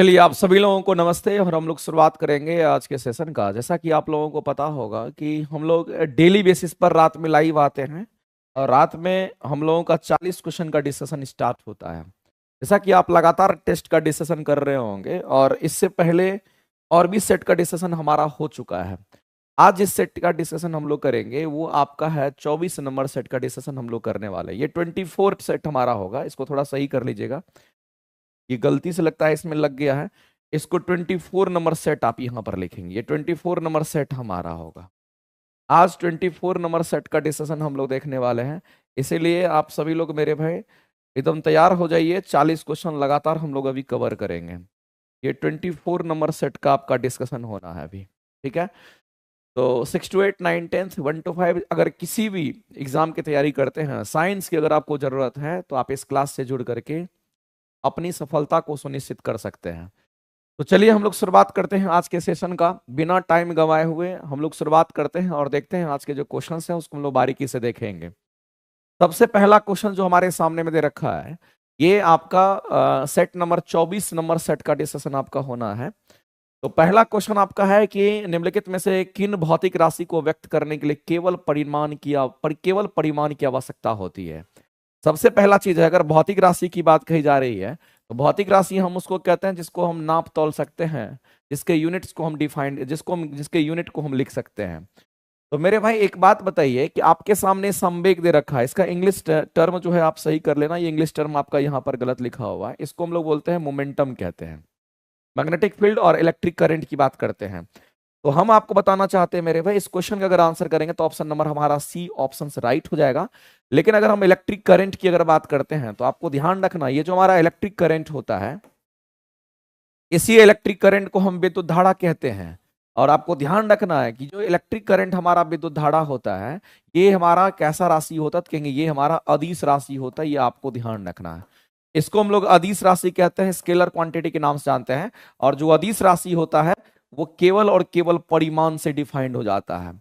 चलिए आप सभी लोगों को नमस्ते। और हम लोग शुरुआत करेंगे आज के सेशन का। जैसा कि आप लोगों को पता होगा कि हम लोग डेली बेसिस पर रात में लाइव आते हैं और रात में हम लोगों का 40 क्वेश्चन का डिस्कशन स्टार्ट होता है। जैसा कि आप लगातार टेस्ट का डिस्कशन कर रहे होंगे और इससे पहले और भी सेट का डिस्कशन हमारा हो चुका है। आज जिस सेट का डिस्कशन हम लोग करेंगे वो आपका है 24 नंबर सेट का डिस्कशन हम लोग करने वाले हैं। ये 24 सेट हमारा होगा, इसको थोड़ा सही कर लीजिएगा, ये गलती से लगता है इसमें लग गया है। इसको 24 नंबर सेट आप यहां पर लिखेंगे, ये 24 नंबर सेट हमारा होगा। आज 24 नंबर सेट का डिस्कशन हम लोग देखने वाले हैं, इसीलिए आप सभी लोग मेरे भाई एकदम तैयार हो जाइए। 40 क्वेश्चन लगातार हम लोग अभी कवर करेंगे। ये 24 नंबर सेट का आपका डिस्कशन होना है अभी, ठीक है। तो 6 to 8, 9, 10, 1 to 5 अगर किसी भी एग्जाम की तैयारी करते हैं, साइंस की अगर आपको जरूरत है तो आप इस क्लास से जुड़ करके अपनी सफलता को सुनिश्चित कर सकते हैं। तो चलिए हम लोग शुरुआत करते हैं आज के सेशन का। बिना टाइम गंवाए हुए हम लोग शुरुआत करते हैं और देखते हैं आज के जो क्वेश्चंस हैं उसको हम लोग बारीकी से देखेंगे। सबसे पहला क्वेश्चन जो हमारे सामने में दे रखा है, ये आपका सेट नंबर 24 नंबर सेट का डिस्कशन आपका होना है। तो पहला क्वेश्चन आपका है कि निम्नलिखित में से किन भौतिक राशि को व्यक्त करने के लिए केवल परिमाण की आवश्यकता होती है। सबसे पहला चीज है, अगर भौतिक राशि की बात कही जा रही है तो भौतिक राशि हम उसको कहते हैं जिसको हम नाप तौल सकते हैं, जिसके यूनिट्स को हम डिफाइन जिसके यूनिट को हम लिख सकते हैं। तो मेरे भाई एक बात बताइए कि आपके सामने संवेग दे रखा है, इसका इंग्लिश टर्म जो है आप सही कर लेना, ये इंग्लिश टर्म आपका यहाँ पर गलत लिखा हुआ है। इसको हम लोग बोलते हैं मोमेंटम कहते हैं। मैग्नेटिक फील्ड और इलेक्ट्रिक करंट की बात करते हैं। तो हम आपको बताना चाहते हैं मेरे भाई, इस क्वेश्चन का अगर आंसर करेंगे तो ऑप्शन नंबर हमारा सी ऑप्शन राइट हो जाएगा। लेकिन अगर हम इलेक्ट्रिक करंट की अगर बात करते हैं तो आपको ध्यान रखना, ये जो हमारा इलेक्ट्रिक करंट होता है, इसी इलेक्ट्रिक करंट को हम विद्युत धारा कहते हैं। और आपको ध्यान रखना है कि जो इलेक्ट्रिक करंट हमारा विद्युत धारा होता है, ये हमारा कैसा राशि होता है, तो कहेंगे ये हमारा अदिश राशि होता है। ये आपको ध्यान रखना है। इसको हम लोग अदिश राशि कहते हैं, स्केलर क्वांटिटी के नाम से जानते हैं। और जो अदिश राशि होता है वो केवल और केवल परिमाण से डिफाइंड हो जाता है।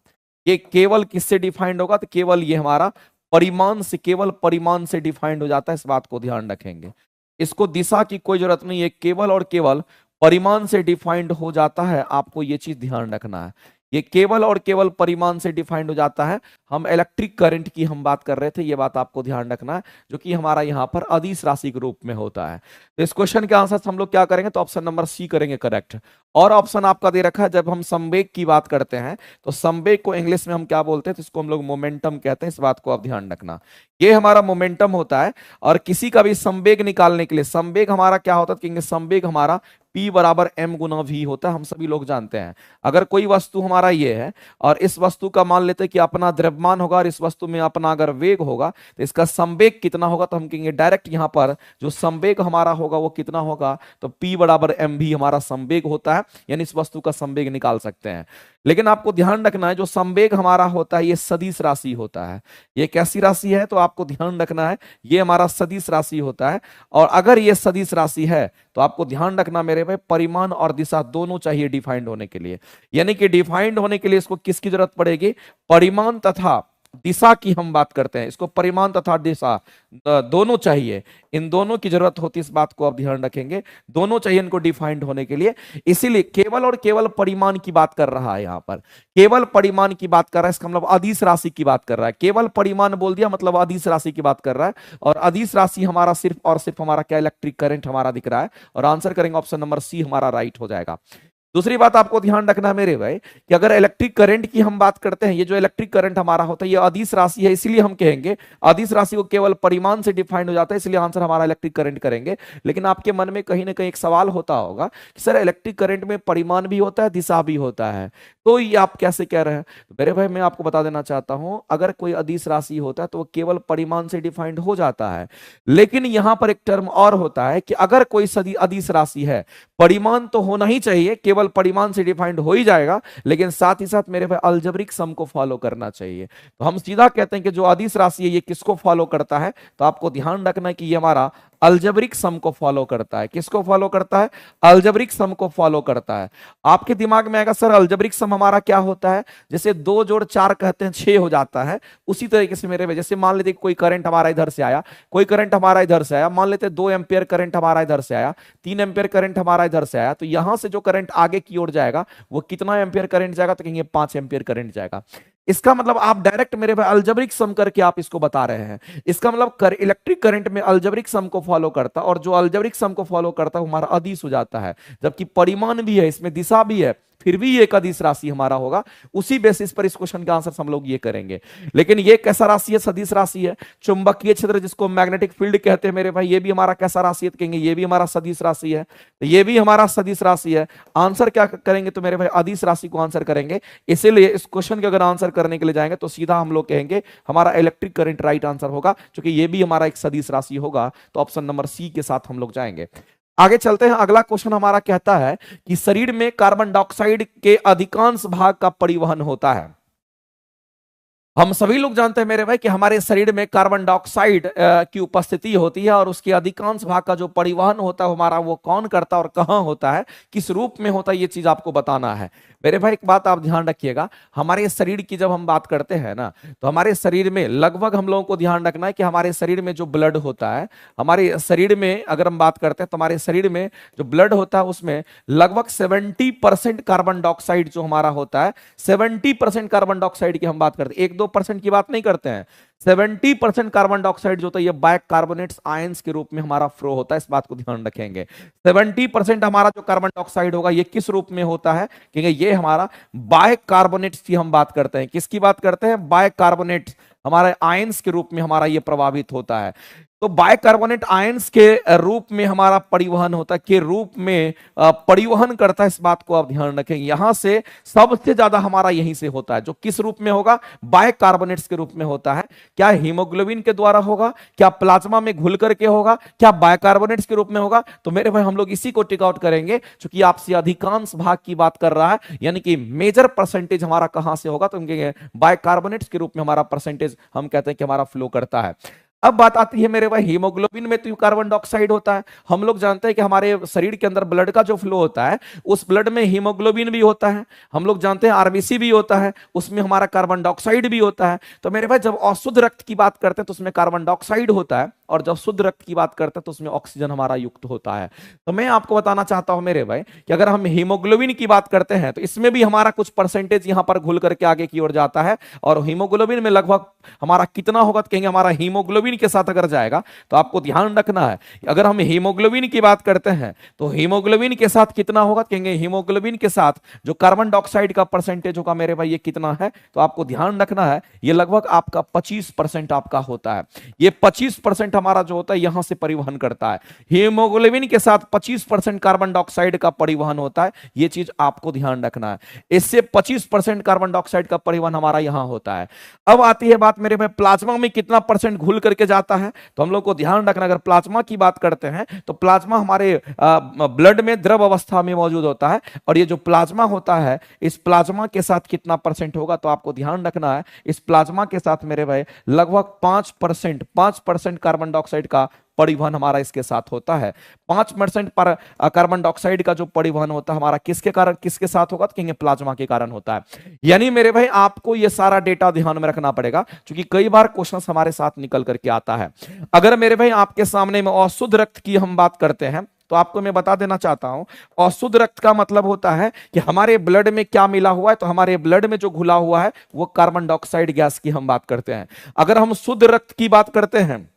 ये केवल किससे डिफाइंड होगा, तो केवल ये हमारा परिमाण से, केवल परिमाण से डिफाइंड हो जाता है। इस बात को ध्यान रखेंगे। इसको दिशा की कोई जरूरत नहीं है, केवल और केवल परिमाण से डिफाइंड हो जाता है। आपको ये चीज ध्यान रखना है, ये केवल और केवल परिमाण से डिफाइंड हो जाता है। हम इलेक्ट्रिक करंट की हम बात कर रहे थे, ये बात आपको ध्यान रखना है, जो कि हमारा यहाँ पर अदिश राशि के रूप में होता है। तो इस क्वेश्चन के आंसर हम लोग क्या करेंगे, तो ऑप्शन नंबर सी करेंगे करेक्ट। और ऑप्शन आपका दे रखा है, जब हम संवेग की बात करते हैं तो संवेग को इंग्लिश में हम क्या बोलते हैं, तो इसको हम लोग मोमेंटम कहते हैं। इस बात को आप ध्यान रखना, ये हमारा मोमेंटम होता है। और किसी का भी संवेग निकालने के लिए, संवेग हमारा क्या होता है, कहेंगे संवेग हमारा P बराबर m गुना v होता है। हम सभी लोग जानते हैं, अगर कोई वस्तु हमारा ये है और इस वस्तु का मान लेते हैं कि अपना द्रव्यमान होगा और इस वस्तु में अपना अगर वेग होगा, तो इसका संवेग कितना होगा, तो हम कहेंगे डायरेक्ट यहां पर जो संवेग हमारा होगा वो कितना होगा, तो P बराबर m भी हमारा संवेग होता है, यानी इस वस्तु का संवेग निकाल सकते हैं। लेकिन आपको ध्यान रखना है, जो संवेग हमारा होता है ये सदिश राशि होता है। ये कैसी राशि है, तो आपको ध्यान रखना है, ये हमारा सदिश राशि होता है। और अगर ये सदिश राशि है तो आपको ध्यान रखना मेरे भाई, परिमाण और दिशा दोनों चाहिए डिफाइंड होने के लिए। यानी कि डिफाइंड होने के लिए इसको किसकी जरूरत पड़ेगी, परिमाण तथा दिशा की हम बात करते हैं। इसको परिमाण तथा दिशा दोनों चाहिए, इन दोनों की जरूरत होती है। इस बात को आप ध्यान रखेंगे, दोनों चाहिए इनको डिफाइंड होने के लिए। इसीलिए केवल और केवल परिमाण की बात कर रहा है, यहां पर केवल परिमाण की बात कर रहा है। इसका मतलब अदिश राशि की बात कर रहा है। केवल परिमाण बोल दिया मतलब अदिश राशि की बात कर रहा है। और अदिश राशि हमारा सिर्फ और सिर्फ हमारा क्या, इलेक्ट्रिक करंट हमारा दिख रहा है। और आंसर करेंगे ऑप्शन नंबर सी हमारा राइट हो जाएगा। दूसरी बात आपको ध्यान रखना है मेरे भाई कि अगर इलेक्ट्रिक करंट की हम बात करते हैं, ये जो इलेक्ट्रिक करंट हमारा होता है ये अदिश राशि है, इसलिए हम कहेंगे अदिश राशि को केवल परिमाण से डिफाइंड हो जाता है, इसलिए आंसर हमारा इलेक्ट्रिक करंट करेंगे। लेकिन आपके मन में कहीं ना कहीं एक सवाल होता होगा कि सर इलेक्ट्रिक करंट में परिमाण भी होता है, दिशा भी होता है, तो ये आप कैसे कह रहे हैं। तो मेरे भाई मैं आपको बता देना चाहता हूं, अगर कोई अदिश राशि होता है तो वो केवल परिमाण से डिफाइंड हो जाता है। लेकिन यहां पर एक टर्म और होता है कि अगर कोई सदी अदिश राशि है, परिमाण तो होना ही चाहिए, केवल परिमाण से डिफाइंड हो ही जाएगा, लेकिन साथ ही साथ मेरे भाई अलजेब्रिक सम को फॉलो करना चाहिए। तो हम सीधा कहते हैं कि जो अदिश राशि है ये किसको फॉलो करता है, तो आपको ध्यान रखना है कि ये हमारा अलजेब्रिक सम को फॉलो करता है। किसको फॉलो करता है, अलजेब्रिक सम को फॉलो करता है। आपके दिमाग में आएगा सर अलजेब्रिक सम सम हमारा क्या होता है, जैसे 2 जोड़ 4 कहते हैं 6 हो जाता है। उसी तरीके से मेरे भाई जैसे मान लेते कोई करंट हमारा इधर से आया, कोई करंट हमारा इधर से आया, मान लेते 2 एम्पियर करंट हमारा इधर से आया, 3 एम्पियर करंट हमारा इधर से आया, तो यहां से जो करंट आगे की ओर जाएगा वो कितना एम्पियर करंट जाएगा, तो कहेंगे 5 एम्पियर करंट जाएगा। इसका मतलब आप डायरेक्ट मेरे भाई अलजेब्रिक सम करके आप इसको बता रहे हैं। इसका मतलब इलेक्ट्रिक करंट में अलजेब्रिक सम को फॉलो करता, और जो अलजेब्रिक सम को फॉलो करता है वो हमारा अदिश हो जाता है, जबकि परिमाण भी है, इसमें दिशा भी है, फिर भी ये एक अदिश राशि हमारा होगा। उसी बेसिस पर इस क्वेश्चन का आंसर हम लोग ये करेंगे। लेकिन ये कैसा राशि है, सदिश राशि है। चुंबकीय क्षेत्र जिसको मैग्नेटिक फील्ड कहते हैं मेरे भाई, ये भी हमारा कैसा राशि है, तो कहेंगे ये भी हमारा सदिश राशि है, तो ये भी हमारा सदिश राशि है। आंसर क्या करेंगे, तो मेरे भाई अदिश राशि को आंसर करेंगे। इसीलिए इस क्वेश्चन के अगर आंसर करने के लिए जाएंगे तो सीधा हम लोग कहेंगे हमारा इलेक्ट्रिक करंट राइट आंसर होगा, क्योंकि ये भी हमारा एक सदिश राशि होगा। तो ऑप्शन नंबर सी के साथ हम लोग जाएंगे। आगे चलते हैं। अगला क्वेश्चन हमारा कहता है कि शरीर में कार्बन डाइऑक्साइड के अधिकांश भाग का परिवहन होता है। हम सभी लोग जानते हैं मेरे भाई कि हमारे शरीर में कार्बन डाइऑक्साइड की उपस्थिति होती है, और उसके अधिकांश भाग का जो परिवहन होता है हमारा, वो कौन करता है और कहां होता है, किस रूप में होता है, ये चीज आपको बताना है। मेरे भाई एक बात आप ध्यान रखिएगा, हमारे शरीर की जब हम बात करते हैं ना, तो हमारे शरीर में लगभग हम लोगों को ध्यान रखना है कि हमारे शरीर में जो ब्लड होता है, हमारे शरीर में अगर हम बात करते हैं तो हमारे शरीर में जो ब्लड होता है उसमें लगभग 70% कार्बन डाइऑक्साइड जो हमारा होता है, 70% कार्बन डाइऑक्साइड की हम बात करते हैं, 1-2% की बात नहीं करते हैं। 70% कार्बन डाइऑक्साइड जो होता है ये बाइकार्बोनेट्स आयंस के रूप में हमारा फ्लो होता है, इस बात को ध्यान रखेंगे। 70% हमारा जो कार्बन डाइऑक्साइड होगा ये किस रूप में होता है, क्योंकि ये हमारा बाइकार्बोनेट्स की हम बात करते हैं। किसकी बात करते हैं, बाइकार्बोनेट्स, हमारे आयंस के रूप में हमारा ये प्रभावित होता है। तो बाइकार्बोनेट आयंस के रूप में हमारा परिवहन होता है, के रूप में परिवहन करता है, इस बात को आप ध्यान रखें। यहां से सबसे ज्यादा हमारा यहीं से होता है, जो किस रूप में होगा, बाइकार्बोनेट्स के रूप में होता है। क्या हीमोग्लोबिन के द्वारा होगा, क्या प्लाज्मा में घुल करके होगा, क्या बाइकार्बोनेट्स के रूप में होगा, तो मेरे भाई हम लोग इसी को टिक आउट करेंगे, क्योंकि आपसे अधिकांश भाग की बात कर रहा है, यानी कि मेजर परसेंटेज हमारा कहां से होगा, तो बाइकार्बोनेट्स के रूप में हमारा परसेंटेज हम कहते हैं कि हमारा फ्लो करता है। अब बात आती है मेरे भाई हीमोग्लोबिन में, तो कार्बन डाइऑक्साइड होता है। हम लोग जानते हैं कि हमारे शरीर के अंदर ब्लड का जो फ्लो होता है, उस ब्लड में हीमोग्लोबिन भी होता है। हम लोग जानते हैं आरबीसी भी होता है, उसमें हमारा कार्बन डाइऑक्साइड भी होता है। तो मेरे भाई जब अशुद्ध रक्त की बात करते हैं तो उसमें कार्बन डाइऑक्साइड होता है, और जब शुद्ध रक्त की बात करते हैं तो उसमें ऑक्सीजन हमारा युक्त होता है। तो मैं आपको बताना चाहता हूं मेरे भाई कि अगर हम हीमोग्लोबिन की बात करते हैं तो इसमें भी हमारा कुछ परसेंटेज यहां पर घुल करके आगे की ओर जाता है, और हीमोग्लोबिन में लगभग हमारा कितना होगा, तो कहेंगे हमारा हीमोग्लोबिन के साथ अगर जाएगा, तो आपको ध्यान रखना है अगर हम हीमोग्लोबिन की बात करते हैं तो हीमोग्लोबिन के साथ कितना होगा, तो कहेंगे हीमोग्लोबिन के साथ जो कार्बन डाइऑक्साइड का परसेंटेज होगा मेरे भाई ये कितना है, तो आपको ध्यान रखना है ये लगभग आपका 25% आपका होता है। ये 25% हमारा जो होता है यहां से परिवहन करता है। हीमोग्लोबिन के साथ 25% कार्बन डाइऑक्साइड का परिवहन होता है, यह चीज आपको ध्यान रखना है। इससे 25% कार्बन डाइऑक्साइड का परिवहन हमारा यहां होता है। अब आती है बात मेरे भाई प्लाज्मा में कितना परसेंट घुल करके जाता है, तो हम लोग को ध्यान रखना अगर प्लाज्मा की बात करते हैं तो प्लाज्मा हमारे ब्लड में द्रव अवस्था में मौजूद होता है, और ये जो प्लाज्मा होता है इस प्लाज्मा के साथ कितना परसेंट होगा, तो आपको ध्यान रखना है इस प्लाज्मा के साथ मेरे भाई लगभग 5% कार्बन डाइऑक्साइड का परिवहन हमारा इसके साथ होता है। 5% पर कार्बन डाइऑक्साइड का जो परिवहन होता है हमारा किसके कारण, किसके साथ होगा, तो कहेंगे प्लाज्मा के कारण होता है। यानी मेरे भाई आपको ये सारा डेटा ध्यान में रखना पड़ेगा, क्योंकि कई बार क्वेश्चन हमारे साथ निकल करके आता है। अगर मेरे भाई आपके सामने में अशुद्ध रक्त की हम बात करते हैं तो आपको मैं बता देना चाहता हूं, अशुद्ध रक्त का मतलब होता है कि हमारे ब्लड में क्या मिला हुआ है, तो हमारे ब्लड में जो घुला हुआ है वो कार्बन डाइऑक्साइड गैस की हम बात करते हैं। अगर हम शुद्ध रक्त की बात करते हैं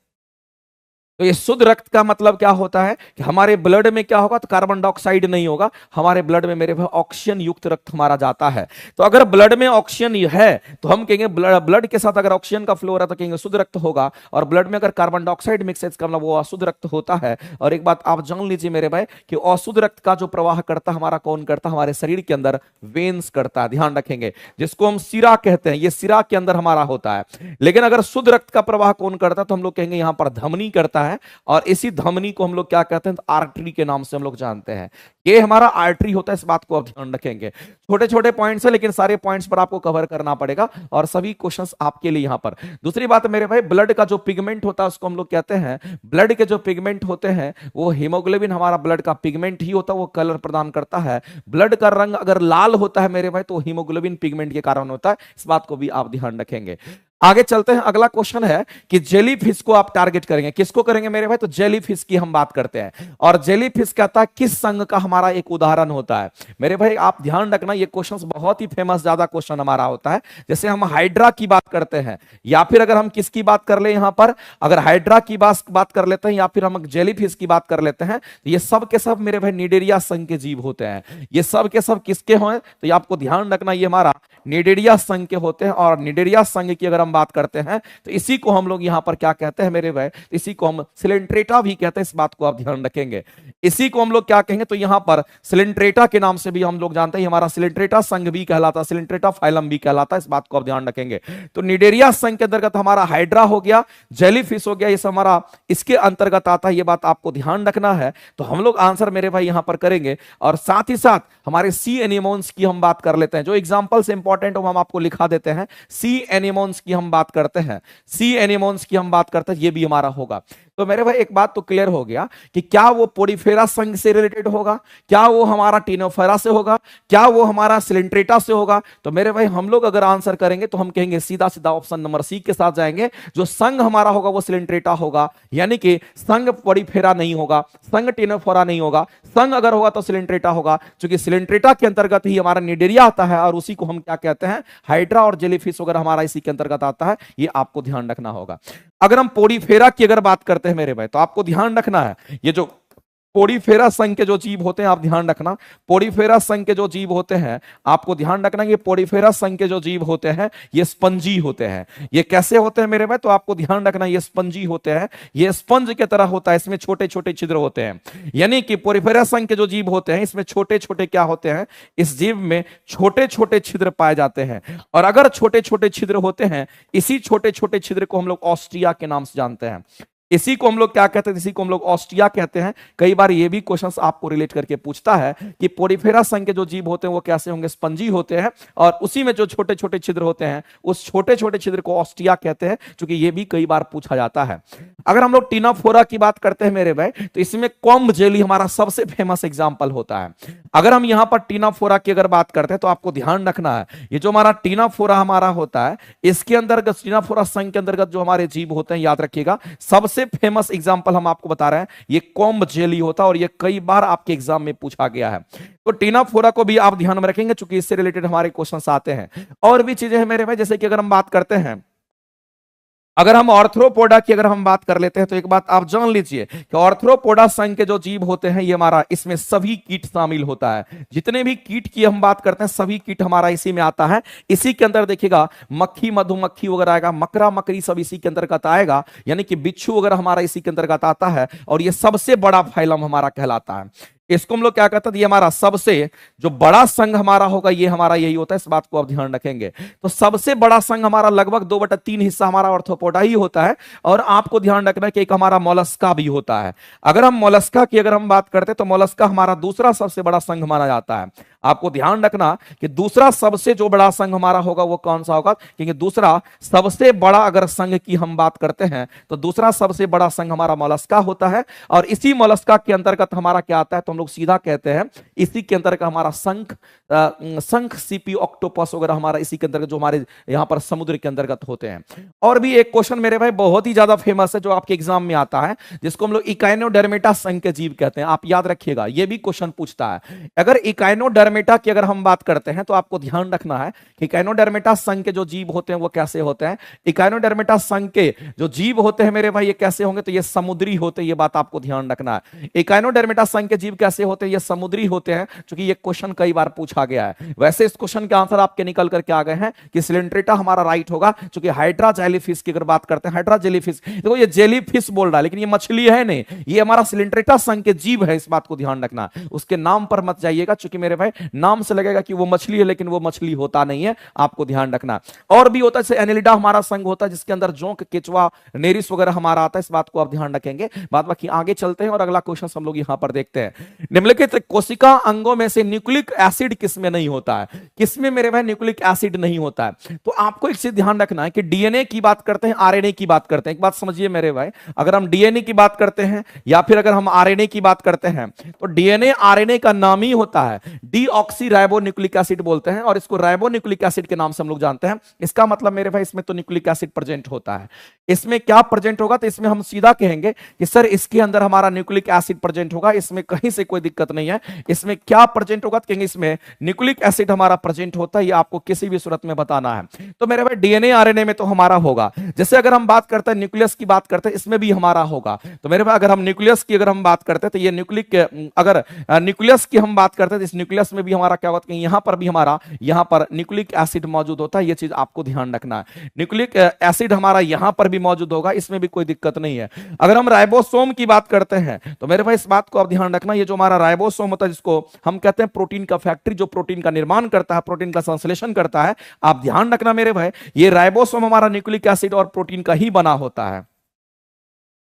तो ये शुद्ध रक्त का मतलब क्या होता है कि हमारे ब्लड में क्या होगा, तो कार्बन डाइऑक्साइड नहीं होगा, हमारे ब्लड में मेरे भाई ऑक्सीजन युक्त रक्त हमारा जाता है। तो अगर ब्लड में ऑक्सीजन है तो हम कहेंगे ब्लड के साथ अगर ऑक्सीजन का फ्लो हो रहा है तो कहेंगे शुद्ध रक्त होगा, और ब्लड में अगर कार्बन डाइऑक्साइड मिक्स है इसका मतलब वो अशुद्ध रक्त होता है। और एक बात आप जान लीजिए मेरे भाई कि अशुद्ध रक्त का जो प्रवाह करता हमारा कौन करता, हमारे शरीर के अंदर वेन्स करता है, ध्यान रखेंगे, जिसको हम सिरा कहते हैं, ये सिरा के अंदर हमारा होता है। लेकिन अगर शुद्ध रक्त का प्रवाह कौन करता है तो हम लोग कहेंगे यहां पर धमनी करता है है और इसी धमनी को हम लोग क्या कहते हैं, आर्टरी के नाम से हम लोग जानते हैं। ये हमारा आर्टरी होता है, इस बात को आप ध्यान रखेंगे। छोटे छोटे पॉइंट्स है लेकिन सारे पॉइंट्स पर आपको कवर करना पड़ेगा और सभी क्वेश्चंस आपके लिए यहां पर। दूसरी बात मेरे भाई, ब्लड का जो पिगमेंट होता है उसको हम लोग कहते हैं, ब्लड के जो पिगमेंट होते हैं वो हीमोग्लोबिन हमारा ब्लड का पिगमेंट ही होता है, वो कलर प्रदान करता है। ब्लड का रंग अगर लाल होता है मेरे भाई तो हीमोग्लोबिन पिगमेंट के कारण होता है, इस बात को भी आप ध्यान रखेंगे। आगे चलते हैं, अगला क्वेश्चन है कि जेलीफिश को आप टारगेट करेंगे, किसको करेंगे मेरे भाई, तो जेलीफिश की हम बात करते हैं। और जेलीफिश कहता है किस संघ का हमारा एक उदाहरण होता है मेरे भाई, आप ध्यान रखना ये क्वेश्चन बहुत ही फेमस ज्यादा क्वेश्चन हमारा होता है। जैसे हम हाइड्रा की बात करते हैं या फिर अगर हम किसकी बात कर ले यहां पर, अगर हाइड्रा की बात कर लेते हैं या फिर हम जेलीफिश की बात कर लेते हैं, तो ये सब के सब मेरे भाई निडेरिया संघ के जीव होते हैं। ये सब के सब किसके हों, तो ये आपको ध्यान रखना ये हमारा निडेरिया संघ के होते हैं। और निडेरिया संघ की अगर हम बात करते हैं तो इसी को हम लोग यहां पर क्या कहते हैं मेरे भाई, इसी को हम सिलेंट्रेटा भी कहते हैं, इस बात को आप ध्यान रखेंगे। इसी को हम लोग क्या कहेंगे, तो यहां पर सिलेंट्रेटा के नाम से भी हम लोग जानते हैं, हमारा सिलेंट्रेटा संघ भी कहलाता है, सिलेंट्रेटा फाइलम भी कहलाता है, इस बात को आप ध्यान रखेंगे। तो निडेरिया संघ के अंतर्गत हमारा हाइड्रा हो गया, जेलीफिश हो गया, ये सब हमारा इसके अंतर्गत आता है, ये बात आपको ध्यान रखना है। तो हम लोग आंसर मेरे भाई यहां पर करेंगे और साथ ही साथ हमारे सी एनिमोन्स की हम बात कर लेते हैं, जो एग्जांपल्स इंपॉर्टेंट हम आपको लिखा देते हैं। सी एनिमोन्स की हम बात करते हैं, सी एनिमोन्स की हम बात करते हैं, ये भी हमारा होगा। तो मेरे भाई एक बात तो क्लियर हो गया कि क्या वो पोडिफेरा संघ से रिलेटेड होगा, क्या वो हमारा टिनोफेरा से होगा, क्या वो हमारा सिलेंट्रेटा से होगा। तो मेरे भाई हम लोग अगर आंसर करेंगे तो हम कहेंगे सीधा सीधा ऑप्शन नंबर सी के साथ जाएंगे, जो संघ हमारा होगा वो सिलेंट्रेटा होगा, यानी कि संघ पोडिफेरा नहीं होगा, संघ टिनोफेरा नहीं होगा, संघ अगर होगा तो सिलेंट्रेटा होगा, क्योंकि सिलेंट्रेटा के अंतर्गत ही हमारा निडेरिया आता है और उसी को हम क्या कहते हैं, हाइड्रा और जेलीफिश वगैरह हमारा इसी के अंतर्गत आता है, ये आपको ध्यान रखना होगा। अगर हम पोडिफेरा की अगर बात करते हैं मेरे भाई, तो आपको ध्यान रखना है ये जो पोडिफेरा संघ के जो जीव होते हैं, आप ध्यान रखना, पोडिफेरा संघ के जो जीव होते हैं आपको ध्यान रखना, ये पोडिफेरा संघ के जो जीव होते हैं ये स्पंजी होते हैं। ये कैसे होते हैं मेरे भाई, तो आपको ध्यान रखना ये स्पंजी होते हैं, ये स्पंज की तरह होता है, इसमें छोटे छोटे छिद्र होते हैं। यानी कि पोडिफेरा संघ के जो जीव होते हैं इसमें छोटे छोटे क्या होते हैं, इस जीव में छोटे छोटे छिद्र पाए जाते हैं। और अगर छोटे छोटे छिद्र होते हैं, इसी छोटे छोटे छिद्र को हम लोग ऑस्ट्रिया के नाम से जानते हैं। इसी को हम लोग क्या कहते हैं, इसी को हम लोग ऑस्ट्रिया कहते हैं। कई बार ये भी क्वेश्चंस आपको रिलेट करके पूछता है कि पोडिफेरा संघ के जो जीव होते हैं वो कैसे होंगे, स्पंजी होते हैं, और उसी में जो छोटे छोटे छिद्र होते हैं उस छोटे छोटे छिद्र को ऑस्ट्रिया कहते हैं, क्योंकि ये भी कई बार पूछा जाता है। अगर हम लोग टिनोफोरा की बात करते हैं मेरे भाई, तो इसमें कॉम्ब जेली हमारा सबसे फेमस एग्जाम्पल होता है। अगर हम यहां पर टिनोफोरा की अगर बात करते हैं तो आपको ध्यान रखना है ये जो हमारा टिनोफोरा हमारा होता है, इसके अंतर्गत टिनोफोरा संघ के अंतर्गत जो हमारे जीव होते हैं, याद रखिएगा सबसे फेमस एग्जांपल हम आपको बता रहे हैं, ये कॉम्ब जेली होता है और ये कई बार आपके एग्जाम में पूछा गया है। तो टिनोफोरा को भी आप ध्यान में रखेंगे, क्योंकि इससे रिलेटेड हमारे क्वेश्चंस आते हैं। और भी चीजें हैं मेरे भाई, जैसे कि अगर हम बात करते हैं, अगर हम ऑर्थ्रोपोडा की अगर हम बात कर लेते हैं, तो एक बात आप जान लीजिए कि ऑर्थ्रोपोडा संघ के जो जीव होते हैं ये हमारा इसमें सभी कीट शामिल होता है। जितने भी कीट की हम बात करते हैं सभी कीट हमारा इसी में आता है। इसी के अंदर देखिएगा मक्खी मधुमक्खी वगैरह आएगा, मकरा मकड़ी सब इसी के अंतर्गत आएगा, यानी कि बिच्छू वगैरह हमारा इसी के अंतर्गत आता है। और ये सबसे बड़ा फाइलम हमारा कहलाता है। इसको हम लोग क्या कहते हैं, ये हमारा सबसे जो बड़ा संघ हमारा होगा ये हमारा यही होता है, इस बात को आप ध्यान रखेंगे। तो सबसे बड़ा संघ हमारा लगभग 2/3 हिस्सा हमारा ऑर्थ्रोपोडा ही होता है। और आपको ध्यान रखना है कि एक हमारा मोलस्का भी होता है। अगर हम मोलस्का की अगर हम बात करते हैं तो मोलस्का हमारा दूसरा सबसे बड़ा संघ माना जाता है। आपको ध्यान रखना कि दूसरा सबसे जो बड़ा संघ हमारा होगा वो कौन सा होगा, क्योंकि दूसरा सबसे बड़ा अगर संघ की हम बात करते हैं तो दूसरा सबसे बड़ा संघ हमारा मोलस्का होता है। और इसी मोलस्का के अंतर्गत हमारा क्या आता है, तो हम लोग सीधा कहते हैं इसी के अंतर्गत हमारा शंख सीपी ऑक्टोपस वगैरह हमारा इसी के अंतर्गत जो हमारे यहां पर समुद्र के अंतर्गत होते हैं। और भी एक क्वेश्चन मेरे भाई बहुत ही ज्यादा फेमस है जो आपके एग्जाम में आता है, जिसको हम लोग इकाइनोडर्मेटा संघ के जीव कहते हैं। आप याद रखिएगा ये भी क्वेश्चन पूछता है। अगर इकाइनोडर्मेटा की अगर हम बात करते हैं तो आपको ध्यान रखना है कि इकाइनोडर्मेटा संघ के जो जीव होते हैं वो कैसे होते हैं। इकाइनोडर्मेटा संघ के जो जीव होते हैं मेरे भाई ये कैसे होंगे, तो ये समुद्री होते हैं, ये बात आपको ध्यान रखना है। इकाइनोडर्मेटा संघ के जीव कैसे होते हैं, ये समुद्री होते हैं, क्योंकि ये क्वेश्चन कई बार पूछा गया है। वैसे इस क्वेश्चन के आंसर आपके निकल करके आ गए हैं कि सिलेंट्रेटा हमारा राइट होगा, क्योंकि हाइड्रा जेलीफिश की अगर बात करते हैं, हाइड्रा जेलीफिश, देखो ये जेलीफिश बोल रहा है लेकिन ये मछली है नहीं, ये हमारा सिलेंट्रेटा संघ के जीव है, इस बात को ध्यान रखना। उसके नाम पर मत जाइएगा, क्योंकि मेरे भाई नाम से लगेगा कि वो मछली है, लेकिन वो मछली होता नहीं है, आपको ध्यान रखना। और भी होता है, जैसे एनेलिडा हमारा संघ होता है जिसके अंदर जोंक, केचुआ, नेरिस वगैरह हमारा आता है, इस बात को आप ध्यान रखेंगे। बाद बाकी आगे चलते हैं और अगला क्वेश्चन हम लोग यहां पर देखते हैं। निम्नलिखित कोशिका अंगों में से न्यूक्लिक एसिड किसमें नहीं होता है? किसमें मेरे भाई न्यूक्लिक एसिड नहीं होता है? तो आपको एक चीज ध्यान रखना है कि डीएनए की बात करते हैं, आरएनए की बात करते हैं। एक बात समझिए मेरे भाई, अगर हम डीएनए की बात करते हैं या फिर अगर हम आरएनए की बात करते हैं, तो डीएनए आरएनए का नाम ही होता है डीऑक्सी राइबो न्यूक्लिक एसिड बोलते हैं, और इसको राइबो न्यूक्लिक एसिड के नाम से हम लोग जानते हैं। इसका मतलब मेरे भाई इसमें तो न्यूक्लिक एसिड प्रेजेंट होता है। इसमें क्या प्रेजेंट होगा? तो इसमें हम सीधा कहेंगे कि सर इसके अंदर हमारा न्यूक्लिक एसिड प्रेजेंट होगा, इसमें कहीं से कोई दिक्कत नहीं है। इसमें क्या प्रेजेंट होगा? तो कहेंगे इसमें न्यूक्लिक एसिड हमारा प्रेजेंट होता है। ये आपको किसी भी सूरत में बताना है। तो मेरे भाई डीएनए आरएनए में तो हमारा होगा। जैसे अगर हम बात करते हैं न्यूक्लियस की बात करते हैं, इसमें भी हमारा होगा। तो मेरे भाई अगर हम न्यूक्लियस की अगर हम बात करते हैं, तो ये न्यूक्लिक, अगर न्यूक्लियस की हम बात करते हैं तो इस न्यूक्लियस में भी हमारा क्या होता है? यहां पर भी हमारा यहां पर न्यूक्लिक एसिड मौजूद होता है। ये चीज आपको ध्यान रखना है। न्यूक्लिक एसिड हमारा यहां पर भी मौजूद होगा, इसमें भी कोई दिक्कत नहीं है। अगर हम राइबोसोम की बात करते हैं, तो मेरे भाई इस बात को आप ध्यान रखना, ये जो हमारा राइबोसोम होता है, जिसको हम कहते हैं प्रोटीन का फैक्ट्री, जो प्रोटीन का निर्माण करता है, प्रोटीन का संश्लेषण करता है, आप ध्यान रखना मेरे भाई, ये राइबोसोम हमारा न्यूक्लिक एसिड और प्रोटीन का ही बना होता है।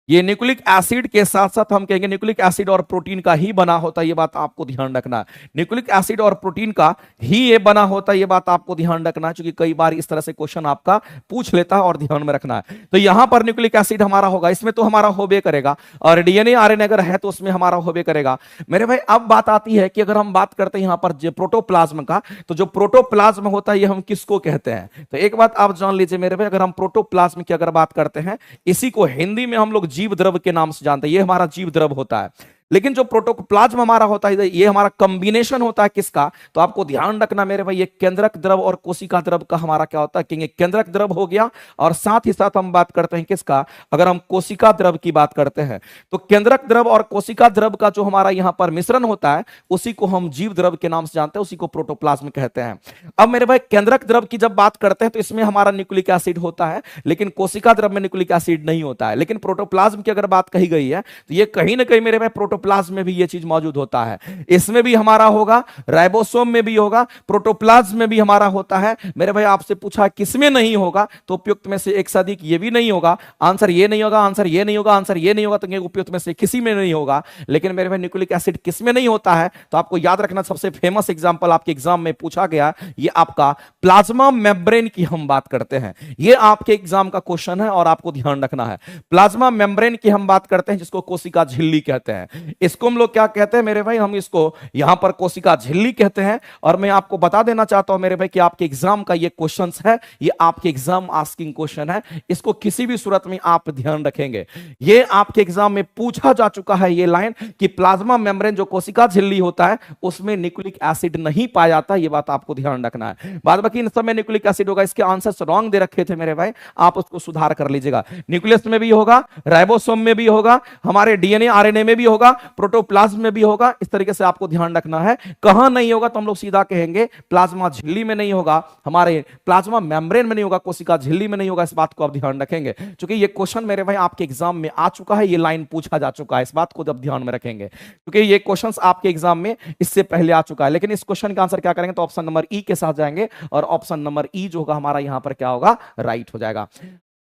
ये न्यूक्लिक एसिड के साथ साथ हम कहेंगे न्यूक्लिक एसिड और प्रोटीन का ही बना होता है। ये बात आपको ध्यान रखना है, न्यूक्लिक एसिड और प्रोटीन का ही ये बना होता है। ये बात आपको ध्यान रखना है, क्योंकि कई बार इस तरह से क्वेश्चन आपका पूछ लेता है और ध्यान में रखना है। तो यहां पर न्यूक्लिक एसिड हमारा होगा, इसमें तो हमारा होबे करेगा, और डीएनए आरएनए अगर है तो उसमें हमारा होबे करेगा। मेरे भाई अब बात आती है कि अगर हम बात करते हैं यहां पर प्रोटोप्लाज्म का, तो जो प्रोटोप्लाज्म होता है ये हम किसको कहते हैं? तो एक बात आप जान लीजिए मेरे भाई, अगर हम प्रोटोप्लाज्म की अगर बात करते हैं, इसी को हिंदी में हम लोग जीव द्रव के नाम से जानते हैं। ये हमारा जीव द्रव होता है। लेकिन जो प्रोटोप्लाज्म हमारा होता है, ये हमारा कॉम्बिनेशन होता है किसका? तो आपको ध्यान रखना मेरे भाई, ये केंद्रक द्रव और कोशिका द्रव का हमारा क्या होता है? कि केंद्रक द्रव हो गया, और साथ ही साथ हम बात करते हैं किसका? अगर हम कोशिका द्रव की बात करते हैं, तो केंद्रक द्रव और कोशिका द्रव का जो हमारा यहां पर मिश्रण होता है, उसी को हम जीव द्रव के नाम से जानते हैं, उसी को प्रोटोप्लाज्म कहते हैं। अब मेरे भाई केंद्रक द्रव की जब बात करते हैं, तो इसमें हमारा न्यूक्लिक एसिड होता है, लेकिन कोशिका द्रव में न्यूक्लिक एसिड नहीं होता है। लेकिन प्रोटोप्लाज्म की अगर बात कही गई है, तो ये कहीं ना कहीं मेरे भाई प्रोटोप्लाज्म में भी ये चीज मौजूद होता है। इसमें भी हमारा होगा, राइबोसोम में भी होगा, प्रोटोप्लाज्म में भी हमारा होता है। मेरे भाई आपसे पूछा किसमें नहीं होगा, तो उपयुक्त में से एक सदी ये भी नहीं होगा, आंसर ये नहीं होगा, आंसर ये नहीं होगा, आंसर ये नहीं होगा, तो उपयुक्त में से किसी में नहीं होगा। लेकिन मेरे भाई न्यूक्लिक एसिड किसमें नहीं होता है? तो आपको याद रखना, सबसे फेमस एग्जांपल आपके एग्जाम में पूछा गया, ये आपका प्लाज्मा मेम्ब्रेन की हम बात करते हैं। ये आपके एग्जाम का क्वेश्चन है और आपको ध्यान रखना है। प्लाज्मा मेम्ब्रेन की हम बात करते हैं, जिसको कोशिका झिल्ली कहते हैं। इसको हम लोग क्या कहते हैं मेरे भाई? हम इसको यहां पर कोशिका झिल्ली कहते हैं। और मैं आपको बता देना चाहता हूं मेरे भाई कि आपके एग्जाम का ये क्वेश्चन है, ये आपके एग्जाम आस्किंग क्वेश्चन है। इसको किसी भी सूरत में आप ध्यान रखेंगे, ये आपके एग्जाम में पूछा जा चुका है ये लाइन, कि प्लाज्मा मेम्ब्रेन जो कोशिका झिल्ली होता है, उसमें न्यूक्लिक एसिड नहीं पाया जाता। ये बात आपको ध्यान रखना है। बाद बाकी इन सब में न्यूक्लिक एसिड होगा, इसके आंसर्स रॉन्ग दे रखे थे मेरे भाई, आप उसको सुधार कर लीजिएगा। न्यूक्लियस में भी होगा, राइबोसोम में भी होगा, हमारे डीएनए आरएनए में भी होगा, प्रोटोप्लाज्म में भी होगा। इस तरीके से आपको ध्यान रखना है। कहां नहीं होगा? तो हम लोग सीधा कहेंगे प्लाज्मा झिल्ली में नहीं होगा, हमारे प्लाज्मा मेम्ब्रेन में नहीं होगा, कोशिका झिल्ली में नहीं होगा। इस बात को आप ध्यान रखेंगे, क्योंकि ये क्वेश्चन मेरे भाई आपके एग्जाम में आ चुका है, ये लाइन पूछा जा चुका है। इस बात को जब ध्यान में रखेंगे, क्योंकि ये क्वेश्चन आपके एग्जाम में इससे पहले आ चुका है। लेकिन इस क्वेश्चन का आंसर क्या करेंगे? तो ऑप्शन नंबर ई के साथ जाएंगे, और ऑप्शन नंबर ई जो होगा हमारा यहां पर क्या होगा? राइट हो जाएगा।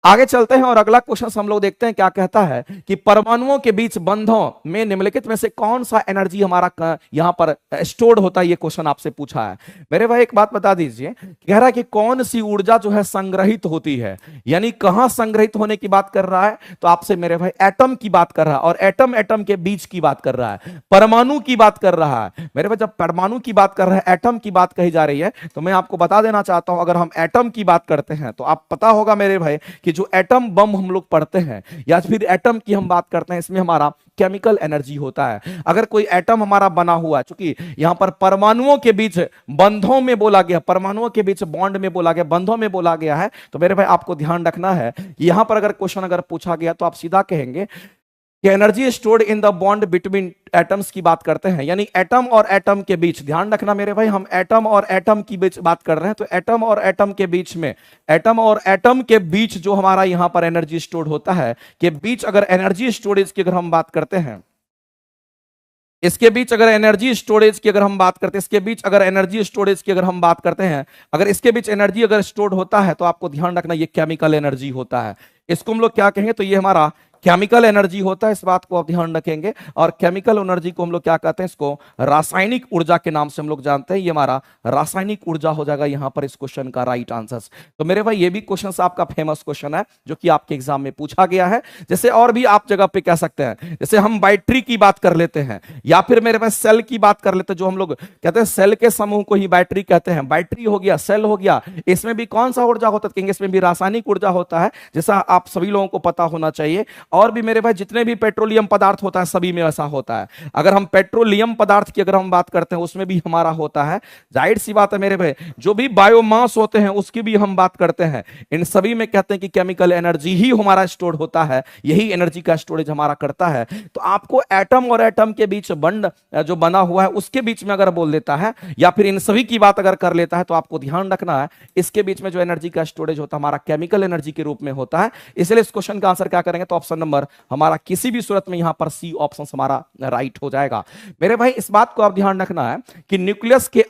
आगे चलते हैं और अगला क्वेश्चन हम लोग देखते हैं क्या कहता है, कि परमाणुओं के बीच बंधों में निम्नलिखित में से कौन सा एनर्जी हमारा यहां पर स्टोर्ड होता है? ये क्वेश्चन आपसे पूछा है मेरे भाई। एक बात बता दीजिए, कह रहा है कि कौन सी ऊर्जा जो है संग्रहित होती है, यानी कहां संग्रहित होने की बात कर रहा है? तो आपसे मेरे भाई एटम की बात कर रहा है, और एटम एटम के बीच की बात कर रहा है, परमाणु की बात कर रहा है मेरे भाई। जब परमाणु की बात कर रहा है, एटम की बात कही जा रही है, तो मैं आपको बता देना चाहता हूं, अगर हम एटम की बात करते हैं, तो आप पता होगा मेरे भाई कि जो एटम बम हम लोग पढ़ते हैं, या फिर एटम की हम बात करते हैं, इसमें हमारा केमिकल एनर्जी होता है। अगर कोई एटम हमारा बना हुआ है, चूंकि यहां पर परमाणुओं के बीच बंधों में बोला गया, परमाणुओं के बीच बॉन्ड में बोला गया, बंधों में बोला गया है, तो मेरे भाई आपको ध्यान रखना है, यहां पर अगर क्वेश्चन अगर पूछा गया, तो आप सीधा कहेंगे कि energy stored in the bond between atoms की बात करते हैं, यानी एटम और एटम के बीच। ध्यान रखना मेरे भाई, हम एटम और एटम की बीच बात कर रहे हैं, तो एटम और एटम के बीच में, एटम और एटम के बीच जो हमारा यहां पर एनर्जी स्टोर्ड होता है, के बीच अगर एनर्जी स्टोरेज की अगर हम बात करते हैं, इसके बीच अगर एनर्जी स्टोरेज की अगर हम बात करते हैं, इसके बीच अगर एनर्जी स्टोरेज की अगर हम बात करते हैं, अगर इसके बीच एनर्जी अगर स्टोर्ड होता है तो आपको ध्यान रखना ये केमिकल एनर्जी होता है। इसको हम लोग क्या कहेंगे, तो ये हमारा केमिकल एनर्जी होता है, इस बात को आप ध्यान रखेंगे। और केमिकल एनर्जी को हम लोग क्या कहते हैं, इसको रासायनिक ऊर्जा के नाम से हम लोग जानते हैं। ये हमारा रासायनिक ऊर्जा हो जाएगा यहां पर इस क्वेश्चन का राइट आंसर। तो मेरे भाई ये भी क्वेश्चन आपका फेमस क्वेश्चन है जो कि आपके एग्जाम में पूछा गया है। जैसे और भी आप जगह पे कह सकते हैं, जैसे हम बैटरी की बात कर लेते हैं या फिर मेरे पास सेल की बात कर लेते हैं, जो हम लोग कहते हैं सेल के समूह को ही बैटरी कहते हैं। बैटरी हो गया, सेल हो गया, इसमें भी कौन सा ऊर्जा होता है, कहेंगे इसमें भी रासायनिक ऊर्जा होता है, जैसा आप सभी लोगों को पता होना चाहिए। और भी मेरे भाई जितने भी पेट्रोलियम पदार्थ होता है सभी में ऐसा होता है। अगर हम पेट्रोलियम पदार्थ की अगर हम बात करते हैं उसमें भी हमारा होता है। जाहिर सी बात है मेरे भाई, जो भी बायोमास होते हैं उसकी भी हम बात करते हैं, इन सभी में कहते हैं कि केमिकल एनर्जी ही हमारा स्टोर होता है, यही एनर्जी का स्टोरेज हमारा करता है। तो आपको एटम और एटम के बीच बंड जो बना हुआ है उसके बीच में अगर बोल देता है या फिर इन सभी की बात अगर कर लेता है तो आपको ध्यान रखना है इसके बीच में जो एनर्जी का स्टोरेज होता है हमारा केमिकल एनर्जी के रूप में होता है। इसलिए इस क्वेश्चन का आंसर क्या करेंगे, तो ऑप्शन नंबर हमारा किसी भी सूरत में यहां पर सी ऑप्शन हमारा राइट हो जाएगा। मेरे भाई इस बात को आप ध्यान रखना है कि न्यूक्लियस के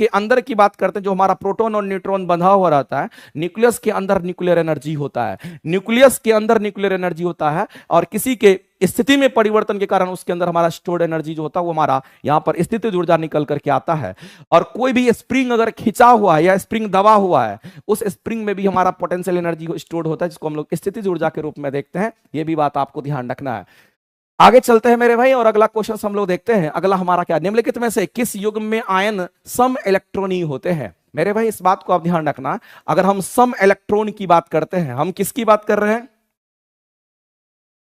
अंदर की बात करते हैं, जो हमारा प्रोटॉन और न्यूट्रॉन बंधा हुआ रहता है, न्यूक्लियस के अंदर न्यूक्लियर एनर्जी होता है। न्यूक्लियस के अंदर न्यूक्लियर एनर्जी होता है और किसी के स्थिति में परिवर्तन के कारण उसके अंदर हमारा स्टोर्ड एनर्जी जो होता है वो हमारा यहां पर स्थितिज ऊर्जा निकल करके आता है। और कोई भी स्प्रिंग अगर खिंचा हुआ है या स्प्रिंग दबा हुआ है, उस स्प्रिंग में भी हमारा पोटेंशियल एनर्जी स्टोर्ड होता है, जिसको हम लोग स्थितिज ऊर्जा के रूप में देखते हैं। ये भी बात आपको ध्यान रखना है। आगे चलते हैं मेरे भाई और अगला क्वेश्चन हम लोग देखते हैं। अगला हमारा क्या, निम्नलिखित में से किस युग्म में आयन सम इलेक्ट्रॉनी होते हैं। मेरे भाई इस बात को आप ध्यान रखना, अगर हम सम इलेक्ट्रॉन की बात करते हैं, हम किसकी बात कर रहे हैं,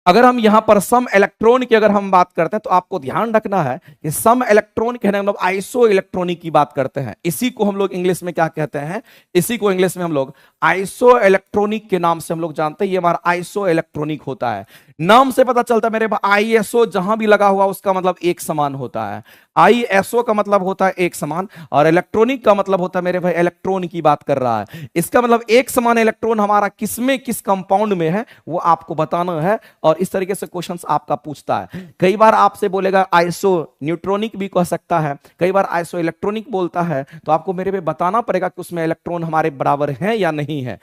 अगर हम यहां पर सम इलेक्ट्रॉन की अगर हम बात करते हैं तो आपको ध्यान रखना है कि सम इलेक्ट्रॉन कहने मतलब आइसो इलेक्ट्रॉनिक की बात करते हैं। इसी को हम लोग इंग्लिश में क्या कहते हैं, इसी को इंग्लिश में हम लोग आइसो इलेक्ट्रॉनिक के नाम से हम लोग जानते हैं। ये हमारा आइसो इलेक्ट्रॉनिक होता है। नाम से पता चलता है मेरे भाई, आईएसओ जहां भी लगा हुआ उसका मतलब एक समान होता है। आईएसओ का मतलब होता है एक समान, और इलेक्ट्रॉनिक का मतलब होता है मेरे भाई इलेक्ट्रॉन की बात कर रहा है। इसका मतलब एक समान इलेक्ट्रॉन हमारा किसमें किस कंपाउंड में है वो आपको बताना है। और इस तरीके से क्वेश्चंस आपका पूछता है। कई बार आपसे बोलेगा आइसो न्यूट्रॉनिक भी कह सकता है, कई बार आइसो इलेक्ट्रॉनिक बोलता है, तो आपको मेरे भाई बताना पड़ेगा कि उसमें इलेक्ट्रॉन हमारे बराबर है या नहीं है।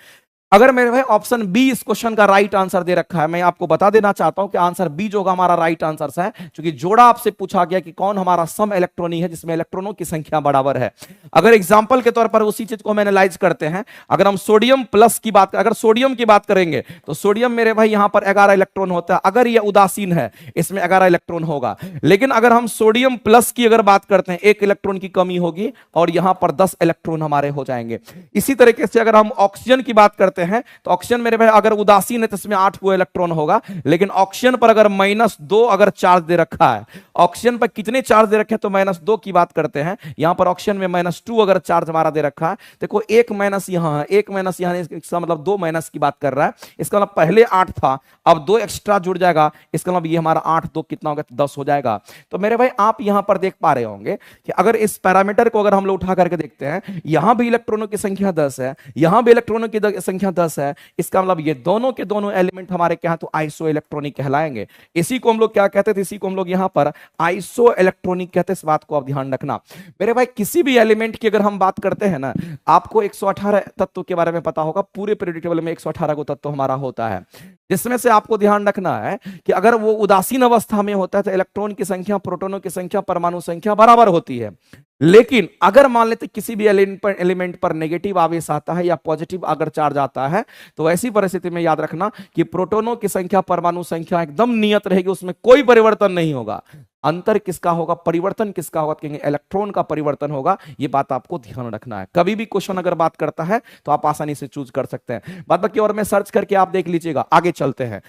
अगर मेरे भाई ऑप्शन बी इस क्वेश्चन का राइट आंसर दे रखा है, मैं आपको बता देना चाहता हूं कि आंसर बी जो होगा हमारा राइट आंसर है, क्योंकि जोड़ा आपसे पूछा गया कि कौन हमारा सम इलेक्ट्रॉनी है जिसमें इलेक्ट्रॉनों की संख्या बराबर है। अगर एग्जांपल के तौर पर उसी चीज को हम एनालाइज करते हैं, अगर हम सोडियम प्लस की बात, अगर सोडियम की बात करेंगे तो सोडियम मेरे भाई यहां पर 11 इलेक्ट्रॉन होता है। अगर यह उदासीन है इसमें 11 इलेक्ट्रॉन होगा। लेकिन अगर हम सोडियम प्लस की अगर बात करते हैं, 1 इलेक्ट्रॉन की कमी होगी और यहां पर 10 इलेक्ट्रॉन हमारे हो जाएंगे। इसी तरीके से अगर हम ऑक्सीजन की बात करते हैं तो ऑक्सीजन मेरे भाई अगर उदासीन है तो इसमें 8 इलेक्ट्रॉन होगा। लेकिन ऑक्सीजन पर अगर -2 अगर चार्ज दे रखा है, ऑक्सीजन पर कितने चार्ज दे रखे हैं तो -2 की बात करते हैं। यहां पर ऑक्सीजन में -2 अगर चार्ज हमारा दे रखा है, देखो एक माइनस यहां है, एक माइनस यहां, इसका मतलब 2 माइनस की बात कर रहा है। इसका मतलब पहले 8 था, अब 2 एक्स्ट्रा जुड़ जाएगा, इसका मतलब ये हमारा 8 2 कितना होगा, 10 हो जाएगा। तो मेरे भाई आप यहां पर देख पा रहे होंगे कि अगर इस पैरामीटर को अगर हम लोग उठा करके देखते हैं, यहां भी इलेक्ट्रॉनों की संख्या 10 है, यहां भी इलेक्ट्रॉनों की संख्या 10 है, इसका मतलब ये दोनों के दोनों एलिमेंट हमारे क्या है तो आइसो इलेक्ट्रॉनिक कहलाएंगे। इसी को हम लोग क्या कहते थे, इसी को हम लोग यहां पर आइसो इलेक्ट्रॉनिक कहते हैं। इस बात को आप ध्यान रखना मेरे भाई। किसी भी एलिमेंट की अगर हम बात करते हैं ना, आपको 118 तत्व के बारे में पता होगा। पूरे पीरियोडिक टेबल में 118 को तत्व हमारा होता है, जिसमें से आपको ध्यान रखना है कि अगर वो उदासीन अवस्था में होता है तो इलेक्ट्रॉन की संख्या, प्रोटॉनों की संख्या, परमाणु संख्या बराबर होती है। लेकिन अगर मान लेते किसी भी एलिमेंट पर नेगेटिव आवेश आता है या पॉजिटिव अगर चार्ज आता है, तो ऐसी परिस्थिति में याद रखना कि प्रोटॉनों की संख्या, परमाणु संख्या एकदम नियत रहेगी, उसमें कोई परिवर्तन नहीं होगा। अंतर किसका होगा, परिवर्तन किसका होगा, कहेंगे इलेक्ट्रॉन का परिवर्तन होगा। यह बात आपको ध्यान रखना है। कभी भी क्वेश्चन अगर बात करता है तो आप आसानी से चूज कर सकते हैं। बात बाकी और में सर्च करके आप देख लीजिएगा। आगे चलते हैं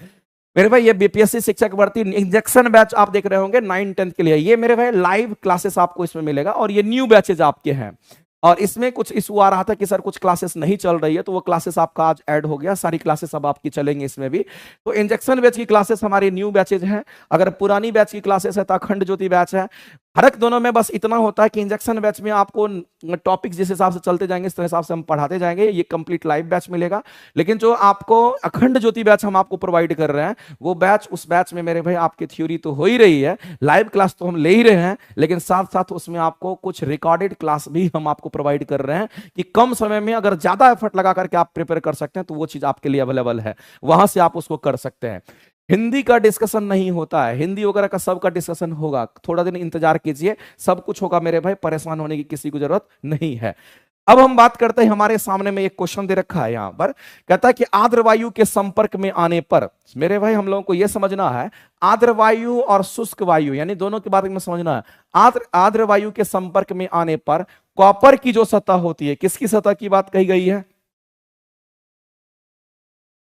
मेरे भाई। ये बीपीएससी शिक्षक भर्ती इंजेक्शन बैच आप देख रहे होंगे 9 10 के लिए। ये मेरे भाई लाइव क्लासेस आपको इसमें मिलेगा और ये न्यू बैचेज आपके हैं। और इसमें कुछ इशू आ रहा था कि सर कुछ क्लासेस नहीं चल रही है, तो वो क्लासेस आपका आज ऐड हो गया। सारी क्लासेस अब आपकी चलेंगी इसमें भी। तो इंजेक्शन बैच की क्लासेस हमारी न्यू बैचेज हैं। अगर पुरानी बैच की क्लासेस है तो अखंड ज्योति बैच है, फर्क दोनों में बस इतना होता है कि इंजेक्शन बैच में आपको टॉपिक्स जिस हिसाब से चलते जाएंगे इस हिसाब से हम पढ़ाते जाएंगे, ये कंप्लीट लाइव बैच मिलेगा। लेकिन जो आपको अखंड ज्योति बैच हम आपको प्रोवाइड कर रहे हैं, वो बैच, उस बैच में मेरे भाई आपकी थ्योरी तो हो ही रही है, लाइव क्लास तो हम ले ही रहे हैं, लेकिन साथ साथ उसमें आपको कुछ रिकॉर्डेड क्लास भी हम आपको प्रोवाइड कर रहे हैं कि कम समय में अगर ज्यादा एफर्ट लगा करके आप प्रिपेयर कर सकते हैं तो वो चीज आपके लिए अवेलेबल है, वहां से आप उसको कर सकते हैं। हिंदी का डिस्कशन नहीं होता है, हिंदी वगैरह का सबका डिस्कशन होगा, थोड़ा दिन इंतजार कीजिए, सब कुछ होगा मेरे भाई, परेशान होने की किसी को जरूरत नहीं है। अब हम बात करते हैं, हमारे सामने में एक क्वेश्चन दे रखा है यहां पर, कहता है कि आर्द्र वायु के संपर्क में आने पर, मेरे भाई हम लोगों को यह समझना है आर्द्र वायु और शुष्क वायु यानी दोनों के बारे में समझना है। आर्द्र वायु के संपर्क में आने पर कॉपर की जो सतह होती है, किसकी सतह की बात कही गई है?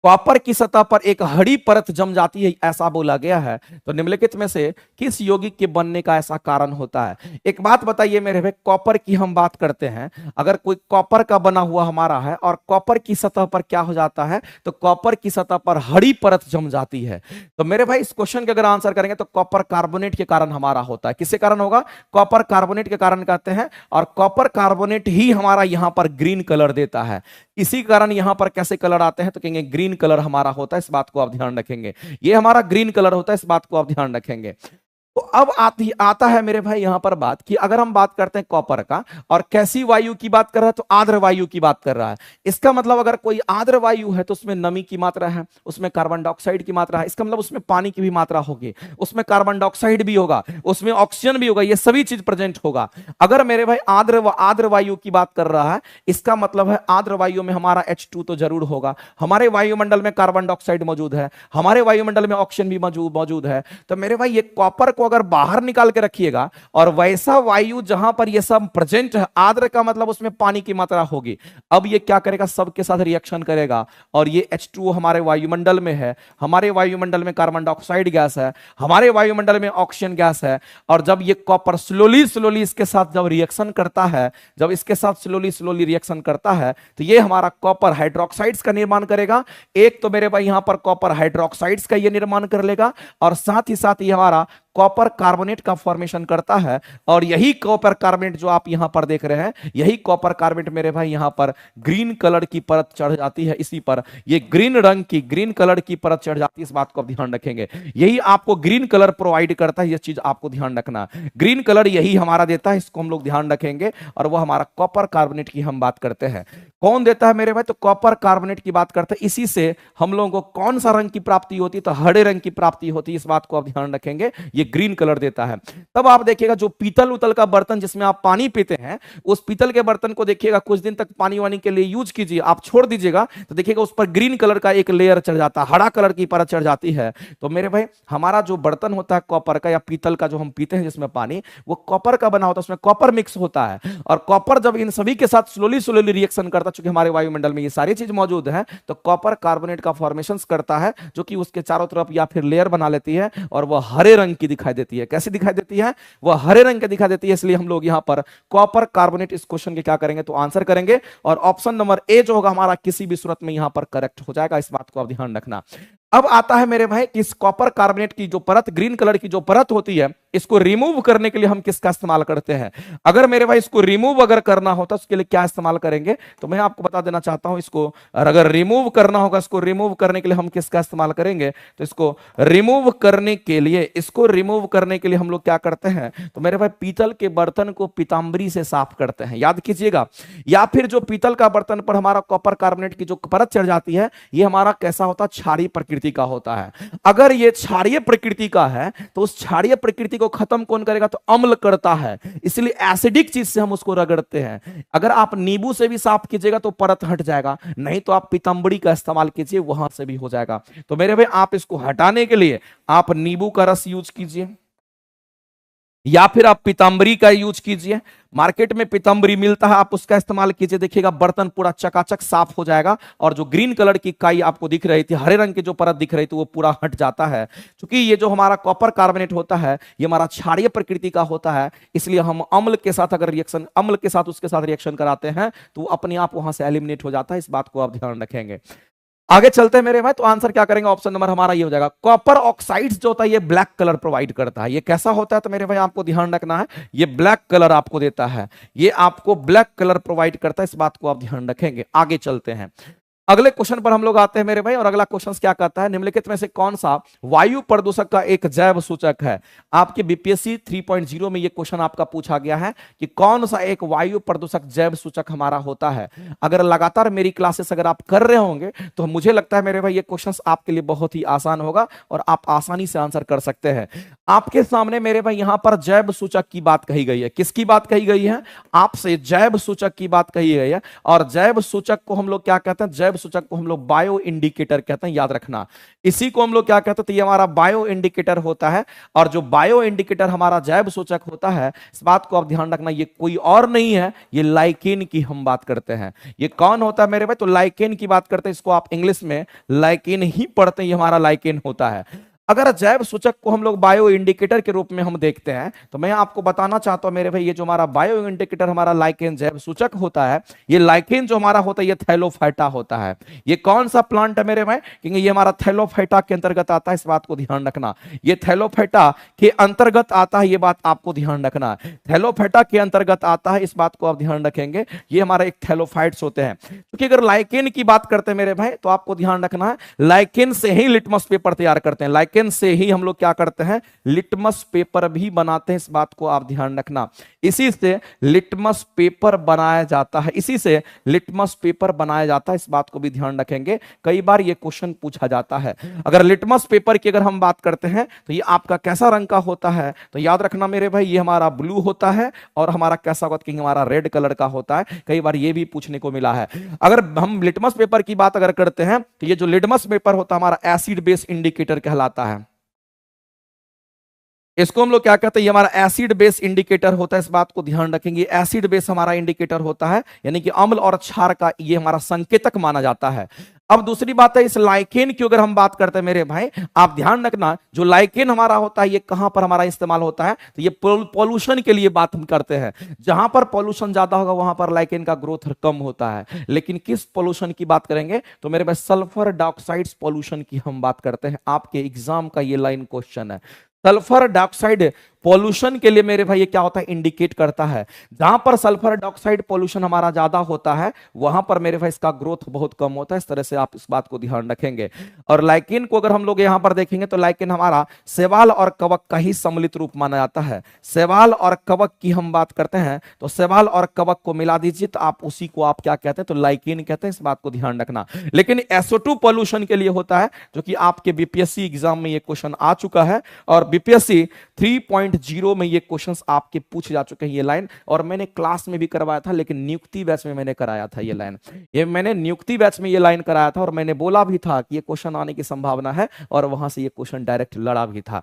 कॉपर की सतह पर एक हरी परत जम जाती है, ऐसा बोला गया है। तो निम्नलिखित में से किस यौगिक के बनने का ऐसा कारण होता है? एक बात बताइए मेरे भाई, कॉपर की हम बात करते हैं, अगर कोई कॉपर का बना हुआ हमारा है और कॉपर की सतह पर क्या हो जाता है, तो कॉपर की सतह पर हरी परत जम जाती है। तो मेरे भाई इस क्वेश्चन के अगर आंसर करेंगे तो कॉपर कार्बोनेट के कारण हमारा होता है। किसके कारण होगा? कॉपर कार्बोनेट के कारण कहते हैं, और कॉपर कार्बोनेट ही हमारा यहां पर ग्रीन कलर देता है। इसी कारण यहां पर कैसे कलर आते हैं, तो कहेंगे ग्रीन कलर हमारा होता है, इस बात को आप ध्यान रखेंगे, ये हमारा ग्रीन कलर होता है, इस बात को आप ध्यान रखेंगे। तो अब आता है मेरे भाई यहां पर बात कि अगर हम बात करते हैं कॉपर का, और कैसी वायु की बात कर रहा है, तो आर्द्र वायु की बात कर रहा है। इसका मतलब अगर कोई आर्द्र वायु है तो उसमें नमी की मात्रा है, उसमें कार्बन डाइऑक्साइड की मात्रा है, इसका मतलब उसमें पानी की भी मात्रा होगी, उसमें कार्बन डाइऑक्साइड भी होगा, उसमें ऑक्सीजन भी होगा, ये सभी चीज प्रेजेंट होगा। अगर मेरे भाई आर्द्र वायु की बात कर रहा है, इसका मतलब है आर्द्र वायु में हमारा H2 तो जरूर होगा, हमारे वायुमंडल में कार्बन डाइऑक्साइड मौजूद है, हमारे वायुमंडल में ऑक्सीजन भी मौजूद है। तो मेरे भाई ये कॉपर को अगर बाहर निकाल के रखिएगा, और वैसा वायु जहां पर ये सब प्रेजेंट है, आर्द्र का मतलब उसमें पानी की मात्रा होगी, अब ये क्या करेगा, सबके साथ रिएक्शन करेगा, और ये H2O हमारे वायुमंडल में है, हमारे वायुमंडल में कार्बन डाइऑक्साइड गैस है, हमारे वायुमंडल में ऑक्सीजन गैस है, और जब ये कॉपर स्लोली इसके साथ जब रिएक्शन करता है, जब इसके साथ स्लोली रिएक्शन करता है, तो ये हमारा कॉपर हाइड्रोक्साइड्स का निर्माण करेगा। एक तो मेरे भाई यहां पर कॉपर हाइड्रोक्साइड्स का ये निर्माण कर लेगा, और साथ ही साथ ये हमारा कॉपर कार्बोनेट का फॉर्मेशन करता है, और यही कॉपर कार्बोनेट जो आप यहां पर देख रहे हैं, यही कॉपर कार्बोनेट मेरे भाई यहां पर ग्रीन कलर की परत चढ़ जाती है, इसी पर ये ग्रीन कलर की परत चढ़ जाती है, इस बात को आप ध्यान रखेंगे। यही आपको ग्रीन कलर प्रोवाइड करता है, ये चीज आपको ध्यान रखना, ग्रीन कलर यही हमारा देता है, इसको हम लोग ध्यान रखेंगे, और वो हमारा कॉपर कार्बोनेट की हम बात करते हैं। कौन देता है मेरे भाई? तो कॉपर कार्बोनेट की बात करते हैं। इसी से हम लोगों को कौन सा रंग की प्राप्ति होती है? तो हरे रंग की प्राप्ति होती है, इस बात को आप ध्यान रखेंगे, ये ग्रीन कलर देता है। तब आप देखिएगा जो पीतल उतल का बर्तन जिसमें आप पानी पीते हैं, उस पीतल के बर्तन को देखिएगा कुछ दिन तक पानी वानी के लिए यूज कीजिए, आप छोड़ दीजिएगा तो देखिएगा उस पर ग्रीन कलर का एक लेयर चढ़ जाता है, हरा कलर की परत चढ़ जाती है। तो मेरे भाई हमारा जो बर्तन होता है कॉपर का या पीतल का, जो हम पीते हैं जिसमें पानी, वो कॉपर का बना होता है, उसमें कॉपर मिक्स होता है, और कॉपर जब इन सभी के साथ स्लोली रिएक्शन करता है, चूंकि हमारे वायुमंडल में ये सारी चीज मौजूद है, तो कॉपर कार्बोनेट का फॉर्मेशन करता है, जो कि उसके चारों तरफ या फिर लेयर बना लेती है, और वह हरे रंग की दिखाई देती है। कैसी दिखाई देती है? वह हरे रंग की दिखाई देती है। इसलिए हम लोग यहां पर कॉपर कार्बोनेट इस क्वेश्चन के क्या करेंगे, तो आंसर करेंगे, और ऑप्शन नंबर ए जो होगा हमारा किसी भी सूरत में यहां पर करेक्ट हो जाएगा, इस बात को आप ध्यान रखना। अब आता है मेरे भाई इस कॉपर कार्बोनेट की जो परत, ग्रीन कलर की जो परत होती है, इसको रिमूव करने के लिए हम किसका इस्तेमाल करते हैं? अगर मेरे भाई इसको रिमूव अगर करना होता है उसके लिए क्या इस्तेमाल करेंगे, तो मैं आपको बता देना चाहता हूं। इसको अगर रिमूव करना होगा, इसको रिमूव करने के लिए हम किसका इस्तेमाल करेंगे? तो इसको रिमूव करने के लिए हम लोग क्या करते हैं, तो मेरे भाई पीतल के बर्तन को पीतांबरी से साफ करते हैं, याद कीजिएगा। या फिर जो पीतल का बर्तन पर हमारा कॉपर कार्बोनेट की जो परत चढ़ जाती है, ये हमारा कैसा होता है? क्षारीय प्रकृति का होता है। अगर ये क्षारीय प्रकृति का है तो उस क्षारीय प्रकृति को खत्म कौन करेगा? तो अम्ल करता है, इसलिए एसिडिक चीज से हम उसको रगड़ते हैं। अगर आप नींबू से भी साफ कीजिएगा तो परत हट जाएगा, नहीं तो आप पीतांबरी का इस्तेमाल कीजिए, वहां से भी हो जाएगा। तो मेरे भाई आप इसको हटाने के लिए आप नींबू का रस यूज कीजिए, या फिर आप पीतांबरी का यूज कीजिए। मार्केट में पीतांबरी मिलता है, आप उसका इस्तेमाल कीजिए, देखिएगा बर्तन पूरा चकाचक साफ हो जाएगा, और जो ग्रीन कलर की काई आपको दिख रही थी, हरे रंग की जो परत दिख रही थी, वो पूरा हट जाता है। क्योंकि ये जो हमारा कॉपर कार्बोनेट होता है, ये हमारा क्षारीय प्रकृति का होता है, इसलिए हम अम्ल के साथ अगर उसके साथ रिएक्शन कराते हैं तो अपने आप वहां से एलिमिनेट हो जाता है, इस बात को आप ध्यान रखेंगे। आगे चलते हैं मेरे भाई, तो आंसर क्या करेंगे, ऑप्शन नंबर हमारा ये हो जाएगा। कॉपर ऑक्साइड्स जो होता है ये ब्लैक कलर प्रोवाइड करता है। ये कैसा होता है, तो मेरे भाई आपको ध्यान रखना है, ये ब्लैक कलर आपको देता है, ये आपको ब्लैक कलर प्रोवाइड करता है, इस बात को आप ध्यान रखेंगे। आगे चलते हैं, अगले क्वेश्चन पर हम लोग आते हैं मेरे भाई, और अगला क्वेश्चन क्या कहता है, निम्नलिखित में से कौन सा वायु प्रदूषक का एक जैव सूचक है। आपके बीपीएससी 3.0 में ये क्वेश्चन आपका पूछा गया है कि कौन सा एक वायु प्रदूषक जैव सूचक हमारा होता है। अगर लगातार मेरी क्लासेस अगर आप कर रहे होंगे तो मुझे लगता है मेरे भाई ये क्वेश्चन आपके लिए बहुत ही आसान होगा और आप आसानी से आंसर कर सकते हैं। आपके सामने मेरे भाई यहां पर जैव सूचक की बात कही गई है। किसकी बात कही गई है, आपसे जैव सूचक की बात कही गई है। और जैव सूचक को हम लोग क्या कहते हैं, जैव सूचक को हम लोग बायो इंडिकेटर कहते हैं, याद रखना। इसी को हम लोग क्या कहते हैं, तो ये हमारा बायो इंडिकेटर होता है। और जो बायो इंडिकेटर हमारा जैव सूचक होता है, इस बात को आप ध्यान रखना, ये कोई और नहीं है, ये लाइकेन की हम बात करते हैं। ये कौन होता है मेरे भाई, तो लाइकेन की बात करते हैं। इसको आप इंग्लिश में लाइकेन ही पढ़ते हैं, ये हमारा लाइकेन होता है। अगर जैव सूचक को हम लोग बायो इंडिकेटर के रूप में हम देखते हैं, तो मैं आपको बताना चाहता हूं मेरे भाई, ये जो हमारा बायो इंडिकेटर हमारा लाइकेन जैव सूचक होता है, ये लाइकेन जो हमारा होता है ये थैलोफाइटा होता है। ये कौन सा प्लांट है मेरे भाई, क्योंकि ये हमारा थैलोफाइटा के अंतर्गत आता है, इस बात को ध्यान रखना। ये थैलोफाइटा के अंतर्गत आता है, ये बात आपको ध्यान रखना है। थैलोफाइटा के अंतर्गत आता है, इस बात को आप ध्यान रखेंगे। ये हमारे एक थैलोफाइट्स होते हैं। क्योंकि अगर लाइकेन की बात करते हैं मेरे भाई, तो आपको ध्यान रखना है, लाइकेन से ही लिटमस पेपर तैयार करते हैं। लाइकेन से ही हम लोग क्या करते हैं, लिटमस पेपर भी बनाते हैं, इस बात को आप ध्यान रखना। इसी से लिटमस पेपर बनाया जाता है, इसी से लिटमस पेपर बनाया जाता है, इस बात को भी ध्यान रखेंगे। कई बार ये क्वेश्चन पूछा जाता है। अगर लिटमस पेपर की अगर हम बात करते हैं तो ये आपका कैसा रंग का होता है, तो याद रखना मेरे भाई, ये हमारा ब्लू होता है। और हमारा कैसा होता है, हमारा रेड कलर का होता है। कई बार ये भी पूछने को मिला है। अगर हम लिटमस पेपर की बात अगर करते हैं, तो ये जो लिटमस पेपर होता है हमारा एसिड बेस इंडिकेटर कहलाता है। इसको हम लोग क्या कहते हैं, ये हमारा एसिड बेस इंडिकेटर होता है, इस बात को ध्यान रखेंगे। एसिड बेस हमारा इंडिकेटर होता है, यानी कि अम्ल और क्षार का ये हमारा संकेतक माना जाता है। अब दूसरी बात है, इस लाइकेन की अगर हम बात करते हैं मेरे भाई, आप ध्यान रखना, जो लाइकेन हमारा होता है ये कहां पर हमारा इस्तेमाल होता है, तो ये पॉल्यूशन के लिए बात हम करते हैं। जहां पर पॉल्यूशन ज्यादा होगा वहां पर लाइकेन का ग्रोथ कम होता है। लेकिन किस पॉल्यूशन की बात करेंगे, तो मेरे भाई सल्फर डाइऑक्साइड पॉल्यूशन की हम बात करते हैं। आपके एग्जाम का ये लाइन क्वेश्चन है। सल्फर डाइऑक्साइड पॉल्यूशन के लिए मेरे भाई ये क्या होता है, इंडिकेट करता है। जहां पर सल्फर डाइऑक्साइड पॉल्यूशन हमारा ज्यादा होता है, वहां पर मेरे भाई इसका ग्रोथ बहुत कम होता है। इस तरह से आप इस बात को ध्यान रखेंगे। और लाइकेन को अगर हम लोग यहां पर देखेंगे, तो लाइकेन हमारा शैवाल और कवक का ही सम्मिलित रूप माना जाता है। शैवाल और कवक की हम बात करते हैं, तो शैवाल और कवक को मिला दीजिए, तो आप उसी को आप क्या कहते हैं, तो लाइकेन कहते हैं। इस बात को ध्यान रखना। लेकिन SO2 पॉल्यूशन के लिए होता है, जो कि आपके बीपीएससी एग्जाम में ये क्वेश्चन आ चुका है। और बीपीएससी 3.0 में ये क्वेश्चंस आपके पूछे जा चुके हैं, ये लाइन। और मैंने क्लास में भी करवाया था, लेकिन नियुक्ति बैच में मैंने कराया था ये लाइन। ये मैंने नियुक्ति बैच में ये लाइन कराया था, और मैंने बोला भी था कि ये क्वेश्चन आने की संभावना है, और वहां से ये क्वेश्चन डायरेक्ट लड़ा भी था।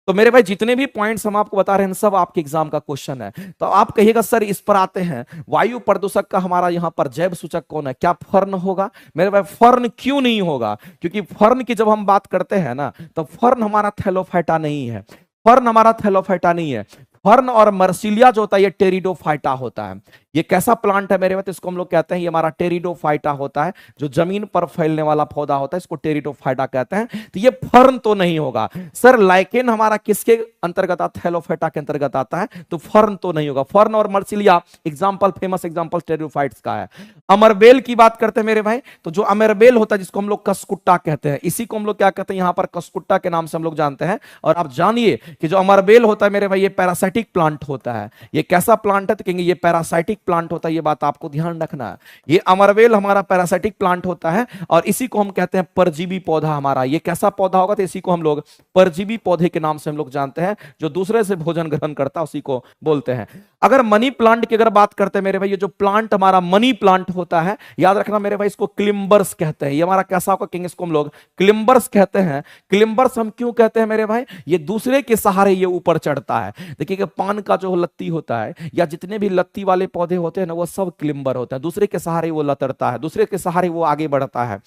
तो मेरे भाई जितने भी पॉइंट्स हम आपको बता रहे हैं, सब आपके एग्जाम का क्वेश्चन है। तो आप कहिएगा सर इस पर आते हैं, वायु प्रदूषक का हमारा यहाँ पर जैव सूचक कौन है, क्या फर्न होगा? मेरे भाई फर्न क्यों नहीं होगा? क्योंकि फर्न की जब हम बात करते हैं ना, तो फर्न हमारा थैलोफाइटा नहीं है। फर्न हमारा थैलोफाइटा नहीं है। फर्न और मर्सिलिया जो होता है ये टेरिडोफाइटा होता है। ये कैसा प्लांट है मेरे भाई, इसको हम लोग कहते हैं, ये हमारा टेरिडोफाइटा होता है, जो जमीन पर फैलने वाला पौधा होता है, इसको टेरिडोफाइटा कहते हैं। तो ये फर्न तो नहीं होगा। सर लाइकेन हमारा किसके अंतर्गत आता है, थैलोफाइटा के अंतर्गत आता है, तो फर्न तो नहीं होगा। फर्न और मर्सिलिया एग्जांपल, फेमस एग्जांपल टेरिडोफाइट्स का है। अमरबेल की बात करते हैं मेरे भाई, तो जो अमरबेल होता है जिसको हम लोग कसकुट्टा कहते हैं, इसी को हम लोग क्या कहते हैं, यहां पर कसकुट्टा के नाम से हम लोग जानते हैं। और आप जानिए कि जो अमरबेल होता है मेरे भाई, ये पैरासाइटिक प्लांट होता है। ये कैसा प्लांट है, तो कहेंगे ये पैरासाइटिक प्लांट होता है, ये बात आपको ध्यान रखना है। ये अमरबेल हमारा पैरासाइटिक प्लांट होता है, और इसी को हम कहते हैं परजीवी पौधा हमारा। ये कैसा पौधा होगा, तो इसी को हम लोग परजीवी पौधे के नाम से हम लोग जानते हैं, जो दूसरे से भोजन ग्रहण करता है उसी को बोलते हैं। अगर मनी प्लांट की अगर बात करते हैं मेरे भाई, ये जो प्लांट हमारा मनी प्लांट होता है, याद रखना मेरे भाई, इसको क्लिम्बर्स कहते हैं। ये हमारा कैसा होगा, कहेंगे इसको हम लोग क्लिम्बर्स कहते हैं। क्लिम्बर्स हम क्यों कहते हैं मेरे भाई, ये दूसरे के सहारे ये ऊपर चढ़ता है। देखिए पान का जो लत्ती होता है, या जितने भी लत्ती वाले पौधे होते हैं ना, वो सब क्लिम्बर होते हैं। दूसरे के सहारे वो लतरता है, दूसरे के सहारे वो आगे बढ़ता है।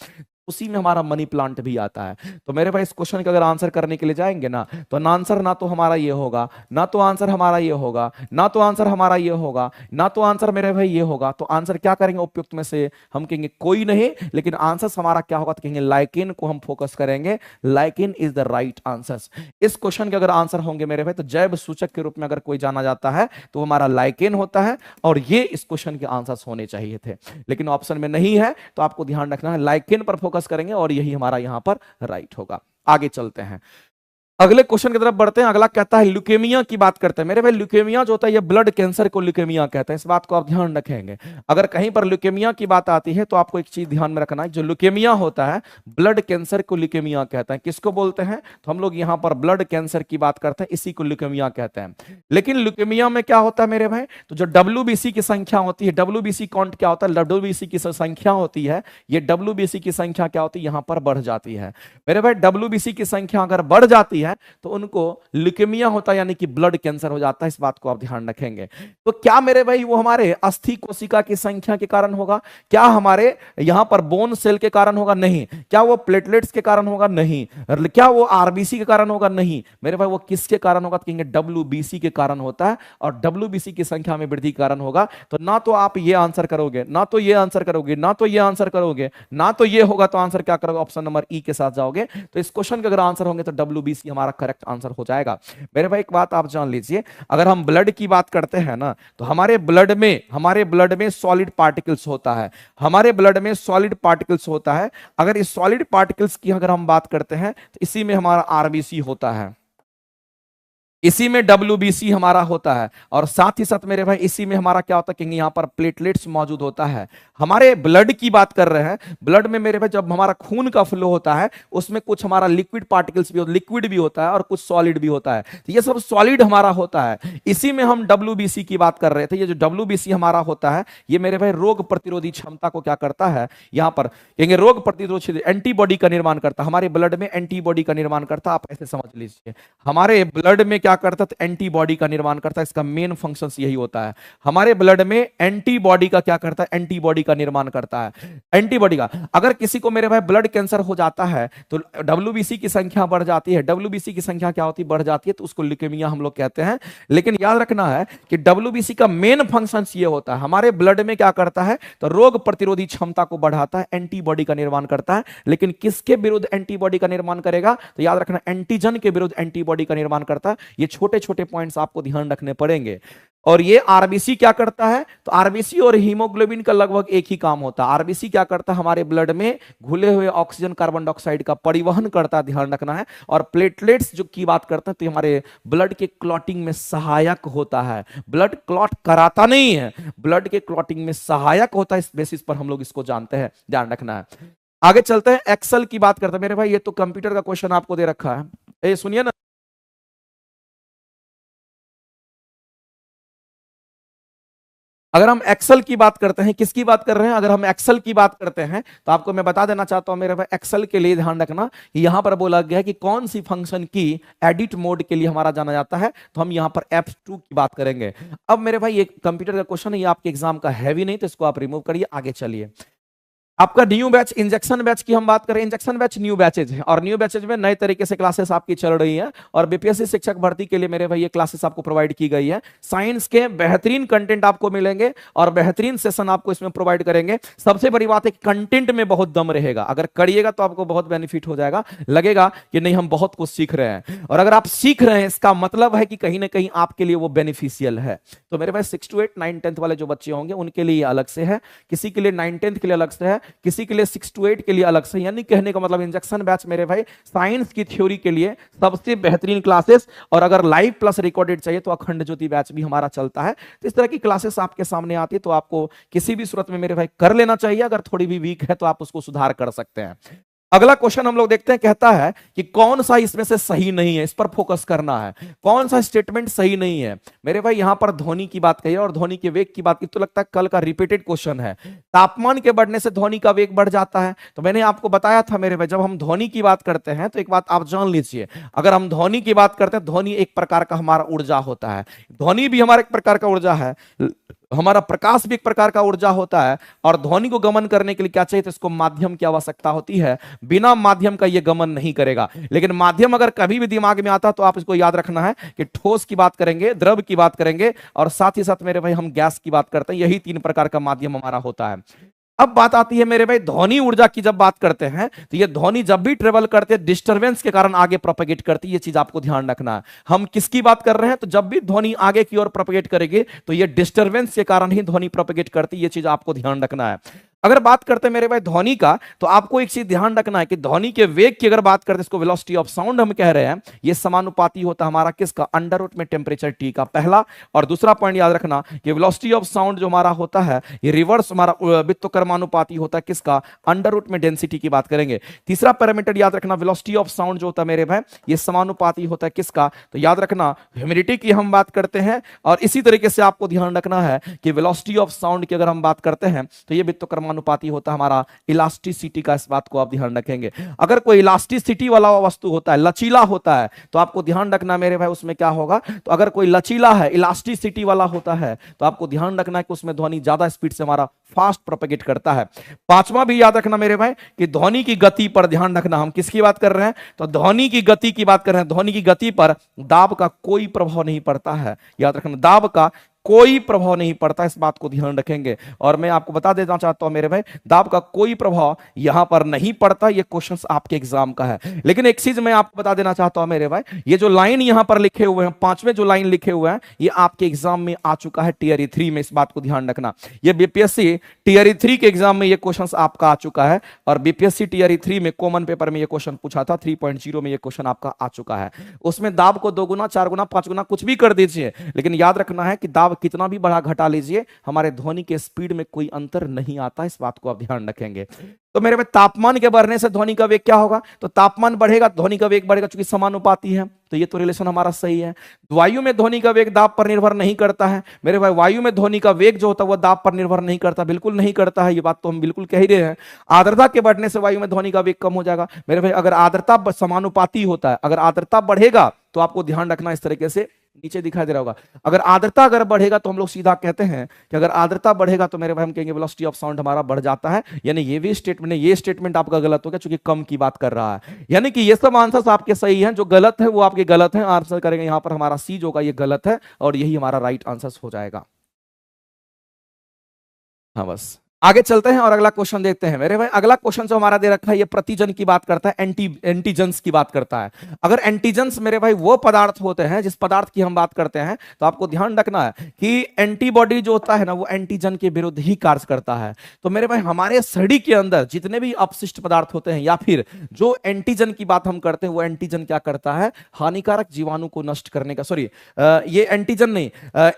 उसी में हमारा मनी प्लांट भी आता है। तो मेरे भाई इस क्वेश्चन का अगर आंसर करने के लिए जाएंगे ना, तो आंसर ना तो हमारा ये होगा, ना तो आंसर हमारा ये होगा, ना तो आंसर हमारा ये होगा, ना तो आंसर मेरे भाई ये होगा। तो आंसर क्या करेंगे उपयुक्त में से? हम कहेंगे कोई नहीं, लेकिन आंसर हमारा क्या होगा? तो कहेंगे लाइकिन को हम फोकस करेंगे, lichen is the right answer. इस क्वेश्चन के अगर आंसर होंगे मेरे भाई, तो जैव सूचक के रूप में अगर कोई जाना जाता है तो हमारा लाइकिन होता है, और ये इस क्वेश्चन के आंसर्स होने चाहिए थे, लेकिन ऑप्शन में नहीं है। तो आपको ध्यान रखना है, लाइकिन पर फोकस करेंगे और यही हमारा यहां पर राइट होगा। आगे चलते हैं, अगले क्वेश्चन की तरफ बढ़ते हैं। अगला कहता है ल्यूकेमिया की बात करते हैं। मेरे भाई ल्यूकेमिया जो होता है ये ब्लड कैंसर को ल्यूकेमिया कहते हैं, इस बात को आप ध्यान रखेंगे। अगर कहीं पर ल्यूकेमिया की बात आती है तो आपको एक चीज ध्यान में रखना है, जो ल्यूकेमिया होता है ब्लड कैंसर को ल्यूकेमिया कहते हैं। किसको बोलते हैं? तो हम लोग यहां पर ब्लड कैंसर की बात करते हैं, इसी को ल्यूकेमिया कहते हैं। लेकिन ल्यूकेमिया में क्या होता है मेरे भाई? तो जो WBC की संख्या होती है, WBC काउंट क्या होता है? WBC की संख्या होती है, ये WBC की संख्या क्या होती है? यहां पर बढ़ जाती है मेरे भाई। WBC की संख्या अगर बढ़ जाती है तो उनको ल्यूकेमिया होता है, यानी कि ब्लड कैंसर हो जाता है। इस बात को आप ध्यान रखेंगे। तो क्या मेरे भाई वो हमारे अस्थि कोशिका की संख्या के कारण होगा? क्या हमारे यहां पर बोन सेल के कारण होगा? नहीं। क्या वो प्लेटलेट्स के कारण होगा? नहीं। क्या वो आरबीसी के कारण होगा? नहीं। मेरे भाई वो किसके कारण होगा? तो कहेंगे WBC के कारण होता है, और WBC की संख्या में वृद्धि के कारण होगा। तो ना तो आप ये आंसर करोगे, ना तो ये आंसर करोगे, ना तो ये आंसर करोगे, ना तो ये होगा। तो आंसर क्या करोगे? ऑप्शन नंबर ई के साथ जाओगे। तो इस क्वेश्चन के अगर आंसर होंगे तो WBC हमारा करेक्ट आंसर हो जाएगा। मेरे भाई एक बात आप जान लीजिए, अगर हम ब्लड की बात करते हैं ना, तो हमारे ब्लड में सॉलिड पार्टिकल्स होता है, हमारे ब्लड में सॉलिड पार्टिकल्स होता है। अगर इस सॉलिड पार्टिकल्स की अगर हम बात करते हैं तो इसी में हमारा आरबीसी होता है, इसी में WBC हमारा होता है, और साथ ही साथ मेरे भाई इसी में हमारा क्या होता है कि यहां पर प्लेटलेट्स मौजूद होता है। हमारे ब्लड की बात कर रहे हैं, ब्लड में मेरे भाई जब हमारा खून का फ्लो होता है उसमें कुछ हमारा लिक्विड पार्टिकल्स भी लिक्विड भी होता है और कुछ सॉलिड भी होता है। तो ये सब सॉलिड हमारा होता है। इसी में हम WBC की बात कर रहे थे। ये जो WBC हमारा होता है ये मेरे भाई रोग प्रतिरोधी क्षमता को क्या करता है? यहां पर कहेंगे रोग प्रतिरोधी एंटीबॉडी का निर्माण करता है। हमारे ब्लड में एंटीबॉडी का निर्माण करता है। आप ऐसे समझ लीजिए, हमारे ब्लड में क्या करता है? एंटीबॉडी का निर्माण करता है। इसका मेन फंक्शन यही होता है। हमारे ब्लड में एंटीबॉडी का क्या करता है? एंटीबॉडी का निर्माण करता है। एंटीबॉडी का अगर किसी को मेरे भाई ब्लड कैंसर हो जाता है तो WBC की संख्या बढ़ जाती है। WBC की संख्या क्या होती है? बढ़ जाती है, तो उसको ल्यूकेमिया हम लोग कहते हैं। लेकिन याद रखना है कि WBC का मेन फंक्शन ये होता है, हमारे ब्लड में क्या करता है? तो रोग प्रतिरोधी क्षमता को बढ़ाता है, एंटीबॉडी का निर्माण करता है। लेकिन किसके विरुद्ध एंटीबॉडी का निर्माण करेगा? तो याद रखना एंटीजन के विरुद्ध एंटीबॉडी का निर्माण करता है। ये छोटे छोटे पॉइंट्स आपको ध्यान रखने पड़ेंगे। और ये आरबीसी क्या करता है? तो आरबीसी और हीमोग्लोबिन का लगभग एक ही काम होता है। आरबीसी क्या करता है? हमारे ब्लड में घुले हुए ऑक्सीजन कार्बन डाइऑक्साइड का परिवहन करता है, ध्यान रखना है। और प्लेटलेट्स जो की बात करते हैं तो हमारे ब्लड के क्लॉटिंग में सहायक होता है। ब्लड क्लॉट कराता नहीं है, ब्लड के क्लॉटिंग में सहायक होता है। इस बेसिस पर हम लोग इसको जानते हैं, ध्यान रखना है। आगे चलते हैं, एक्सेल की बात करते हैं। मेरे भाई ये तो कंप्यूटर का क्वेश्चन आपको दे रखा है, ये सुनिए ना। अगर हम एक्सेल की बात करते हैं, किसकी बात कर रहे हैं? अगर हम एक्सेल की बात करते हैं तो आपको मैं बता देना चाहता हूं मेरे भाई, एक्सेल के लिए ध्यान रखना कि यहां पर बोला गया है कि कौन सी फंक्शन की एडिट मोड के लिए हमारा जाना जाता है। तो हम यहां पर F2 की बात करेंगे। अब मेरे भाई एक कंप्यूटर का क्वेश्चन है, ये आपके एग्जाम का हैवी नहीं, तो इसको आप रिमूव करिए। आगे चलिए, आपका न्यू बैच इंजेक्शन बैच की हम बात करें। इंजेक्शन बैच न्यू बैचेज है, और न्यू बैचेज में नए तरीके से क्लासेस आपकी चल रही है, और बीपीएससी शिक्षक भर्ती के लिए मेरे भाई ये क्लासेस आपको प्रोवाइड की गई है। साइंस के बेहतरीन कंटेंट आपको मिलेंगे और बेहतरीन सेशन आपको इसमें प्रोवाइड करेंगे। सबसे बड़ी बात है कि कंटेंट में बहुत दम रहेगा, अगर करिएगा तो आपको बहुत बेनिफिट हो जाएगा, लगेगा कि नहीं हम बहुत कुछ सीख रहे हैं। और अगर आप सीख रहे हैं इसका मतलब है कि कहीं ना कहीं आपके लिए वो बेनिफिशियल है। तो मेरे भाई 6 to 8 9 10th वाले जो बच्चे होंगे उनके लिए अलग से है, किसी के लिए 9 10th के लिए अलग से है, किसी के लिए 6 to 8 के लिए अलग से। यानी कहने का मतलब इंजेक्शन बैच मेरे भाई साइंस की थ्योरी के लिए सबसे बेहतरीन क्लासेस, और अगर लाइव प्लस रिकॉर्डेड चाहिए तो अखंड ज्योति बैच भी हमारा चलता है। तो इस तरह की क्लासेस आपके सामने आती है, तो आपको किसी भी सूरत में मेरे भाई कर लेना चाहिए। अगर थोड़ी भी वीक है तो आप उसको सुधार कर सकते हैं। अगला क्वेश्चन हम लोग देखते हैं, कहता है कि कौन सा इसमें से सही नहीं है, इस पर फोकस करना है। कौन सा स्टेटमेंट सही नहीं है? मेरे भाई यहां पर ध्वनि की बात कही और ध्वनि के वेग की बात की, तो लगता है कल का रिपीटेड क्वेश्चन है। तापमान के बढ़ने से ध्वनि का वेग बढ़ जाता है। तो मैंने आपको बताया था मेरे भाई, जब हम ध्वनि की बात करते हैं तो एक बात आप जान लीजिए, अगर हम ध्वनि की बात करते हैं, ध्वनि एक प्रकार का हमारा ऊर्जा होता है। ध्वनि भी हमारा एक प्रकार का ऊर्जा है, तो हमारा प्रकाश भी एक प्रकार का ऊर्जा होता है, और ध्वनि को गमन करने के लिए क्या चाहिए, तो इसको माध्यम की आवश्यकता होती है। बिना माध्यम का ये गमन नहीं करेगा। लेकिन माध्यम अगर कभी भी दिमाग में आता है तो आप इसको याद रखना है कि ठोस की बात करेंगे, द्रव की बात करेंगे, और साथ ही साथ मेरे भाई हम गैस की बात करते हैं। यही 3 प्रकार का माध्यम हमारा होता है। अब बात आती है मेरे भाई ध्वनि ऊर्जा की। जब बात करते हैं तो ये ध्वनि जब भी ट्रेवल करते हैं डिस्टरबेंस के कारण आगे प्रोपेगेट करती है। ये चीज आपको ध्यान रखना है। हम किसकी बात कर रहे हैं, तो जब भी ध्वनि आगे की ओर प्रोपेगेट करेगी तो ये डिस्टरबेंस के कारण ही ध्वनि प्रोपेगेट करती है। ये चीज आपको ध्यान रखना है। अगर बात करते हैं मेरे भाई ध्वनि का, तो आपको एक चीज ध्यान रखना है कि ध्वनि के वेग की अगर बात करते हैं, इसको वेलोसिटी ऑफ साउंड हम कह रहे हैं, ये समानुपाती होता है हमारा किसका, अंडर रूट में टेम्परेचर टी का, पहला। और दूसरा पॉइंट याद रखना कि वेलोसिटी ऑफ साउंड जो हमारा होता है ये रिवर्स हमारा व्युत्क्रमानुपाती होता है किसका, अंडर रूट में डेंसिटी की बात करेंगे। तीसरा पैरामीटर याद रखना, वेलोसिटी ऑफ साउंड जो होता है मेरे भाई ये समानुपाती होता है किसका, तो याद रखना ह्यूमिडिटी की हम बात करते हैं। और इसी तरीके से आपको ध्यान रखना है कि वेलोसिटी ऑफ साउंड की अगर हम बात करते हैं तो ये व्युत्क्रमानुपाती होता है हमारा इलास्टिसिटी का। इस बात को आप ध्यान रखेंगे। अगर कोई इलास्टिसिटी वाला वस्तु होता है, लचीला होता है, तो आपको ध्यान रखना मेरे भाई उसमें क्या होगा, तो अगर कोई लचीला है, इलास्टिसिटी वाला होता है, तो आपको ध्यान रखना है कि उसमें ध्वनि ज्यादा स्पीड से हमारा फास्ट प्रोपेगेट करता है। पांचवा भी याद रखना मेरे भाई कि ध्वनि की गति पर ध्यान रखना। हम किसकी बात कर रहे हैं, तो ध्वनि की गति की बात कर रहे हैं। ध्वनि की गति पर दाब का कोई प्रभाव नहीं पड़ता है। याद रखना, दाब का कोई प्रभाव नहीं पड़ता, इस बात को ध्यान रखेंगे। और मैं आपको बता देना चाहता हूं मेरे भाई, दाब का कोई प्रभाव यहां पर नहीं पड़ता। ये क्वेश्चंस आपके एग्जाम का है। लेकिन एक चीज मैं आपको बता देना चाहता हूं मेरे भाई, ये जो लाइन यहां पर लिखे हुए हैं, पांचवें जो लाइन लिखे हुए हैं, ये आपके एग्जाम में आ चुका है टीआरई 3 में। इस बात को ध्यान रखना, ये बीपीएससी टीआरई 3 के एग्जाम में ये क्वेश्चन आपका आ चुका है। और बीपीएससी टीआरई 3 में कॉमन पेपर में ये क्वेश्चन पूछा था, 3.0 में ये क्वेश्चन आपका आ चुका है। उसमें दाब को 2 गुना, 4 गुना, 5 गुना कुछ भी कर दीजिए, लेकिन याद रखना है कि दाब कितना भी बढ़ा घटा लीजिए, हमारे ध्वनि के स्पीड में कोई अंतर नहीं आता। इस बात को आप ध्यान रखेंगे। तो मेरे में तापमान के बढ़ने से ध्वनि का वेग क्या होगा, तो तापमान बढ़ेगा, ध्वनि का वेग बढ़ेगा, क्योंकि समानुपाती है। तो ये तो रिलेशन हमारा सही है। वायु में ध्वनि का वेग दाब पर निर्भर नहीं करता है मेरे भाई। वायु में ध्वनि का वेग जो होता है वो दाब पर निर्भर नहीं करता, बिल्कुल नहीं करता है। ये बात तो हम बिल्कुल कह ही रहे हैं। आर्द्रता के बढ़ने से वायु में ध्वनि का वेग कम हो जाएगा मेरे भाई। अगर आर्द्रता समानुपाती होता है, अगर आर्द्रता बढ़ेगा तो आपको ध्यान रखना इस तरीके से नीचे दिखाई दे रहा होगा। अगर आर्द्रता अगर बढ़ेगा तो हम लोग सीधा कहते हैं कि अगर आर्द्रता बढ़ेगा तो मेरे भाई हम कहेंगे वेलोसिटी ऑफ साउंड हमारा बढ़ जाता है। यानी ये भी स्टेटमेंट, ये स्टेटमेंट आपका गलत हो गया, क्योंकि कम की बात कर रहा है। यानी कि ये सब आंसर्स आपके सही हैं, जो गलत है वो आपके गलत हैं। आंसर करेंगे यहां पर हमारा सी जो होगा ये गलत है, और यही हमारा राइट आंसर हो जाएगा। हाँ, बस आगे चलते हैं और अगला क्वेश्चन देखते हैं मेरे भाई। अगला क्वेश्चन जो हमारा दे रखा है ये प्रतिजन की बात करता है, एंटीजन्स की बात करता है। अगर एंटीजन्स मेरे भाई वो पदार्थ होते हैं जिस पदार्थ की हम बात करते हैं, तो आपको ध्यान रखना है कि एंटीबॉडी जो होता है ना वो एंटीजन के विरुद्ध ही कार्य करता है। तो मेरे भाई हमारे शरीर के अंदर जितने भी अपशिष्ट पदार्थ होते हैं या फिर जो एंटीजन की बात हम करते हैं, वो एंटीजन क्या करता है, हानिकारक जीवाणु को नष्ट करने का, सॉरी ये एंटीजन नहीं,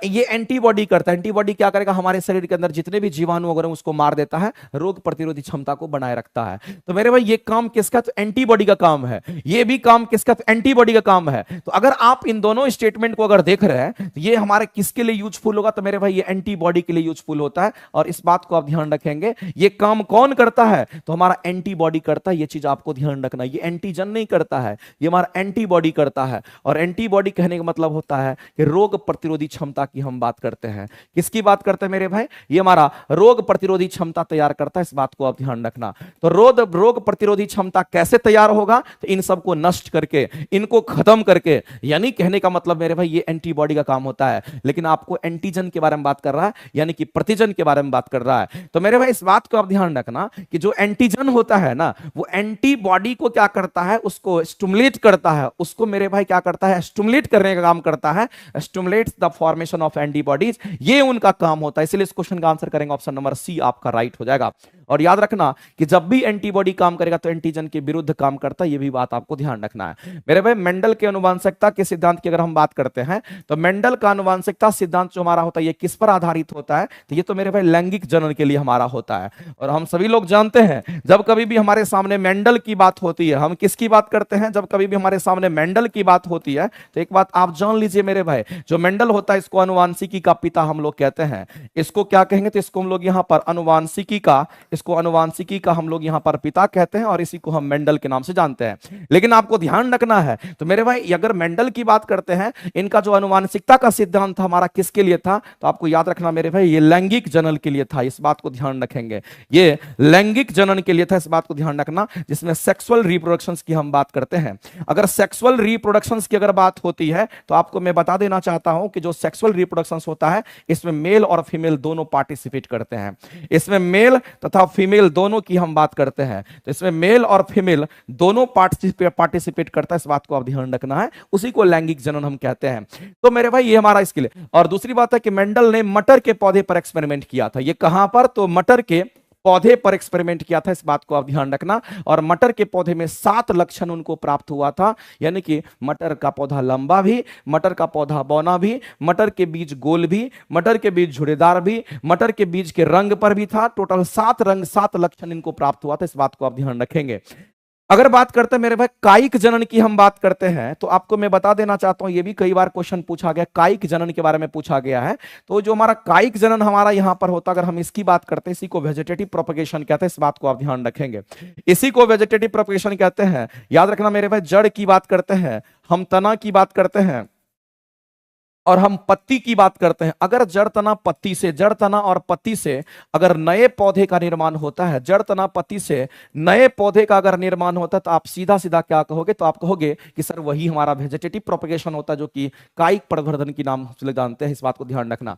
ये एंटीबॉडी करता है। एंटीबॉडी क्या करेगा, हमारे शरीर के अंदर जितने भी जीवाणु वगैरह उसको मार देता है, रोग प्रतिरोधी क्षमता को बनाए रखता है। तो मेरे भाई ये काम किसका, तो एंटीबॉडी का काम है। ये भी काम किसका, तो एंटीबॉडी का काम है। तो अगर आप इन दोनों स्टेटमेंट को अगर देख रहे हैं तो ये हमारे किसके लिए यूजफुल होगा, तो मेरे भाई ये एंटीबॉडी के लिए यूजफुल होता है। और इस बात को आप ध्यान रखेंगे, ये काम कौन करता है, तो हमारा एंटीबॉडी करता है। ये चीज आपको ध्यान रखना, ये एंटीजन नहीं करता है, ये हमारा एंटीबॉडी करता है। और एंटीबॉडी कहने का मतलब होता है कि रोग प्रतिरोधी क्षमता की हम बात करते हैं। किसकी बात करते हैं मेरे भाई, ये हमारा रोग प्रतिरोधी क्षमता तैयार करता है। इस बात को आप ध्यान रखना। तो रोग प्रतिरोधी क्षमता कैसे तैयार होगा, तो इन सबको नष्ट करके, इनको खत्म करके, यानी कहने का मतलब मेरे भाई ये एंटीबॉडी का काम होता है। लेकिन आपको एंटीजन के बारे में बात कर रहा है, यानी कि प्रतिजन के बारे में बात कर रहा है। तो मेरे भाई इस बात को आप ध्यान रखना कि जो एंटीजन होता है ना, वो एंटीबॉडी को क्या करता है, उसको स्टिमुलेट करता है। उसको मेरे भाई क्या करता है, स्टिमुलेट करने का काम करता है, stimulates the formation of antibodies. ये उनका काम होता है। इसलिए इस क्वेश्चन का आंसर करेंगे ऑप्शन नंबर सी आपका राइट हो जाएगा। और याद रखना कि जब भी एंटीबॉडी काम करेगा तो एंटीजन के विरुद्ध काम करता है। ये भी बात आपको ध्यान रखना है मेरे भाई। मेंडल के अनुवांशिकता के सिद्धांत की अगर हम बात करते हैं, तो मेंडल का अनुवांशिकता सिद्धांत जो हमारा होता है ये किस पर आधारित होता है, तो ये तो मेरे भाई लैंगिक जनन के लिए हमारा होता है। और हम सभी लोग जानते हैं जब कभी भी हमारे सामने मेंडल की बात होती है, हम किसकी बात करते हैं, जब कभी भी हमारे सामने मेंडल की बात होती है, तो एक बात आप जान लीजिए मेरे भाई, जो मेंडल होता है इसको अनुवांशिकी का पिता हम लोग कहते हैं। इसको क्या कहेंगे, तो इसको हम लोग यहां पर अनुवांशिकी का जिसको अनुवांशिकी का हम लोग यहाँ पर पिता कहते हैं और इसी को हम मेंडल के नाम से जानते हैं। लेकिन आपको ध्यान रखना है, तो मेरे भाई अगर मेंडल की बात करते हैं, इनका जो अनुवांशिकता का सिद्धांत था हमारा किसके लिए था, तो आपको याद रखना मेरे भाई ये लैंगिक जनन के लिए था। इस बात को ध्यान रखेंगे, ये लैंगिक जनन के लिए था, इस बात को ध्यान रखना, जिसमें सेक्सुअल रिप्रोडक्शंस की हम बात करते हैं। अगर सेक्सुअल रिप्रोडक्शंस की अगर बात होती है तो आपको मैं बता देना चाहता हूं कि जो सेक्सुअल रिप्रोडक्शंस होता है इसमें मेल और फीमेल दोनों पार्टिसिपेट करते हैं। इसमें मेल तथा फीमेल दोनों की हम बात करते हैं, तो इसमें मेल और फीमेल दोनों पार्टिसिपेट करता है, इस बात को आप ध्यान रखना है, उसी को लैंगिक जनन हम कहते हैं। तो मेरे भाई ये हमारा इसके लिए। और दूसरी बात है कि मेंडल ने मटर के पौधे पर एक्सपेरिमेंट किया था। ये कहां पर, तो मटर के पौधे पर एक्सपेरिमेंट किया था, इस बात को आप ध्यान रखना। और मटर के पौधे में 7 लक्षण उनको प्राप्त हुआ था, यानी कि मटर का पौधा लंबा भी, मटर का पौधा बौना भी, मटर के बीज गोल भी, मटर के बीज झुर्रीदार भी, मटर के बीज के रंग पर भी था। टोटल 7 रंग 7 लक्षण इनको प्राप्त हुआ था, इस बात को आप ध्यान रखेंगे। अगर बात करते हैं मेरे भाई कायिक जनन की हम बात करते हैं, तो आपको मैं बता देना चाहता हूं, ये भी कई बार क्वेश्चन पूछा गया, कायिक जनन के बारे में पूछा गया है। तो जो हमारा कायिक जनन हमारा यहां पर होता, अगर हम इसकी बात करते हैं, इसी को वेजिटेटिव प्रोपगेशन कहते हैं, इस बात को आप ध्यान रखेंगे, इसी को वेजिटेटिव प्रोपगेशन कहते हैं। याद रखना मेरे भाई, जड़ की बात करते हैं, हम तना की बात करते हैं और हम पत्ती की बात करते हैं। अगर जड़ तना पत्ती से, जड़ तना और पत्ती से अगर नए पौधे का निर्माण होता है, जड़ तना पत्ती से नए पौधे का अगर निर्माण होता है, तो आप सीधा सीधा क्या कहोगे, तो आप कहोगे कि सर वही हमारा वेजिटेटिव प्रोपगेशन होता है, जो कि कायिक प्रवर्धन के नाम से जानते हैं, इस बात को ध्यान रखना।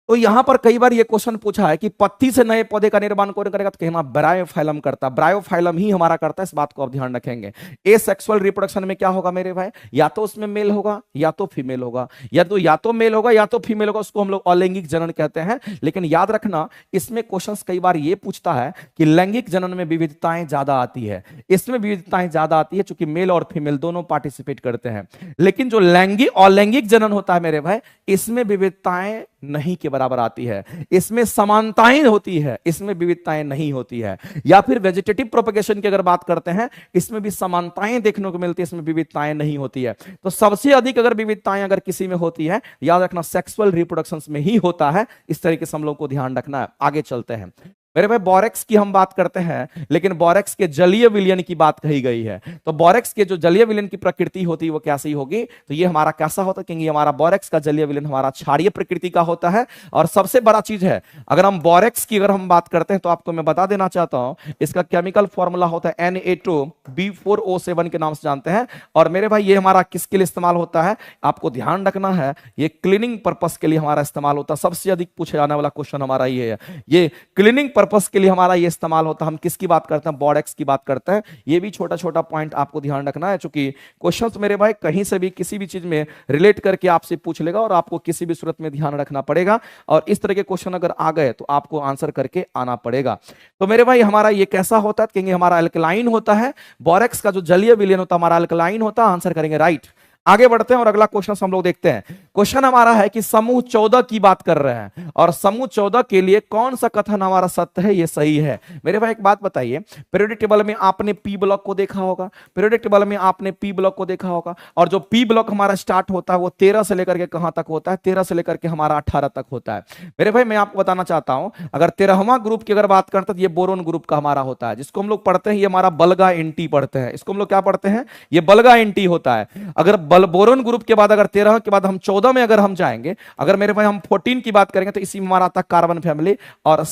तो यहां पर कई बार ये क्वेश्चन पूछा है कि पत्ती से नए पौधे का निर्माण कौन करेगा, तो कहना ब्रायोफाइलम करता, ब्रायोफाइलम ही हमारा करता है, इस बात को आप ध्यान रखेंगे। ए सेक्सुअल रिप्रोडक्शन में क्या होगा मेरे भाई, या तो उसमें मेल होगा या तो फीमेल होगा, या तो मेल होगा या तो फीमेल होगा, उसको हम लोग अलैंगिक जनन कहते हैं। लेकिन याद रखना, इसमें क्वेश्चन कई बार ये पूछता है कि लैंगिक जनन में विविधताएं ज्यादा आती है, इसमें विविधताएं ज्यादा आती है चूंकि मेल और फीमेल दोनों पार्टिसिपेट करते हैं। लेकिन जो लैंगिक अलैंगिक जनन होता है मेरे भाई, इसमें विविधताएं नहीं के बराबर आती है, इसमें समानताएं होती है, इसमें विविधताएं नहीं होती है। या फिर वेजिटेटिव प्रोपगेशन की अगर बात करते हैं, इसमें भी समानताएं देखने को मिलती है, इसमें विविधताएं नहीं होती है। तो सबसे अधिक अगर विविधताएं अगर किसी में होती है, याद रखना सेक्सुअल रिप्रोडक्शन में ही होता है। इस तरीके से हम लोग को ध्यान रखना है। आगे चलते हैं मेरे भाई, बोरेक्स की हम बात करते हैं, लेकिन बोरेक्स के जलीय विलयन की बात कही गई है। तो बोरेक्स के जो जलीय विलयन की प्रकृति होती है वो कैसी होगी, तो ये हमारा कैसा होता है, क्योंकि हमारा बोरेक्स का जलीय विलयन हमारा क्षारीय प्रकृति का होता है। और सबसे बड़ा चीज है, अगर हम बोरेक्स की अगर हम बात करते हैं, तो आपको मैं बता देना चाहता हूं, इसका केमिकल फॉर्मूला होता है Na2B4O7 के नाम से जानते हैं। और मेरे भाई ये हमारा किसके लिए इस्तेमाल होता है, आपको ध्यान रखना है, ये क्लीनिंग पर्पस के लिए हमारा इस्तेमाल होता है। सबसे अधिक पूछे जाने वाला क्वेश्चन हमारा ये है, ये क्लीनिंग पर्पस के लिए हमारा ये इस्तेमाल होता है। हम किसकी बात करते हैं, बोरेक्स की बात करते हैं। ये भी छोटा छोटा पॉइंट आपको ध्यान रखना है, क्योंकि क्वेश्चंस मेरे भाई कहीं से भी किसी भी चीज में रिलेट करके आपसे पूछ लेगा और आपको किसी भी सूरत में ध्यान रखना पड़ेगा। और इस तरह के क्वेश्चन अगर आ गए तो आपको आंसर करके आना पड़ेगा। तो मेरे भाई हमारा ये कैसा होता है, क्योंकि हमारा अल्कलाइन होता है, बोरेक्स का जो जलीय विलयन होता है हमारा अल्कलाइन होता है। आंसर करेंगे राइट। आगे बढ़ते हैं और अगला क्वेश्चन हम लोग देखते हैं। क्वेश्चन हमारा है कि समूह 14 की बात कर रहे हैं और समूह 14 के लिए कौन सा कथन हमारा सत्य है, ये सही है। मेरे भाई एक बात बताइए, पीरियोडिक टेबल में आपने पी ब्लॉक को देखा होगा, पीरियोडिक टेबल में आपने पी ब्लॉक को देखा होगा, और जो पी ब्लॉक हमारा स्टार्ट होता है वो 13 से लेकर के कहां तक होता है, 13 से लेकर के हमारा 18 तक होता है। मेरे भाई मैं आपको बताना चाहता हूं, अगर 13वां ग्रुप की अगर बात करते हैं तो ये बोरोन ग्रुप का हमारा होता है, जिसको हम लोग पढ़ते हैं, ये हमारा बल्गा एंटी पढ़ते हैं। इसको हम लोग क्या पढ़ते हैं, ये बल्गा एंटी होता है। अगर बोरोन ग्रुप के बाद अगर 13 के बाद हम 14 में अगर हम जाएंगे, अगर मेरे भाई हम 14 की बात करेंगे, तो इसी में हमारा आता है कार्बन फैमिली और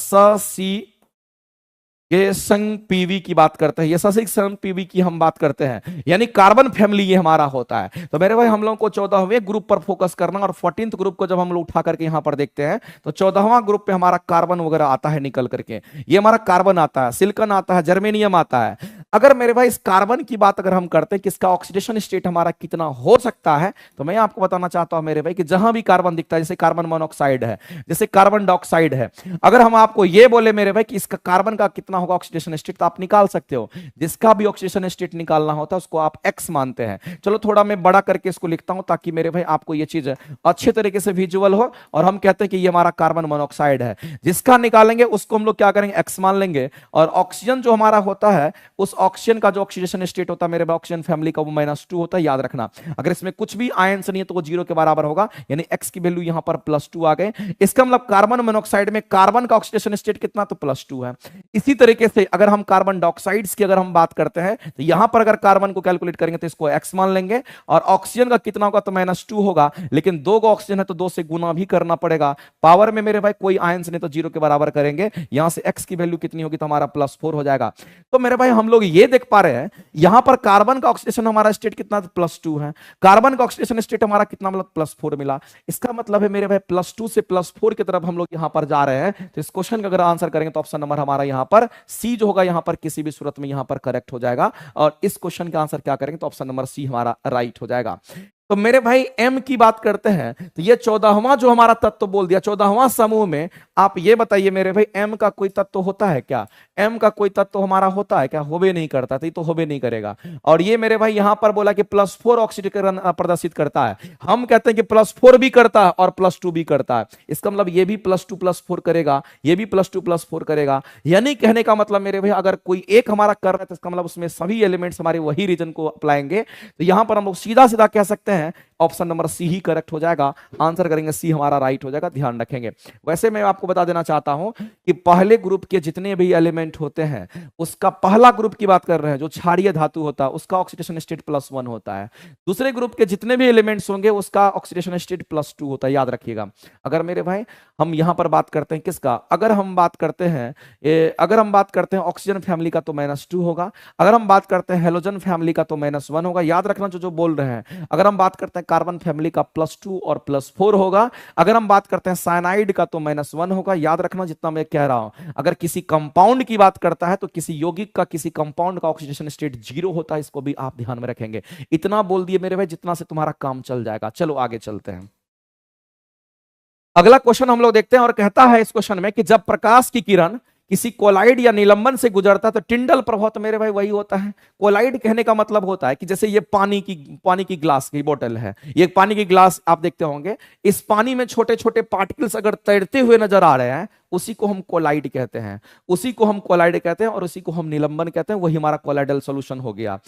ये संग पीवी की बात करते हैं, ये ससिक संग पीवी की हम बात करते हैं, यानी कार्बन फैमिली ये हमारा होता है। तो मेरे भाई हम लोगों को 14वें ग्रुप पर फोकस करना, और 14th ग्रुप को जब हम लोग उठा करके यहां पर देखते हैं तो 14वां ग्रुप पे हमारा कार्बन वगैरह आता है निकल करके, ये हमारा कार्बन आता है, सिलिकॉन आता है, जर्मेनियम आता है। अगर मेरे भाई इस कार्बन की बात अगर हम करते हैं कि इसका ऑक्सीडेशन स्टेट हमारा कितना हो सकता है, तो मैं आपको बताना चाहता हूं मेरे भाई कि जहां भी कार्बन दिखता है, जैसे कार्बन मोनोऑक्साइड है, जैसे कार्बन डाइऑक्साइड है, अगर हम आपको ये बोले मेरे भाई कि इसका कार्बन का कितना होगा ऑक्सीडेशन स्टेट, तो आप निकाल सकते हो। जिसका भी ऑक्सीडेशन स्टेट निकालना होता है उसको आप एक्स मानते हैं। चलो थोड़ा मैं बड़ा करके इसको लिखता हूं ताकि मेरे भाई आपको ये चीज अच्छे तरीके से विजुअल हो। और हम कहते हैं कि ये हमारा कार्बन मोनोऑक्साइड है, जिसका निकालेंगे उसको हम लोग क्या करेंगे, एक्स मान लेंगे। और ऑक्सीजन जो हमारा होता है, उस ऑक्सीजन का जो ऑक्सीडेशन स्टेट होता है मेरे भाई ऑक्सीजन फैमिली का वो -2 होता है, याद रखना। अगर इसमें कुछ भी आयंस नहीं है तो वो 0 के बराबर होगा, यानी x की वैल्यू यहां पर +2 आ गए। इसका मतलब कार्बन मोनोऑक्साइड में कार्बन का ऑक्सीडेशन स्टेट कितना, तो +2 है। इसी तरीके से अगर हम कार्बन डाइऑक्साइड्स की अगर हम बात करते हैं तो यहां पर अगर कार्बन को कैलकुलेट करेंगे तो इसको x मान लेंगे, और ऑक्सीजन का कितना होगा, तो -2 होगा, लेकिन 2 का ऑक्सीजन है तो 2 से गुना भी करना पड़ेगा। पावर में मेरे भाई कोई आयंस नहीं तो 0 के बराबर करेंगे, यहां से x की वैल्यू कितनी होगी, तो हमारा +4 हो जाएगा। तो मेरे भाई हम लोग ये देख पा रहे हैं यहां पर कार्बन का ऑक्सीडेशन हमारा स्टेट कितना, +2 है, कार्बन का ऑक्सीडेशन स्टेट हमारा कितना, मतलब +4 मिला। इसका मतलब है मेरे भाई +2 से +4 की तरफ हम लोग यहां पर जा रहे हैं। तो इस क्वेश्चन का अगर आंसर करेंगे तो ऑप्शन नंबर हमारा यहां पर सी जो होगा, यहां पर किसी भी सूरत में यहां पर करेक्ट हो जाएगा, और इस क्वेश्चन का आंसर क्या करेंगे, तो ऑप्शन नंबर सी हमारा राइट हो जाएगा। तो मेरे भाई एम की बात करते हैं तो ये 14वां जो हमारा तत्व बोल दिया, 14वां समूह में आप ये बताइए मेरे भाई एम का कोई तत्व होता है क्या, एम का कोई तत्व हमारा होता है क्या, होबे नहीं करता, तो ये तो होबे नहीं करेगा। और ये मेरे भाई यहां पर बोला कि +4 ऑक्सीकरण प्रदर्शित करता है, हम कहते हैं कि +4 भी करता है और +2 भी करता है। इसका मतलब ये भी +2 +4 करेगा, ये भी +2 +4 करेगा। यानी कहने का मतलब मेरे भाई अगर कोई एक हमारा कर रहा है तो इसका मतलब उसमें सभी एलिमेंट्स हमारे वही रीजन को अप्लाएंगे। तो यहां पर हम लोग सीधा सीधा कह सकते हैं ऑप्शन नंबर सी ही करेक्ट हो जाएगा, आंसर करेंगे सी हमारा राइट हो जाएगा, ध्यान रखेंगे। वैसे मैं आपको बता देना चाहता हूं कि पहले ग्रुप के जितने भी एलिमेंट होते हैं उसका पहला ग्रुप की बात कर रहे हैं जो क्षारीय धातु होता है उसका ऑक्सीडेशन स्टेट +1 होता है, दूसरे ग्रुप के जितने भी एलिमेंट्स होंगे उसका ऑक्सीडेशन स्टेट +2 होता है, याद रखिएगा। अगर मेरे भाई हम यहां पर बात करते हैं किसका, अगर हम बात करते हैं ऑक्सीजन फैमिली का तो -2 होगा, अगर हम बात करते हैं हेलोजन फैमिली का तो -1 होगा, याद रखना जो बोल रहे हैं। अगर हम बात करते हैं कार्बन फैमिली का +2 और +4 होगा, अगर हम बात करते हैं साइनाइड का तो -1 होगा, याद रखना जितना मैं कह रहा हूं। अगर किसी कंपाउंड की बात करता है तो किसी यौगिक का किसी कंपाउंड का ऑक्सीडेशन स्टेट 0 होता है, इसको भी आप ध्यान में रखेंगे। इतना बोल दिए मेरे भाई जितना से तुम्हारा काम चल जाएगा। चलो आगे चलते हैं, अगला क्वेश्चन हम लोग देखते हैं और कहता है इस क्वेश्चन में कि जब प्रकाश की किरण किसी कोलाइड या निलंबन से गुजरता है तो टिंडल प्रभाव, तो मेरे भाई वही होता है। कोलाइड कहने का मतलब होता है कि जैसे ये पानी की ग्लास की बोतल है, ये पानी की ग्लास आप देखते होंगे, इस पानी में छोटे छोटे पार्टिकल्स अगर तैरते हुए नजर आ रहे हैं उसी को हम कोलाइड कहते हैं, और उसी को हम निलंबन कहते हैं, वही हमारा कोलाइडल सॉल्यूशन हो गया।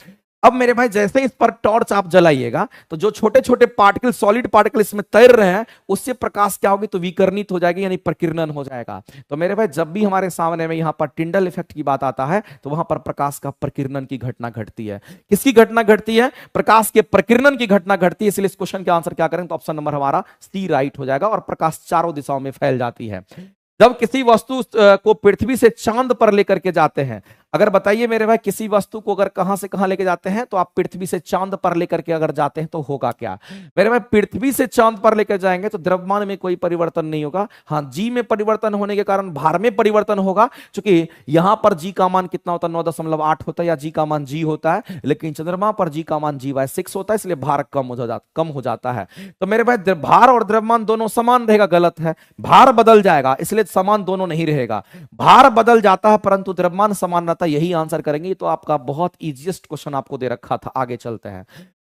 अब मेरे भाई जैसे ही इस पर टॉर्च आप जलाइएगा तो जो छोटे छोटे पार्टिकल, सॉलिड पार्टिकल इसमें तैर रहे हैं उससे प्रकाश क्या होगी, तो विकिरणित हो जाएगी, यानी प्रकीर्णन हो जाएगा। तो मेरे भाई जब भी हमारे सामने में यहां पर टिंडल इफेक्ट की बात आता है तो वहां पर प्रकाश का प्रकीर्णन की घटना घटती है। किसकी घटना घटती है, प्रकाश के प्रकीर्णन की घटना घटती है। इसलिए इस क्वेश्चन के आंसर क्या करेंगे, तो ऑप्शन नंबर हमारा सी राइट हो जाएगा, और प्रकाश चारों दिशाओं में फैल जाती है। जब किसी वस्तु को पृथ्वी से चांद पर लेकर के जाते हैं, अगर बताइए मेरे भाई किसी वस्तु को अगर कहां से कहां लेके जाते हैं तो आप पृथ्वी से चांद पर लेकर के अगर जाते हैं तो होगा क्या, मेरे भाई पृथ्वी से चांद पर लेकर जाएंगे तो द्रव्यमान में कोई परिवर्तन नहीं होगा। हाँ, जी में परिवर्तन होने के कारण भार में परिवर्तन होगा, क्योंकि यहां पर जी का मान कितना होता है, 9.8 होता है, या जी का मान जी होता है, लेकिन चंद्रमा पर जी का मान G/6 होता है, इसलिए भार कम हो जाता है। तो मेरे भाई भार और द्रव्यमान दोनों समान रहेगा, गलत है, भार बदल जाएगा, इसलिए समान दोनों नहीं रहेगा, भार बदल जाता है परंतु द्रव्यमान समान रहता है, यही आंसर करेंगे। तो आपका बहुत इजीएस्ट क्वेश्चन आपको दे रखा था। आगे चलते हैं,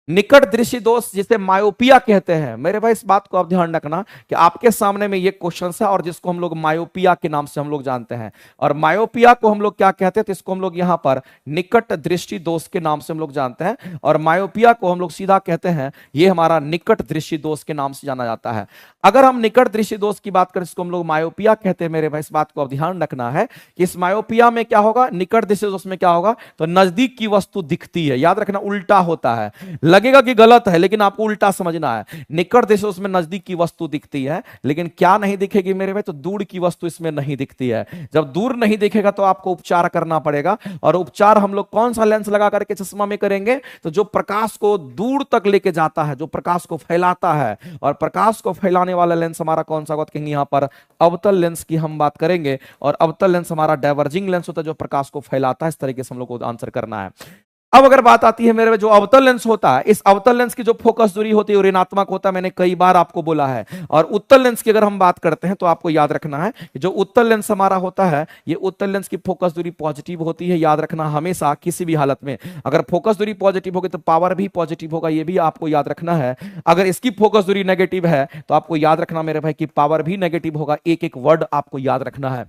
निकट दृष्टि दोष जिसे मायोपिया कहते हैं। मेरे भाई इस बात को आप ध्यान रखना कि आपके सामने में ये क्वेश्चन है और जिसको हम लोग मायोपिया के नाम से हम लोग जानते हैं, और मायोपिया को हम लोग क्या कहते हैं, तो इसको हम लोग यहां पर निकट दृष्टि दोष के नाम से हम लोग जानते हैं, और मायोपिया को हम लोग सीधा कहते हैं ये हमारा निकट दृष्टि दोष के नाम से जाना जाता है। अगर हम निकट दृष्टि दोष की बात करें इसको हम लोग मायोपिया कहते हैं। मेरे भाई इस बात को आप ध्यान रखना है कि इस मायोपिया में क्या होगा, निकट दृष्टि दोष में क्या होगा, तो नजदीक की वस्तु दिखती है, याद रखना उल्टा होता है, लगेगा कि गलत है लेकिन आपको उल्टा समझना है। निकट दृष्टि उसमें नजदीक की वस्तु दिखती है, लेकिन क्या नहीं दिखेगी मेरे भाई, तो दूर की वस्तु इसमें नहीं दिखती है। जब दूर नहीं दिखेगा तो आपको उपचार करना पड़ेगा, और उपचार हम लोग कौन सा लेंस लगा करके चश्मा में करेंगे, तो जो प्रकाश को दूर तक लेके जाता है, जो प्रकाश को फैलाता है, और प्रकाश को फैलाने वाला लेंस हमारा कौन सा होगा, कहेंगे यहां पर अवतल लेंस की हम बात करेंगे, और अवतल लेंस हमारा डाइवर्जिंग लेंस होता है जो प्रकाश को फैलाता है। इस तरीके से हम लोग को आंसर करना है। अब अगर बात आती है मेरे जो अवतल लेंस होता है, इस अवतल लेंस की जो फोकस दूरी होती है ऋणात्मक होता है, मैंने कई बार आपको बोला है। और उत्तल लेंस की अगर हम बात करते हैं तो आपको याद रखना है कि जो उत्तल लेंस हमारा होता है, ये उत्तल लेंस की फोकस दूरी पॉजिटिव होती है, याद रखना हमेशा किसी भी हालत में। अगर फोकस दूरी पॉजिटिव होगी तो पावर भी पॉजिटिव होगा, ये भी आपको याद रखना है। अगर इसकी फोकस दूरी नेगेटिव है तो आपको याद रखना मेरे भाई कि पावर भी नेगेटिव होगा। एक एक वर्ड आपको याद रखना है।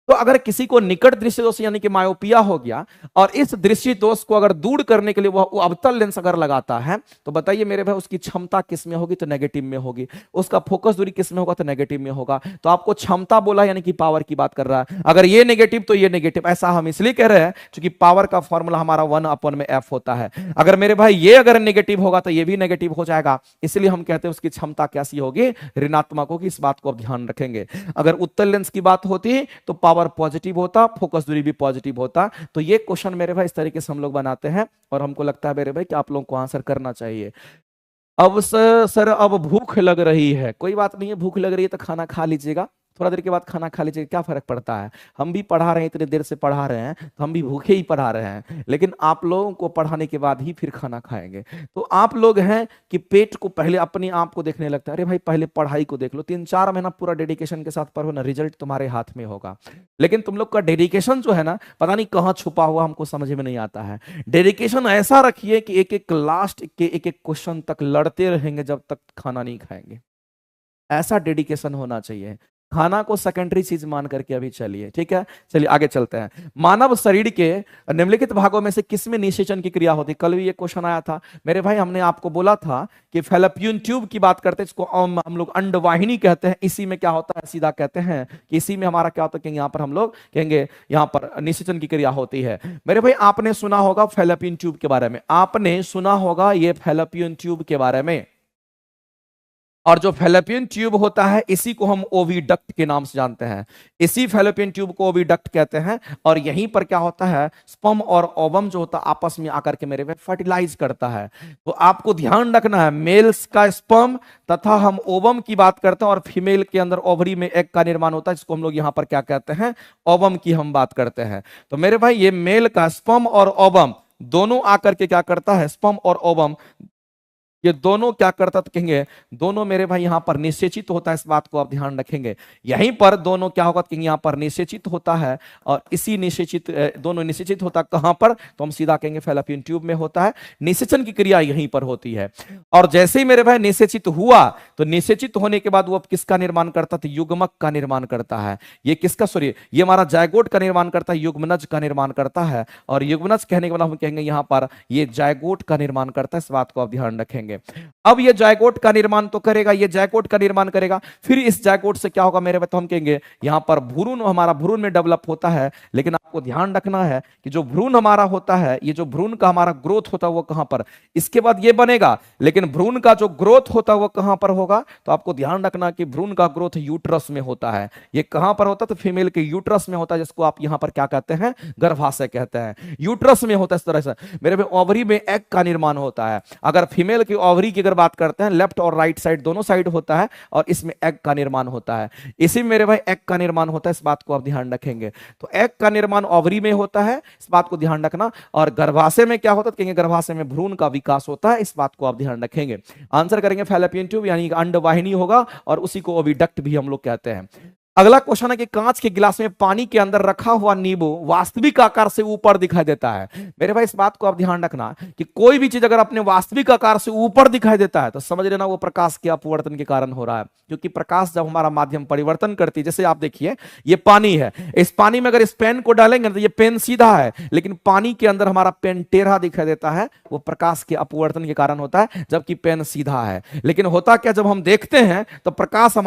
तो अगर किसी को निकट दृष्टि दोष यानी कि मायोपिया हो गया और इस दृष्टि दोष को अगर दूर करने के लिए वो अवतल लेंस अगर लगाता है, तो बताइए मेरे भाई उसकी क्षमता किस में होगी? तो नेगेटिव में होगी। उसका फोकस दूरी किस में होगा? तो नेगेटिव में होगा। तो आपको क्षमता बोला यानी कि पावर की बात कर रहा है। अगर ये नेगेटिव तो ये नेगेटिव। ऐसा हम इसलिए कह रहे हैं क्योंकि पावर का फॉर्मूला हमारा 1/f होता है। अगर मेरे भाई ये अगर नेगेटिव होगा तो ये भी नेगेटिव हो जाएगा, इसलिए हम कहते हैं उसकी क्षमता कैसी होगी? ऋणात्मक होगी। इस बात को आप ध्यान रखेंगे। अगर उत्तल लेंस की बात होती तो पावर पॉजिटिव होता, फोकस दूरी भी पॉजिटिव होता। तो ये क्वेश्चन मेरे भाई इस तरीके से हम लोग बनाते हैं और हमको लगता है मेरे भाई कि आप लोगों को आंसर करना चाहिए। अब सर अब भूख लग रही है। कोई बात नहीं है, भूख लग रही है तो खाना खा लीजिएगा, थोड़ा देर के बाद खाना खा लीजिए, क्या फर्क पड़ता है? हम भी पढ़ा रहे हैं, इतने देर से पढ़ा रहे हैं तो हम भी भूखे ही पढ़ा रहे हैं, लेकिन आप लोगों को पढ़ाने के बाद ही फिर खाना खाएंगे। तो आप लोग हैं कि पेट को पहले अपने आप को देखने लगता है। अरे भाई पहले पढ़ाई को देख लो, 3-4 महीना पूरा डेडिकेशन के साथ पढ़ो ना, रिजल्ट तुम्हारे हाथ में होगा। लेकिन तुम लोग का डेडिकेशन जो है ना, पता नहीं कहाँ छुपा हुआ, हमको समझ में नहीं आता है। डेडिकेशन ऐसा रखिए कि एक एक लास्ट के एक एक क्वेश्चन तक लड़ते रहेंगे जब तक खाना नहीं खाएंगे। ऐसा डेडिकेशन होना चाहिए। खाना को सेकेंडरी चीज मान करके अभी चलिए, ठीक है। चलिए आगे चलते हैं। मानव शरीर के निम्नलिखित भागों में से किसमें निषेचन की क्रिया होती? कल भी ये क्वेश्चन आया था मेरे भाई। हमने आपको बोला था कि फैलोपियन ट्यूब की बात करते हैं, इसको हम लोग अंडवाहिनी कहते हैं। इसी में क्या होता है, सीधा कहते हैं कि इसी में हमारा क्या होता है कि यहाँ पर हम लोग कहेंगे यहाँ पर निषेचन की क्रिया होती है। मेरे भाई आपने सुना होगा फैलोपियन ट्यूब के बारे में, आपने सुना होगा ये फैलोपियन ट्यूब के बारे में। और जो फैलोपियन ट्यूब होता है इसी को हम ओविडक्ट के नाम से जानते हैं। इसी फैलोपियन ट्यूब को ओविडक्ट कहते हैं। और यहीं पर क्या होता है, स्पर्म और ओवम जो होता है आपस में आकर के मेरे में फर्टिलाइज करता है। तो आपको ध्यान रखना है, मेल्स का स्पर्म तथा हम ओवम की बात करते हैं, और फीमेल के अंदर ओवरी में एग का निर्माण होता है, जिसको हम लोग यहां पर क्या कहते हैं, ओवम की हम बात करते हैं। तो मेरे भाई ये मेल का स्पर्म और ओवम दोनों आकर के क्या करता है, स्पर्म और ओवम ये दोनों क्या करता तो कहेंगे दोनों मेरे भाई यहां पर निषेचित होता है। इस बात को आप ध्यान रखेंगे। यहीं पर दोनों क्या होगा कहेंगे यहां पर निषेचित होता है, और इसी निषेचित दोनों निषेचित होता कहां पर, तो हम सीधा कहेंगे फैलोपियन ट्यूब में होता है। निषेचन की क्रिया यहीं पर होती है। और जैसे ही मेरे भाई निषेचित हुआ तो निषेचित होने के बाद वो किसका निर्माण करता था, युग्मक का निर्माण करता है। ये किसका, सॉरी ये हमारा जायगोट का निर्माण करता है, युग्मनज का निर्माण करता है। और युग्मनज कहने के बाद हम कहेंगे यहां पर ये जायगोट का निर्माण करता है। इस बात को आप ध्यान रखेंगे। अब ये जायगोट का निर्माण तो करेगा, ये जायगोट का निर्माण करेगा, फिर इस जायगोट से क्या होगा मेरे भाई, तो हम कहेंगे यहां पर भ्रूण हमारा भ्रूण में डेवलप होता है। लेकिन आपको ध्यान रखना है कि जो भ्रूण हमारा होता है, ये जो भ्रूण का हमारा ग्रोथ होता है वो कहां पर, इसके बाद ये बनेगा, लेकिन भ्रूण का जो ग्रोथ होता है वो कहां पर होगा, तो आपको ध्यान रखना कि भ्रूण का ग्रोथ यूट्रस में होता है। ये कहां पर होता है, तो फीमेल के यूट्रस में होता है, जिसको आप यहां पर क्या कहते हैं, गर्भाशय कहते हैं। यूट्रस में होता है। इस तरह से मेरे भाई ओवरी में एग का निर्माण होता है। अगर फीमेल की ओवरी की अगर बात करते हैं, लेफ्ट और राइट साइड दोनों साइड होता है, और इसमें एग का निर्माण होता है। इसी में मेरे भाई एग का निर्माण होता है। इस बात को आप ध्यान रखेंगे। तो एग का निर्माण ओवरी में होता है, इस बात को ध्यान रखना। और गर्भाशय में क्या होता है, कहेंगे गर्भाशय में भ्रूण का विकास होता है। इस बात को आप ध्यान रखेंगे। आंसर करेंगे फैलोपियन ट्यूब यानी अंडवाहिनी होगा, और उसी को ओविडक्ट भी हम लोग कहते हैं। अगला क्वेश्चन है कि कांच के गिलास में पानी के अंदर रखा हुआ नींबू वास्तविक आकार से ऊपर दिखाई देता है। मेरे भाई इस बात को आप ध्यान रखना कि कोई भी चीज अगर अपने वास्तविक आकार से ऊपर दिखाई देता है तो समझ लेना वो प्रकाश के अपवर्तन के कारण हो रहा है। क्योंकि प्रकाश जब हमारा माध्यम परिवर्तन करती है, जैसे आप देखिए ये पानी है, इस पानी में अगर इस पेन को डालेंगे तो ये पेन सीधा है, लेकिन पानी के अंदर हमारा पेन टेढ़ा दिखाई देता है, वो प्रकाश के अपवर्तन के कारण होता है, जबकि पेन सीधा है। लेकिन होता क्या, जब हम देखते हैं तो प्रकाश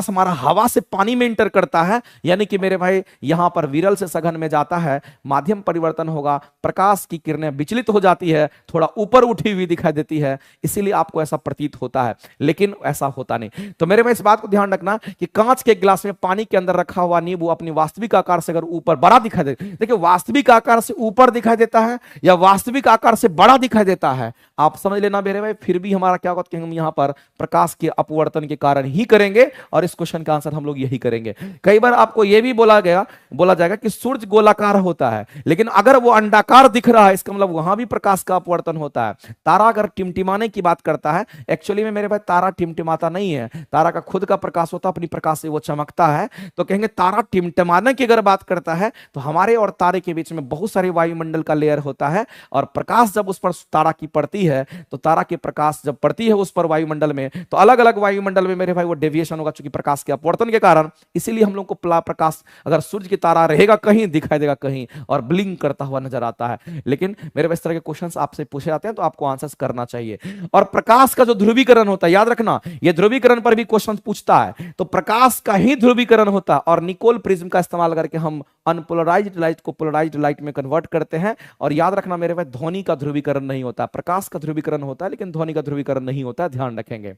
हमारा हवा से पानी में इंटर करता है, यानी कि मेरे भाई यहां पर विरल से सघन में जाता है, माध्यम परिवर्तन होगा, प्रकाश की किरणें विचलित हो जाती है, थोड़ा ऊपर उठी हुई दिखाई देती है, इसीलिए आपको ऐसा प्रतीत होता है, लेकिन ऐसा होता नहीं। तो मेरे भाई इस बात को ध्यान रखना कि कांच के गिलास में पानी के अंदर रखा हुआ नींबू अपनी वास्तविक आकार से अगर ऊपर बड़ा दिखाई दे, देखिए वास्तविक आकार से ऊपर दिखाई देता है या वास्तविक आकार से बड़ा दिखाई देता है, आप समझ लेना मेरे भाई, फिर भी हमारा क्या होगा, हम यहां पर प्रकाश के अपवर्तन के कारण ही करेंगे, और इस क्वेश्चन का आंसर हम लोग यही करेंगे। कई बार आपको यह भी बोला जाएगा कि सूर्य गोलाकार होता है, लेकिन अगर वो अंडाकार दिख रहा है, इसका मतलब वहां भी प्रकाश का अपवर्तन होता है। तारा अगर टिमटिमाने की बात करता है, एक्चुअली में मेरे भाई तारा टिमटिमाता नहीं है, तारा का खुद का प्रकाश होता है, अपनी प्रकाश से वो चमकता है। तो कहेंगे तारा टिमटिमाने की अगर बात करता है तो हमारे और तारे के बीच में बहुत सारे वायुमंडल का लेयर होता है, और प्रकाश जब उस पर तारा की पड़ती है, तो तारा के प्रकाश जब पड़ती है उस पर वायुमंडल में, तो अलग अलग वायुमंडल में मेरे भाई वो डेविएशन होगा, चूंकि प्रकाश के अपवर्तन के कारण इसीलिए हम लोग को प्रकाश, अगर सूर्य की तारा रहेगा कहीं दिखाई देगा कहीं और ब्लिंक करता हुआ नजर आता है। लेकिन मेरे पास इस तरह के क्वेश्चंस आपसे पूछे जाते हैं तो आपको आंसर्स करना चाहिए। और प्रकाश का जो ध्रुवीकरण होता है, याद रखना, ये ध्रुवीकरण पर भी क्वेश्चन पूछता है, तो प्रकाश का ही ध्रुवीकरण होता है और निकोल प्रिज्म का इस्तेमाल करके हम अनपोलराइज्ड लाइट को पोलराइज्ड लाइट में कन्वर्ट करते हैं। और याद रखना मेरे पास ध्वनि का ध्रुवीकरण नहीं होता, प्रकाश का ध्रुवीकरण होता है लेकिन ध्वनि का ध्रुवीकरण नहीं होता, ध्यान रखेंगे।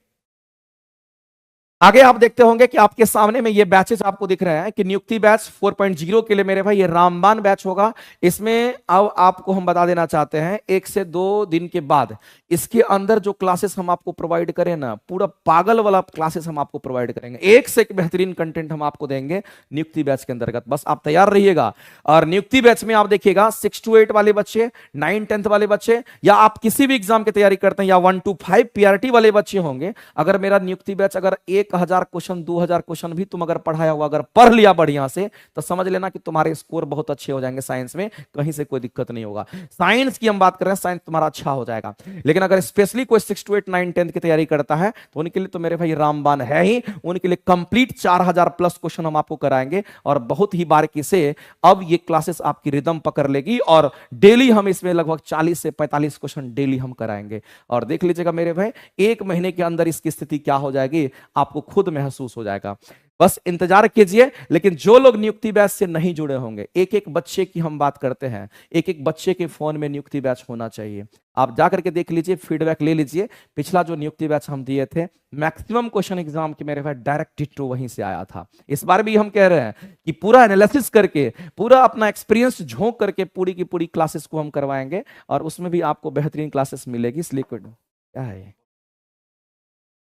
आगे आप देखते होंगे कि आपके सामने में ये बैचेस आपको दिख रहे हैं कि नियुक्ति बैच 4.0 के लिए मेरे भाई ये रामबाण बैच होगा। इसमें अब आपको हम बता देना चाहते हैं 1 से 2 दिन के बाद इसके अंदर जो क्लासेस हम आपको प्रोवाइड करें ना, पूरा पागल वाला क्लासेस हम आपको प्रोवाइड करेंगे, एक से एक बेहतरीन कंटेंट हम आपको देंगे नियुक्ति बैच के अंतर्गत। बस आप तैयार रहिएगा। और नियुक्ति बैच में आप देखिएगा 6 to 8 वाले बच्चे, 9 10th वाले बच्चे, या आप किसी भी एग्जाम की तैयारी करते हैं या 1 to 5 पीआरटी वाले बच्चे होंगे, अगर मेरा नियुक्ति बैच अगर 1000 क्वेश्चन 2000 क्वेश्चन भी तुम अगर पढ़ाया हुआ अगर पढ़ लिया बढ़िया से, तो समझ लेना कि तुम्हारे स्कोर बहुत अच्छे हो जाएंगे साइंस में, कहीं से कोई दिक्कत नहीं होगा। साइंस की हम बात कर रहे हैं, साइंस तुम्हारा अच्छा हो जाएगा। लेकिन अगर स्पेशली कोई 6 to 8 9 10th की तैयारी करता है तो उनके लिए तो मेरे भाई रामबाण है ही, उनके लिए कंप्लीट 4000 प्लस क्वेश्चन हम आपको कराएंगे और बहुत ही बारीकी से अब ये क्लासेस आपकी रिदम पकड़ लेगी और डेली हम इसमें लगभग 40 से 45 क्वेश्चन डेली हम कराएंगे। और देख लीजिएगा मेरे भाई, 1 महीने के अंदर इसकी स्थिति क्या हो जाएगी आपको खुद महसूस हो जाएगा। बस इंतजार कीजिए। लेकिन जो लोग नियुक्ति बैच से नहीं जुड़े होंगे, एक एक बच्चे की हम बात करते हैं, एक एक बच्चे के फोन में नियुक्ति बैच होना चाहिए। आप जाकर के देख लीजिए, फीडबैक ले लीजिए। पिछला जो नियुक्ति बैच हम दिए थे, मैक्सिमम क्वेश्चन एग्जाम के मेरे पास डायरेक्ट डिट्टो वहीं से आया था। इस बार भी हम कह रहे हैं कि पूरा एनालिसिस करके, पूरा अपना एक्सपीरियंस झोंक करके पूरी की पूरी क्लासेस को हम करवाएंगे और उसमें भी आपको बेहतरीन क्लासेस मिलेगी। इसलिए क्या है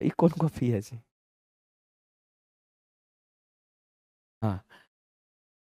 ये कौन कॉफी है जी? हाँ,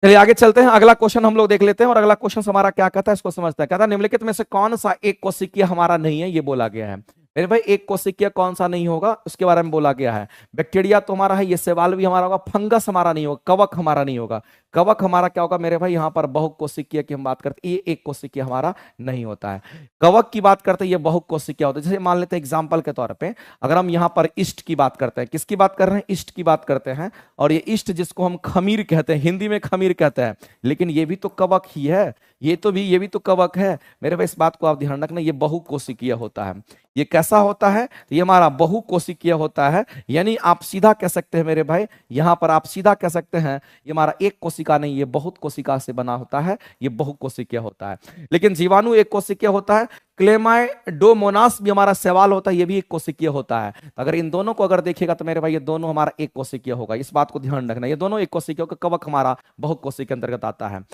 चलिए आगे चलते हैं। अगला क्वेश्चन हम लोग देख लेते हैं और अगला क्वेश्चन हमारा क्या कहता है इसको समझते हैं। कहता है निम्नलिखित में से कौन सा एक कोशिकीय हमारा नहीं है, ये बोला गया है। मेरे भाई एक कोशिकीय कौन सा नहीं होगा उसके बारे में बोला गया है। बैक्टीरिया तो हमारा है, ये सवाल भी हमारा होगा। फंगस हमारा नहीं होगा, कवक हमारा नहीं होगा। कवक हमारा क्या होगा मेरे भाई, यहाँ पर बहुकोशिकीय की हम बात करते हैं, ये एक कोशिकीय हमारा नहीं होता है। कवक की बात करते हैं, ये बहुकोशिकीय होता है। जैसे मान लेते हैं एग्जाम्पल के तौर पे, अगर हम यहाँ पर ईस्ट की बात करते हैं, किसकी बात कर रहे हैं, ईस्ट की बात करते हैं। और ये ईस्ट जिसको हम खमीर कहते हैं, हिंदी में खमीर कहते हैं, लेकिन ये भी तो कवक ही है, ये भी तो कवक है मेरे भाई। इस बात को आप ध्यान रखना, ये बहुकोशिकीय होता है। ये कैसा होता है, ये हमारा बहुकोशिकीय होता है। यानी आप सीधा कह सकते हैं मेरे भाई, यहां पर आप सीधा कह सकते हैं ये हमारा एक कोशिका नहीं, ये बहुत कोशिका से बना होता है, ये बहुकोशिकीय होता है। लेकिन जीवाणु एक कोशिकीय होता है। क्लेमाइडोमोनास भी हमारा सवाल होता है, ये भी एक कोशिकीय होता है। तो अगर इन दोनों को अगर देखेगा तो मेरे भाई ये दोनों हमारा एक कोशिकीय होगा। इस बात को ध्यान रखना, ये दोनों एक कोशिकीय होगा। कवक हमारा बहुकोशिकीय के अंतर्गत आता है।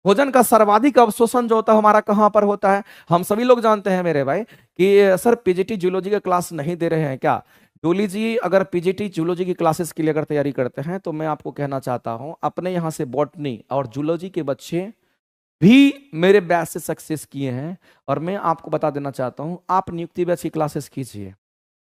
भोजन का सर्वाधिक अवशोषण जो होता है हमारा कहां पर होता है, हम सभी लोग जानते हैं मेरे भाई कि सर पीजीटी जूलॉजी का क्लास नहीं दे रहे हैं क्या। डोली जी अगर पीजीटी जूलॉजी की क्लासेस के लिए अगर तैयारी करते हैं तो मैं आपको कहना चाहता हूं, अपने यहां से बॉटनी और जूलॉजी के बच्चे भी मेरे बैच से सक्सेस किए हैं। और मैं आपको बता देना चाहता हूं, आप नियुक्ति बैच की क्लासेस कीजिए,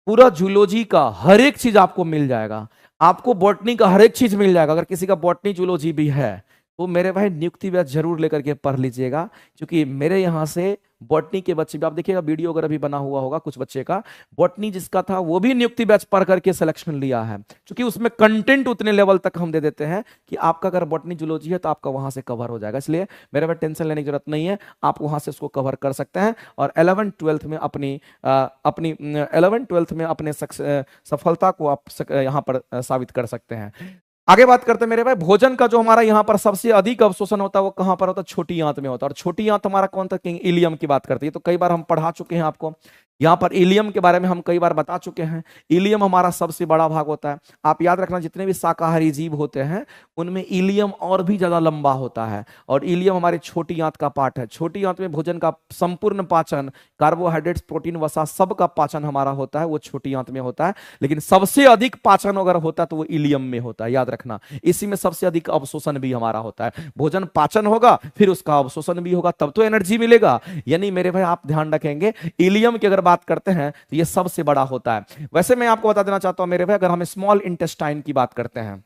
पूरा जूलॉजी का हर एक चीज आपको मिल जाएगा, आपको बॉटनी का हर एक चीज मिल जाएगा। अगर किसी का बॉटनी जूलॉजी भी है तो मेरे भाई नियुक्ति बैच जरूर लेकर के पढ़ लीजिएगा, क्योंकि मेरे यहाँ से बॉटनी के बच्चे भी, आप देखिएगा वीडियो अगर अभी बना हुआ होगा कुछ बच्चे का, बॉटनी जिसका था वो भी नियुक्ति बैच पढ़ करके सिलेक्शन लिया है। क्योंकि उसमें कंटेंट उतने लेवल तक हम दे देते हैं कि आपका अगर बॉटनी जूलॉजी है तो आपका वहां से कवर हो जाएगा। इसलिए मेरे भाई टेंशन लेने की जरूरत नहीं है, आप वहां से उसको कवर कर सकते हैं और 11th 12th में अपनी 11th 12th में अपने सफलता को आप यहाँ पर साबित कर सकते हैं। आगे बात करते हैं मेरे भाई, भोजन का जो हमारा यहाँ पर सबसे अधिक अवशोषण होता है वो कहां पर होता है, छोटी आंत में होता है। और छोटी आंत हमारा कौन था, इलियम की बात करते हैं। तो कई बार हम पढ़ा चुके हैं आपको, यहाँ पर इलियम के बारे में हम कई बार बता चुके हैं। इलियम हमारा सबसे बड़ा भाग होता है। आप याद रखना, जितने भी शाकाहारी जीव होते हैं उनमें इलियम और भी ज्यादा लंबा होता है और इलियम हमारी छोटी आंत का पार्ट है। छोटी आंत में भोजन का संपूर्ण पाचन, कार्बोहाइड्रेट्स, प्रोटीन, वसा सब का पाचन हमारा होता है, वो छोटी आंत में होता है। लेकिन सबसे अधिक पाचन अगर होता है तो वो इलियम में होता है, याद रखना। इसी में सबसे अधिक अवशोषण भी हमारा होता है। भोजन पाचन होगा फिर उसका अवशोषण भी होगा, तब तो एनर्जी मिलेगा। यानी मेरे भाई आप ध्यान रखेंगे, इलियम की अगर बात करते हैं तो ये सबसे बड़ा होता है। वैसे मैं आपको बता देना चाहता हूं मेरे भाई, अगर हम स्मॉल इंटेस्टाइन की बात करते हैं,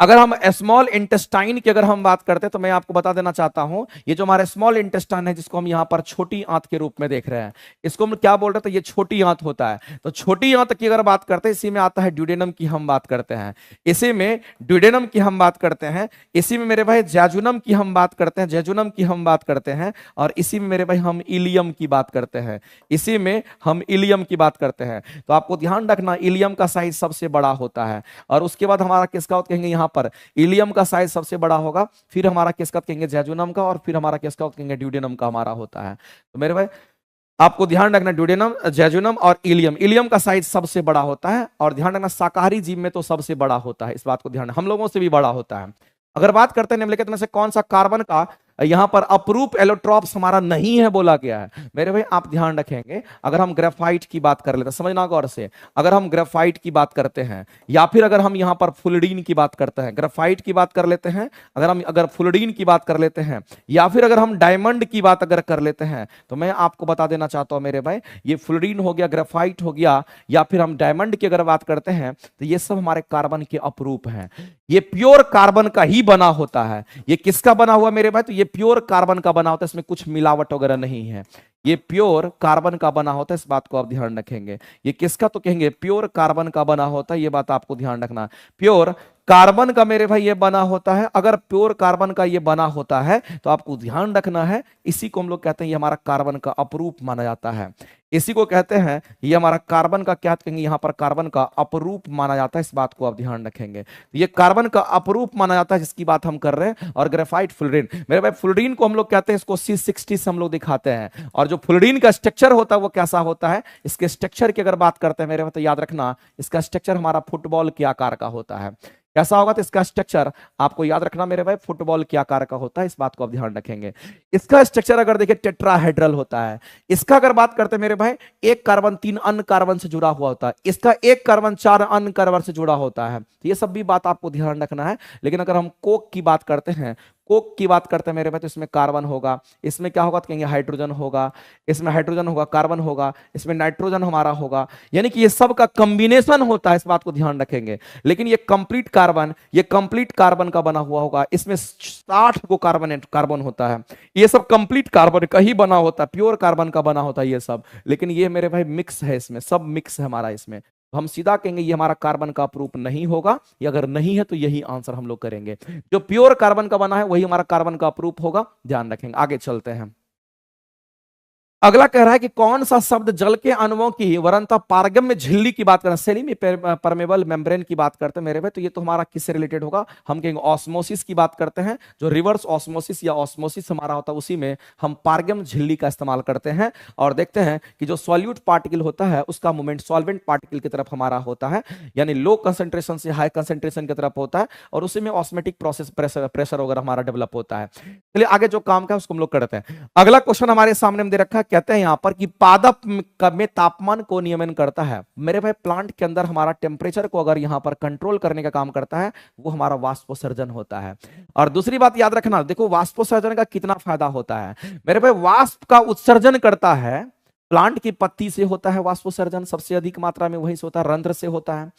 अगर हम स्मॉल इंटेस्टाइन की अगर हम बात करते हैं तो मैं आपको बता देना चाहता हूं, ये जो हमारा स्मॉल इंटेस्टाइन है जिसको हम यहां पर छोटी आंत के रूप में देख रहे हैं, इसको हम क्या बोल रहे थे, ये छोटी आंत होता है। तो छोटी आंत की अगर बात करते हैं, इसी में आता है ड्यूडेनम की हम बात करते हैं, इसी में ड्यूडेनम की हम बात करते हैं, इसी में मेरे भाई जैजुनम की हम बात करते हैं, जैजुनम की हम बात करते हैं, और इसी में मेरे भाई हम इलियम की बात करते हैं, इसी में हम इलियम की बात करते हैं। तो आपको ध्यान रखना, इलियम का साइज सबसे बड़ा होता है, और उसके बाद हमारा किसका कहेंगे, यहां पर इलियम का साइज सबसे बड़ा होगा, फिर हमारा किसका कहेंगे, जैजुनम का, और फिर हमारा किसका कहेंगे, ड्यूडेनम का हमारा होता है। तो मेरे भाई आपको ध्यान रखना, ड्यूडेनम, जैजुनम और इलियम, इलियम का साइज सबसे बड़ा होता है, और ध्यान रखना शाकाहारी जीव में तो सबसे बड़ा होता है, इस बात को ध्यान, हम लोगों से भी बड़ा होता है। अगर बात करते हैं निम्नलिखित में से कौन सा कार्बन का यहां पर अपरूप एलोट्रॉप्स हमारा नहीं है बोला गया है, मेरे भाई आप ध्यान रखेंगे, अगर हम ग्रेफाइट की बात कर लेते हैं, समझना गौर से, अगर हम ग्रेफाइट की बात करते हैं, या फिर अगर हम यहां पर फुलडीन की बात करते हैं, ग्रेफाइट की बात कर लेते हैं, अगर फुलडीन की बात कर लेते हैं, या फिर अगर हम डायमंड की बात अगर कर लेते हैं, तो मैं आपको बता देना चाहता हूं मेरे भाई, ये फुलडीन हो गया, ग्रेफाइट हो गया, या फिर हम डायमंड की अगर बात करते हैं, तो ये सब हमारे कार्बन के अपरूप हैं। ये प्योर कार्बन का ही बना होता है। ये किसका बना हुआ मेरे भाई, तो ये प्योर कार्बन का बना होता है, इसमें कुछ मिलावट वगैरह नहीं है, ये प्योर कार्बन का बना होता है, इस बात को आप ध्यान रखेंगे। ये किसका तो कहेंगे, प्योर कार्बन का बना होता है, ये बात आपको ध्यान रखना, प्योर कार्बन का मेरे भाई ये बना होता है। अगर प्योर कार्बन का ये बना होता है तो आपको ध्यान रखना है, इसी को हम लोग कहते हैं ये हमारा कार्बन का अपरूप माना जाता है, इसी को कहते हैं ये हमारा कार्बन का क्या कहेंगे, यहां पर कार्बन का अपरूप माना जाता है, इस बात को आप ध्यान रखेंगे। ये कार्बन का अपरूप माना जाता है जिसकी बात हम कर रहे हैं। और ग्रेफाइट, फुलरीन, मेरे भाई फुलरीन को हम लोग कहते हैं, इसको C60 से हम लोग दिखाते हैं, और जो फुलरीन का स्ट्रक्चर होता है वो कैसा होता है, इसके स्ट्रक्चर की अगर बात करते हैं मेरे भाई, तो याद रखना इसका स्ट्रक्चर हमारा फुटबॉल के आकार का होता है। कैसा होगा, तो इसका स्ट्रक्चर आपको याद रखना मेरे भाई, फुटबॉल के आकार का होता है, इस बात को आप ध्यान रखेंगे। इसका स्ट्रक्चर अगर देखिए टेट्राहेड्रल होता है। इसका अगर बात करते हैं मेरे भाई, एक कार्बन 3 अन्य कार्बन से जुड़ा हुआ होता है, इसका एक कार्बन 4 अन्य कार्बन से जुड़ा होता है। तो ये सब भी बात आपको ध्यान रखना है। लेकिन अगर हम कोक की बात करते हैं, कोक की बात करते हैं मेरे भाई, तो इसमें कार्बन होगा, इसमें क्या होगा तो कहेंगे हाइड्रोजन होगा, इसमें हाइड्रोजन होगा, कार्बन होगा, इसमें नाइट्रोजन हमारा होगा, यानी कि ये सब का कॉम्बिनेशन होता है, इस बात को ध्यान रखेंगे। लेकिन ये कंप्लीट कार्बन, ये कंप्लीट कार्बन का बना हुआ होगा, इसमें 60 को कार्बन होता है, ये सब कंप्लीट कार्बन का ही बना होता है, प्योर कार्बन का बना होता है ये सब। लेकिन ये मेरे भाई मिक्स है, इसमें सब मिक्स है हमारा, इसमें तो हम सीधा कहेंगे ये हमारा कार्बन का अपरूप नहीं होगा, या अगर नहीं है तो यही आंसर हम लोग करेंगे। जो प्योर कार्बन का बना है वही हमारा कार्बन का अपरूप होगा, ध्यान रखेंगे। आगे चलते हैं। अगला कह रहा है कि कौन सा शब्द जल के अणुओं की वरनता पारगम्य झिल्ली की बात करते हैं, सेमी परमेबल मेम्ब्रेन की बात करते हैं मेरे भाई, तो ये तो हमारा किससे रिलेटेड होगा, हम कहेंगे ऑस्मोसिस की बात करते हैं। जो रिवर्स ऑस्मोसिस या ऑस्मोसिस हमारा होता है, उसी में हम पारगम्य झिल्ली का इस्तेमाल करते हैं, और देखते हैं कि जो सॉल्यूट पार्टिकल होता है उसका मूवमेंट सॉल्वेंट पार्टिकल की तरफ हमारा होता है, यानी लो कंसेंट्रेशन से हाई कंसेंट्रेशन की तरफ होता है, और उसी में ऑस्मेटिक प्रोसेस प्रेशर वगैरह हमारा डेवलप होता है। चलिए आगे जो काम का उसको हम लोग करते हैं। अगला क्वेश्चन हमारे सामने में दे रखा है, कहते हैं यहां पर कि पादप में तापमान को नियमन करता है। मेरे भाई प्लांट के अंदर हमारा टेम्परेचर को अगर यहां पर कंट्रोल करने का काम करता है वो हमारा वाष्पोत्सर्जन होता है। और दूसरी बात याद रखना, देखो वाष्पोत्सर्जन का कितना फायदा होता है मेरे भाई, वाष्प का उत्सर्जन करता है, प्लांट की पत्ती से होता है वाष्पोत्सर्जन, सबसे अधिक मात्रा में वहीं से होता है, रंध्र से होता है।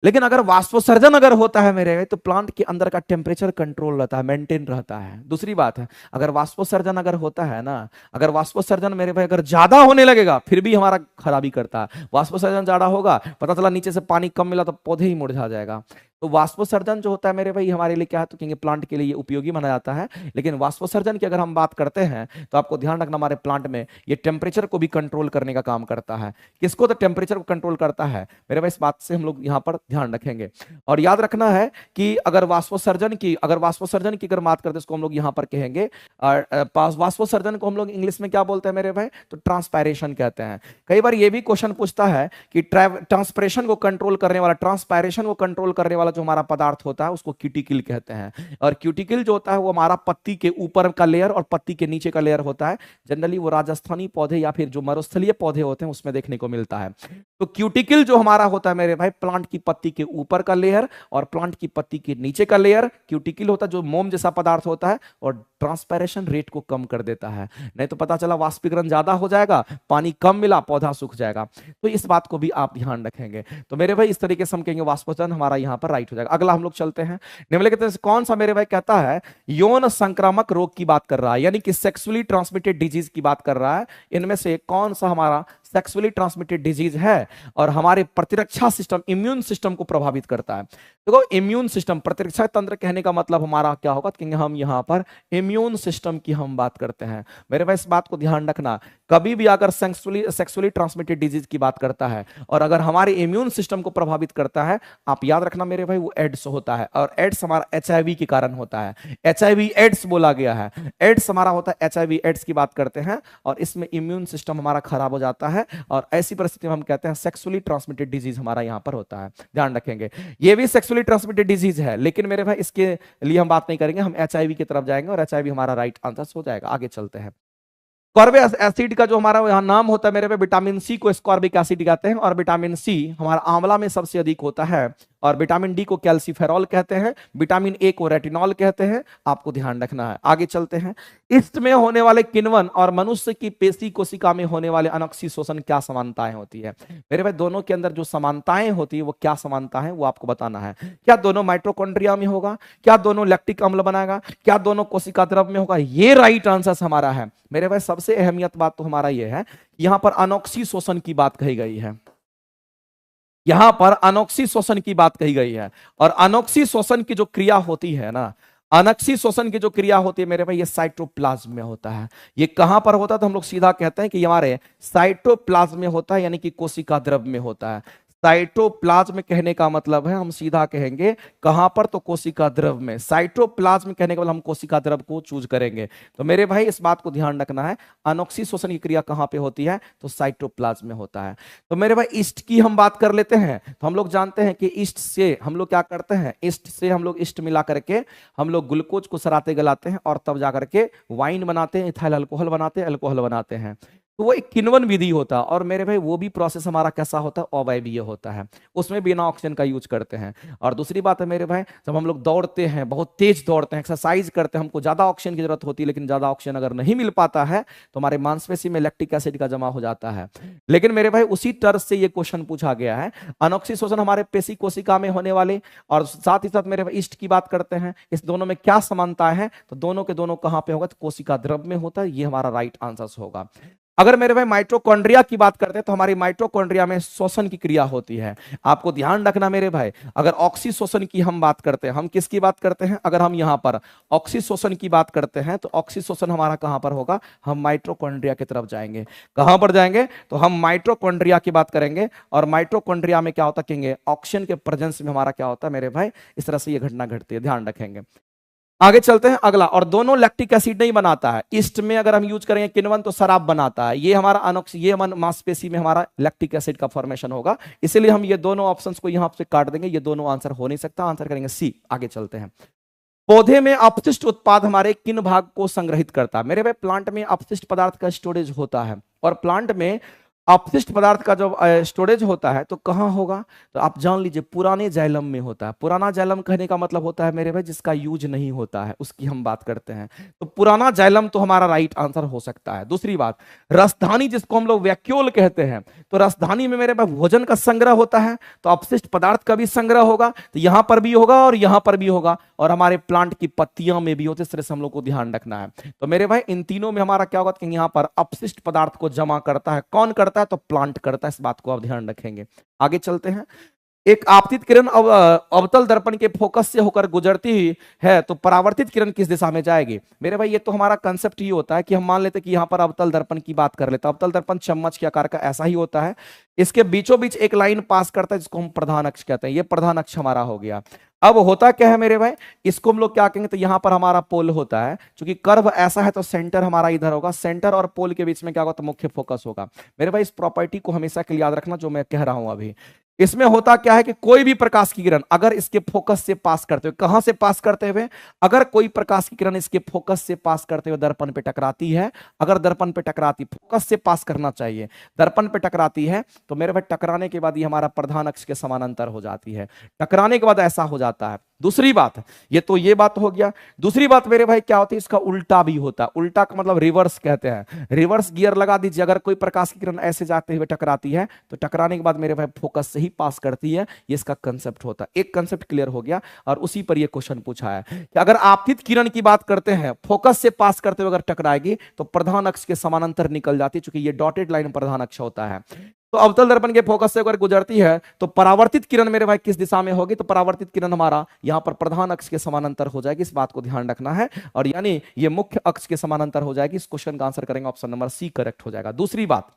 लेकिन अगर वाष्पोत्सर्जन अगर होता है मेरे तो प्लांट के अंदर का टेम्परेचर कंट्रोल रहता है, मेंटेन रहता है। दूसरी बात है, अगर वाष्पोत्सर्जन अगर होता है ना, अगर वाष्पोत्सर्जन मेरे भाई अगर ज्यादा होने लगेगा फिर भी हमारा खराबी करता है। वाष्पोत्सर्जन ज्यादा होगा, पता चला नीचे से पानी कम मिला तो पौधे ही मुरझा जाएगा। तो वाष्पोत्सर्जन जो होता है मेरे भाई हमारे लिए क्या है, तो कहेंगे प्लांट के लिए ये उपयोगी माना जाता है। लेकिन वाष्पोत्सर्जन की अगर हम बात करते हैं तो आपको ध्यान रखना, हमारे प्लांट में ये टेम्परेचर को भी कंट्रोल करने का काम करता है। किसको, तो टेम्परेचर को कंट्रोल करता है मेरे भाई, इस बात से हम लोग यहाँ पर ध्यान रखेंगे। और याद रखना है कि अगर वाष्पोत्सर्जन की अगर बात करते हैं उसको हम लोग यहाँ पर कहेंगे, वाष्पोत्सर्जन को हम लोग इंग्लिश में क्या बोलते हैं मेरे भाई, तो ट्रांसपायरेशन कहते हैं। कई बार ये भी क्वेश्चन पूछता है कि ट्रांसपायरेशन को कंट्रोल करने वाला जो हमारा पदार्थ होता है उसको क्यूटिकल कहते हैं। और क्यूटिकल जो होता है वो हमारा पत्ती के ऊपर का लेयर और पत्ती के नीचे का लेयर होता है। जनरली वो राजस्थानी पौधे या फिर जो मरुस्थलीय पौधे होते हैं उसमें देखने को मिलता है। तो क्यूटिकल जो हमारा होता है मेरे भाई, प्लांट की पत्ती के ऊपर का लेयर और प्लांट की पत्ती के नीचे का लेयर क्यूटिकल होता है, जो मोम जैसा पदार्थ होता है, और ट्रांसपायरेशन रेट को कम कर देता है। नहीं तो पता चला वाष्पीकरण ज्यादा हो जाएगा, पानी कम मिला, पौधा सूख जाएगा। तो इस बात को भी आप ध्यान रखेंगे। तो मेरे भाई इस तरीके से हम कहेंगे वाष्पोत्सर्जन हमारा यहाँ पर राइट हो जाएगा। अगला हम लोग चलते हैं। निम्नलिखित में से कौन सा मेरे भाई कहता है यौन संक्रामक रोग की बात कर रहा है, यानी कि सेक्सुअली ट्रांसमिटेड डिजीज की बात कर रहा है। इनमें से कौन सा हमारा सेक्सुअली ट्रांसमिटेड डिजीज है और हमारे प्रतिरक्षा सिस्टम, इम्यून सिस्टम को प्रभावित करता है। देखो इम्यून सिस्टम, प्रतिरक्षा तंत्र कहने का मतलब हमारा क्या होगा कि हम यहां पर इम्यून सिस्टम की हम बात करते हैं। मेरे भाई इस बात को ध्यान रखना, कभी भी अगर सेक्सुअली ट्रांसमिटेड डिजीज की बात करता है और अगर हमारे इम्यून सिस्टम को प्रभावित करता है, आप याद रखना मेरे भाई वो एड्स होता है। और एड्स हमारा एचआईवी के कारण होता है। एचआईवी एड्स बोला गया है, एड्स हमारा होता है, एचआईवी एड्स की बात करते हैं और इसमें इम्यून सिस्टम हमारा खराब हो जाता है और ऐसी परिस्थिति में हम कहते हैं सेक्सुअली ट्रांसमिटेड डिजीज हमारा यहां पर होता है। ध्यान रखेंगे ये भी सेक्सुअली ट्रांसमिटेड डिजीज है, लेकिन मेरे भाई इसके लिए हम बात नहीं करेंगे, हम एचआईवी की तरफ जाएंगे और एचआईवी हमारा राइट आंसर हो जाएगा। आगे चलते हैं। स्कॉर्बिक एसिड का जो हमारा यहाँ नाम होता है मेरे पे, विटामिन सी को स्कॉर्बिक एसिड कहते हैं और विटामिन सी हमारा आंवला में सबसे अधिक होता है और विटामिन डी को कैल्सीफेरॉल कहते हैं, विटामिन ए को रेटिनॉल कहते हैं। आपको ध्यान रखना है। आगे चलते हैं। ईस्ट में होने वाले किण्वन और मनुष्य की पेशी कोशिका में होने वाले अनोक्सी शोषण क्या समानताएं होती है? मेरे भाई दोनों के अंदर जो समानताएं होती है वो क्या समानता है वो आपको बताना है। क्या दोनों माइटोकॉन्ड्रिया में होगा? क्या दोनों लैक्टिक अम्ल बनाएगा? क्या दोनों कोशिका द्रव में होगा? ये राइट आंसर हमारा है। मेरे भाई सबसे अहमियत बात तो हमारा ये है, यहां पर अनोक्सी शोषण की बात कही गई है, यहां पर अनोक्सी शोषण की बात कही गई है। और अनोक्सी शोषण की जो क्रिया होती है ना, अनोक्सी शोषण की जो क्रिया होती है मेरे भाई, ये साइटोप्लाज्म में होता है। ये कहां पर होता है? तो हम लोग सीधा कहते हैं कि हमारे साइटोप्लाज्म में होता है, यानी कि कोशिका द्रव में होता है। साइटोप्लाज्म कहने का मतलब है, हम सीधा कहेंगे कहां पर? तो कोशिका द्रव में। साइटोप्लाज्म कहने का मतलब हम कोशिका द्रव को चूज करेंगे। तो मेरे भाई इस बात को ध्यान रखना है, अनोक्सी शोषण की क्रिया कहां पे होती है? तो साइटोप्लाज्म में होता है। तो मेरे भाई ईस्ट की हम बात कर लेते हैं। तो हम लोग जानते हैं कि ईस्ट से हम लोग क्या करते हैं, ईस्ट से हम लोग ईस्ट मिला करके हम लोग ग्लूकोज को सराते गलाते हैं और तब जाकर के वाइन बनाते हैं, इथाइल अल्कोहल बनाते हैं, अल्कोहल बनाते हैं। तो वो एक किण्वन विधि होता है और मेरे भाई वो भी प्रोसेस हमारा कैसा होता है? अवायवीय होता है, उसमें बिना ऑक्सीजन का यूज करते हैं। और दूसरी बात है मेरे भाई, जब हम लोग दौड़ते हैं, बहुत तेज दौड़ते हैं, एक्सरसाइज करते हैं, हमको ज्यादा ऑक्सीजन की जरूरत होती है, लेकिन ज्यादा ऑक्सीजन अगर नहीं मिल पाता है तो हमारे मांसपेशी में लैक्टिक एसिड का जमा हो जाता है। लेकिन मेरे भाई उसी तर्ज से ये क्वेश्चन पूछा गया है, अनोक्सी शोषण हमारे पेशी कोशिका में होने वाले और साथ ही साथ मेरे भाई ईस्ट की बात करते हैं, इस दोनों में क्या समानता है? तो दोनों के दोनों कहां पे होगा? तो कोशिका द्रव में होता है। ये हमारा राइट आंसर होगा। अगर मेरे भाई माइटोकॉन्ड्रिया की बात करते हैं तो हमारी माइटोकॉन्ड्रिया में श्वसन की क्रिया होती है। आपको ध्यान रखना मेरे भाई, अगर ऑक्सीशोषण की हम बात करते हैं, हम किसकी बात करते हैं? अगर हम यहां पर ऑक्सीशोषण की बात करते हैं तो ऑक्सीशोषण हमारा कहां पर होगा? हम माइटोकॉन्ड्रिया की तरफ जाएंगे। कहां पर जाएंगे? तो हम माइटोकॉन्ड्रिया की बात करेंगे और माइटोकॉन्ड्रिया में क्या होता कहेंगे? ऑक्सीजन के प्रेजेंस में हमारा क्या होता है मेरे भाई? इस तरह से ये घटना घटती है, ध्यान रखेंगे। आगे चलते हैं अगला। और दोनों लैक्टिक एसिड नहीं बनाता है। ईस्ट में अगर हम यूज करेंगे किण्वन तो शराब बनाता है। ये हमारा अनोक्सी, ये मांसपेशी में हमारा लैक्टिक एसिड का फॉर्मेशन होगा। इसलिए हम ये दोनों ऑप्शंस को यहां से काट देंगे, ये दोनों आंसर हो नहीं सकता, आंसर करेंगे सी। आगे चलते हैं। पौधे में अपशिष्ट उत्पाद हमारे किन भाग को संग्रहित करता है? मेरे भाई प्लांट में अपशिष्ट पदार्थ का स्टोरेज होता है और प्लांट में अपशिष्ट पदार्थ का जब स्टोरेज होता है तो कहां होगा? तो आप जान लीजिए पुराने जाइलम में होता है। पुराना जाइलम कहने का मतलब होता है मेरे भाई जिसका यूज नहीं होता है, उसकी हम बात करते हैं। तो पुराना जाइलम तो हमारा राइट आंसर हो सकता है। दूसरी बात, रसधानी जिसको हम लोग वैक्यूल कहते हैं, तो रसधानी में मेरे भाई भोजन का संग्रह होता है, तो अपशिष्ट पदार्थ का भी संग्रह होगा। तो यहां पर भी होगा और यहां पर भी होगा और हमारे प्लांट की पत्तियां में भी होते। इस तरह से हम लोग को ध्यान रखना है। तो मेरे भाई इन तीनों में हमारा क्या होगा कि यहां पर अपशिष्ट पदार्थ को जमा करता है कौन? करता है तो प्लांट करता है। इस बात को आप ध्यान रखेंगे। आगे चलते हैं। एक आपतित किरण अवतल दर्पण के फोकस से होकर गुजरती है तो परावर्तित किरण किस दिशा में जाएगी? मेरे भाई ये तो हमारा कंसेप्ट ही होता है कि हम मान लेते हैं कि यहां पर अवतल दर्पण की बात कर लेते हैं। अवतल दर्पण चम्मच के आकार का ऐसा ही होता है। इसके बीचों बीच एक लाइन पास करता है जिसको हम प्रधान अक्ष कहते हैं। ये प्रधान अक्ष हमारा हो गया। अब होता क्या है मेरे भाई, इसको हम लोग क्या कहेंगे? तो यहां पर हमारा पोल होता है। क्योंकि कर्व ऐसा है तो सेंटर हमारा इधर होगा। सेंटर और पोल के बीच में क्या होगा? तो मुख्य फोकस होगा। मेरे भाई इस प्रॉपर्टी को हमेशा के लिए याद रखना जो मैं कह रहा हूं अभी। इसमें होता क्या है कि कोई भी प्रकाश की किरण अगर इसके फोकस से पास करते हुए, कहां से पास करते हुए? अगर कोई प्रकाश की किरण इसके फोकस से पास करते हुए दर्पण पे टकराती है, अगर दर्पण पे टकराती, फोकस से पास करना चाहिए, दर्पण पे टकराती है तो मेरे भाई टकराने के बाद ये हमारा प्रधान अक्ष के समानांतर हो जाती है। टकराने के बाद ऐसा हो जाता जाता है। दूसरी बात, ये तो ये बात हो गया। दूसरी बात मेरे भाई क्या होती है, इसका उल्टा भी होता है। उल्टा का मतलब रिवर्स कहते हैं। रिवर्स गियर लगा दीजिए, अगर कोई प्रकाश की किरण ऐसे जाते हुए टकराती है तो टकराने के बाद मेरे भाई फोकस से ही पास करती है, ये इसका कंसेप्ट होता है। एक कंसेप्ट क्लियर हो गया और उसी पर ये क्वेश्चन पूछा है कि अगर आपतित किरण की बात करते हैं, फोकस से पास करते हुए अगर टकराएगी तो प्रधान अक्ष के समानांतर निकल जाती है, क्योंकि ये डॉटेड लाइन प्रधान अक्ष होता है। तो अवतल दर्पण के फोकस से अगर गुजरती है तो परावर्तित किरण मेरे भाई किस दिशा में होगी, तो परावर्तित किरण हमारा यहां पर प्रधान अक्ष के समानांतर हो जाएगी। इस बात को ध्यान रखना है, और यानी ये मुख्य अक्ष के समानांतर हो जाएगी। इस क्वेश्चन का आंसर करेंगे ऑप्शन नंबर सी करेक्ट हो जाएगा। दूसरी बात,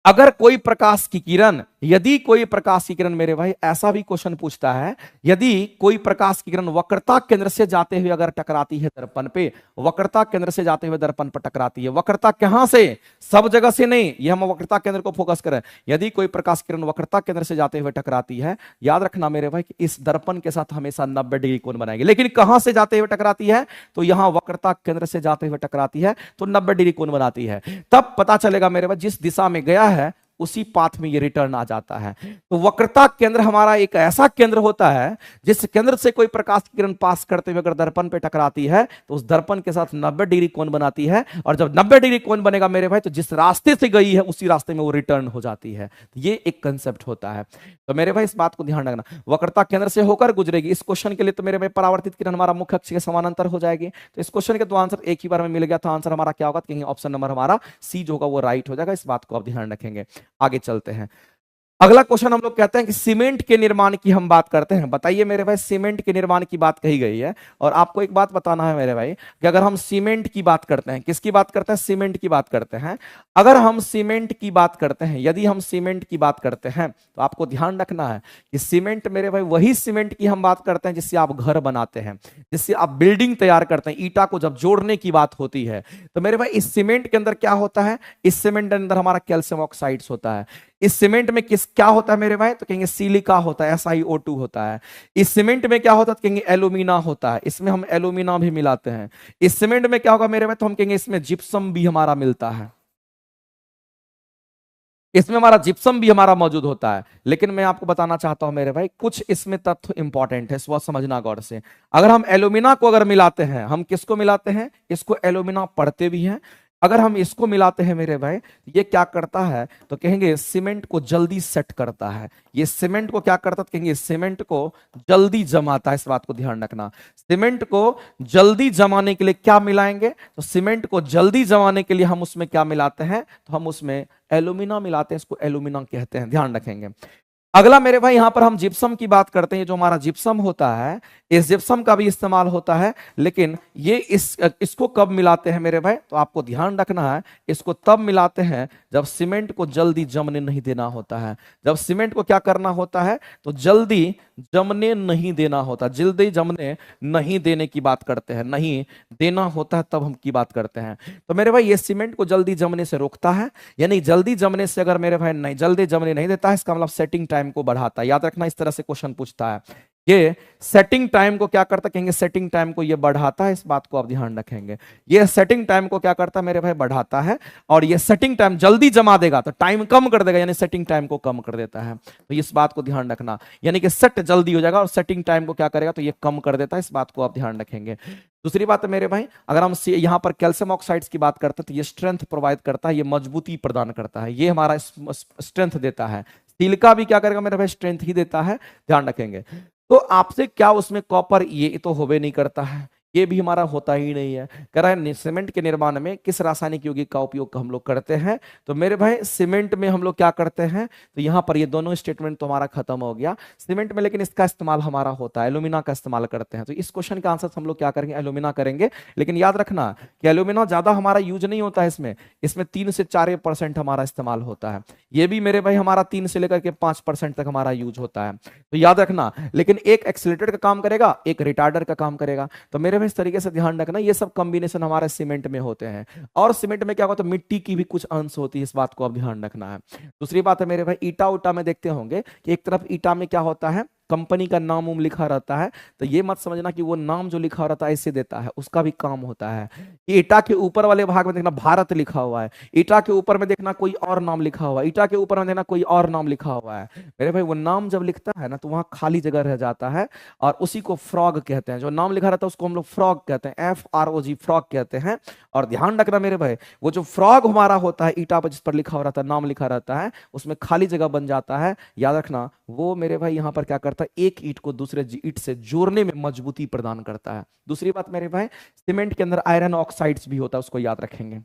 अगर कोई प्रकाश की किरण, यदि कोई प्रकाश की किरण मेरे भाई, ऐसा भी क्वेश्चन पूछता है, यदि कोई प्रकाश की किरण वक्रता केंद्र से जाते हुए अगर टकराती है दर्पण पे, वक्रता केंद्र से जाते हुए दर्पण पर टकराती है, वक्रता कहां से, सब जगह से नहीं, ये हम वक्रता केंद्र को फोकस करें। यदि कोई प्रकाश किरण वक्रता केंद्र से जाते हुए टकराती है, याद रखना मेरे भाई कि इस दर्पण के साथ हमेशा 90 डिग्री कोण बनाएगी। लेकिन कहां से जाते हुए टकराती है, तो यहां वक्रता केंद्र से जाते हुए टकराती है तो 90 डिग्री कोण बनाती है। तब पता चलेगा मेरे भाई जिस दिशा में गया है उसी पाथ में ये रिटर्न आ जाता है। तो वक्रता केंद्र हमारा एक ऐसा केंद्र होता है जिस केंद्र से कोई प्रकाश की किरण पास करते हुए अगर दर्पण पे टकराती है तो उस दर्पण के साथ 90 डिग्री कोण बनाती है, और जब 90 डिग्री कोण बनेगा मेरे भाई तो जिस रास्ते से गई है उसी रास्ते में वो रिटर्न हो जाती है। ये एक कंसेप्ट होता है। तो मेरे भाई इस बात को ध्यान रखना, वक्रता केंद्र से होकर गुजरेगी। इस क्वेश्चन के लिए तो मेरे भाई परावर्तित किरण हमारा मुख्य अक्ष के समानांतर हो जाएगी। तो इस क्वेश्चन के तो आंसर एक ही बार में मिल गया, तो आंसर हमारा क्या होगा, कहेंगे ऑप्शन नंबर हमारा सी जो होगा वो राइट हो जाएगा। इस बात को आप ध्यान रखेंगे। आगे चलते हैं। अगला क्वेश्चन हम लोग कहते हैं कि सीमेंट के निर्माण की हम बात करते हैं। बताइए मेरे भाई, सीमेंट के निर्माण की बात कही गई है, और आपको एक बात बताना है मेरे भाई कि अगर हम सीमेंट की बात करते हैं, किसकी बात करते हैं, सीमेंट की बात करते हैं। अगर हम सीमेंट की बात करते हैं, यदि हम सीमेंट की बात करते हैं, तो आपको ध्यान रखना है कि सीमेंट मेरे भाई वही सीमेंट की हम बात करते हैं जिससे आप घर बनाते हैं, जिससे आप बिल्डिंग तैयार करते हैं। ईटा को जब जोड़ने की बात होती है तो मेरे भाई इस सीमेंट के अंदर क्या होता है, इस सीमेंट के अंदर हमारा कैल्शियम ऑक्साइड्स होता है। इस सीमेंट में किस क्या होता है मेरे भाई, तो कहेंगे सिलिका होता है, SiO2 होता है। इस सीमेंट में क्या होता है, तो कहेंगे एल्यूमिना होता है, इसमें हम एल्यूमिना भी मिलाते हैं। इस सीमेंट में क्या होगा मेरे भाई, तो हम कहेंगे इसमें जिप्सम भी हमारा मिलता है, इसमें हमारा जिप्सम भी हमारा मौजूद होता है। लेकिन मैं आपको बताना चाहता हूं मेरे भाई, कुछ इसमें तथ्य इंपॉर्टेंट है, वो समझना गौर से। अगर हम एल्यूमिना को अगर मिलाते हैं, हम किसको मिलाते हैं, इसको एल्यूमिना पढ़ते भी हैं। अगर हम इसको मिलाते हैं मेरे भाई, ये क्या करता है, तो कहेंगे सीमेंट को जल्दी सेट करता है। ये सीमेंट को क्या करता है, तो कहेंगे सीमेंट को जल्दी जमाता है। इस बात को ध्यान रखना, सीमेंट को जल्दी जमाने के लिए क्या मिलाएंगे, तो सीमेंट को जल्दी जमाने के लिए हम उसमें क्या मिलाते हैं, तो हम उसमें एल्यूमिना मिलाते हैं, इसको एल्यूमिना कहते हैं, ध्यान रखेंगे। अगला मेरे भाई यहां पर हम जिप्सम की बात करते हैं। जो हमारा जिप्सम होता है, इस जिप्सम का भी इस्तेमाल होता है, लेकिन ये इसको कब मिलाते हैं मेरे भाई, तो आपको ध्यान रखना है, इसको तब मिलाते हैं जब सीमेंट को जल्दी जमने नहीं देना होता है। जब सीमेंट को क्या करना होता है, तो जल्दी जमने नहीं देना होता, जल्दी जमने नहीं देने की बात करते हैं, नहीं देना होता है तब हम की बात करते हैं। तो मेरे भाई ये सीमेंट को जल्दी जमने से रोकता है, यानी जल्दी जमने से अगर मेरे भाई नहीं, जल्दी जमने नहीं देता है, इसका मतलब सेटिंग टाइम को बढ़ाता है। याद रखना, इस तरह से क्वेश्चन पूछता है, ये सेटिंग टाइम को क्या करता है, कहेंगे सेटिंग टाइम को ये बढ़ाता है। इस बात को आप ध्यान रखेंगे, ये सेटिंग टाइम को क्या करता है मेरे भाई, बढ़ाता है। और ये सेटिंग टाइम जल्दी जमा देगा तो टाइम कम कर देगा, यानी सेटिंग टाइम को कम कर देता है। तो इस बात को ध्यान रखना, यानी कि सेट जल्दी हो जाएगा और सेटिंग टाइम को क्या करेगा, तो ये कम कर देता है। इस बात को आप ध्यान रखेंगे। दूसरी बात है मेरे भाई, अगर हम यहां पर कैल्शियम ऑक्साइड्स की बात करते हैं तो ये स्ट्रेंथ प्रोवाइड करता है, ये मजबूती प्रदान करता है, ये हमारा स्ट्रेंथ देता है। सिलिका भी क्या करेगा मेरे भाई, स्ट्रेंथ ही देता है, ध्यान रखेंगे। तो आपसे क्या उसमें कॉपर, ये तो होबे नहीं करता है, ये भी हमारा होता ही नहीं है। कह रहा है सीमेंट के निर्माण में किस रासायनिक यौगिक का उपयोग हम लोग करते हैं, तो मेरे भाई सीमेंट में हम लोग क्या करते हैं, तो यहां पर ये दोनों स्टेटमेंट तो हमारा खत्म हो गया सीमेंट में, लेकिन इसका इस्तेमाल हमारा होता है, एल्यूमिना का इस्तेमाल करते हैं। तो इस क्वेश्चन का आंसर हम लोग क्या करेंगे, एल्यूमिना करेंगे। लेकिन याद रखना कि एल्यूमिना ज्यादा हमारा यूज नहीं होता है, इसमें 3 से 4% हमारा इस्तेमाल होता है। ये भी मेरे भाई हमारा 3 से लेकर के 5% तक हमारा यूज होता है, तो याद रखना। लेकिन एक एक्सीलरेटर का काम करेगा, एक रिटार्डर का काम करेगा। तो मेरे भाई इस तरीके से ध्यान रखना, ये सब कॉम्बिनेशन हमारे सीमेंट में होते हैं। और सीमेंट में क्या होता है, मिट्टी की भी कुछ अंश होती है, इस बात को आप ध्यान रखना है। दूसरी बात है मेरे भाई, ईटा उटा में देखते होंगे कि एक तरफ ईटा में क्या होता है, कंपनी का नाम उम लिखा रहता है, तो ये मत समझना कि वो नाम जो लिखा रहता है ऐसे देता है, उसका भी काम होता है। ईटा के ऊपर वाले भाग में देखना भारत लिखा हुआ है, ईटा के ऊपर में देखना कोई और नाम लिखा हुआ है, ईटा के ऊपर में देखना कोई और नाम लिखा हुआ है। मेरे भाई वो नाम जब लिखता है ना तो वहां खाली जगह रह जाता है, और उसी को फ्रॉग कहते हैं। जो नाम लिखा रहता है उसको हम लोग फ्रॉग कहते हैं, FROG, फ्रॉग कहते हैं। और ध्यान रखना मेरे भाई, वो जो फ्रॉग हमारा होता है ईटा पर जिस पर लिखा हो रहता है, नाम लिखा रहता है, उसमें खाली जगह बन जाता है। याद रखना वो मेरे भाई यहाँ पर क्या करता है, एक ईंट को दूसरे ईंट से जोड़ने में मजबूती प्रदान करता है। दूसरी बात मेरे भाई, सीमेंट के अंदर आयरन ऑक्साइड्स भी होता है, उसको याद रखेंगे।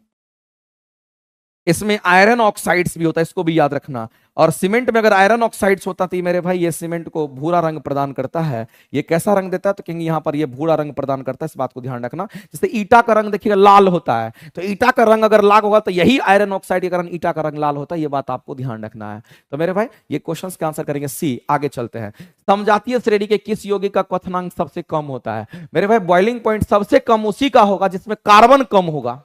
इसमें आयरन ऑक्साइड्स भी होता है, इसको भी याद रखना। और सीमेंट में अगर आयरन ऑक्साइड्स होता तो मेरे भाई ये सीमेंट को भूरा रंग प्रदान करता है। ये कैसा रंग देता है तो कहेंगे यहाँ पर ये भूरा रंग प्रदान करता है, इस बात को ध्यान रखना। जैसे ईटा का रंग देखिएगा लाल होता है, तो ईटा का रंग अगर लाल होगा तो यही आयरन ऑक्साइड के कारण ईटा का रंग लाल होता है, ये बात आपको ध्यान रखना है। तो मेरे भाई ये क्वेश्चन का आंसर करेंगे सी। आगे चलते हैं। समजातीय श्रेणी के किस यौगिक का क्वथनांक सबसे कम होता है? मेरे भाई बॉइलिंग पॉइंट सबसे कम उसी का होगा जिसमें कार्बन कम होगा।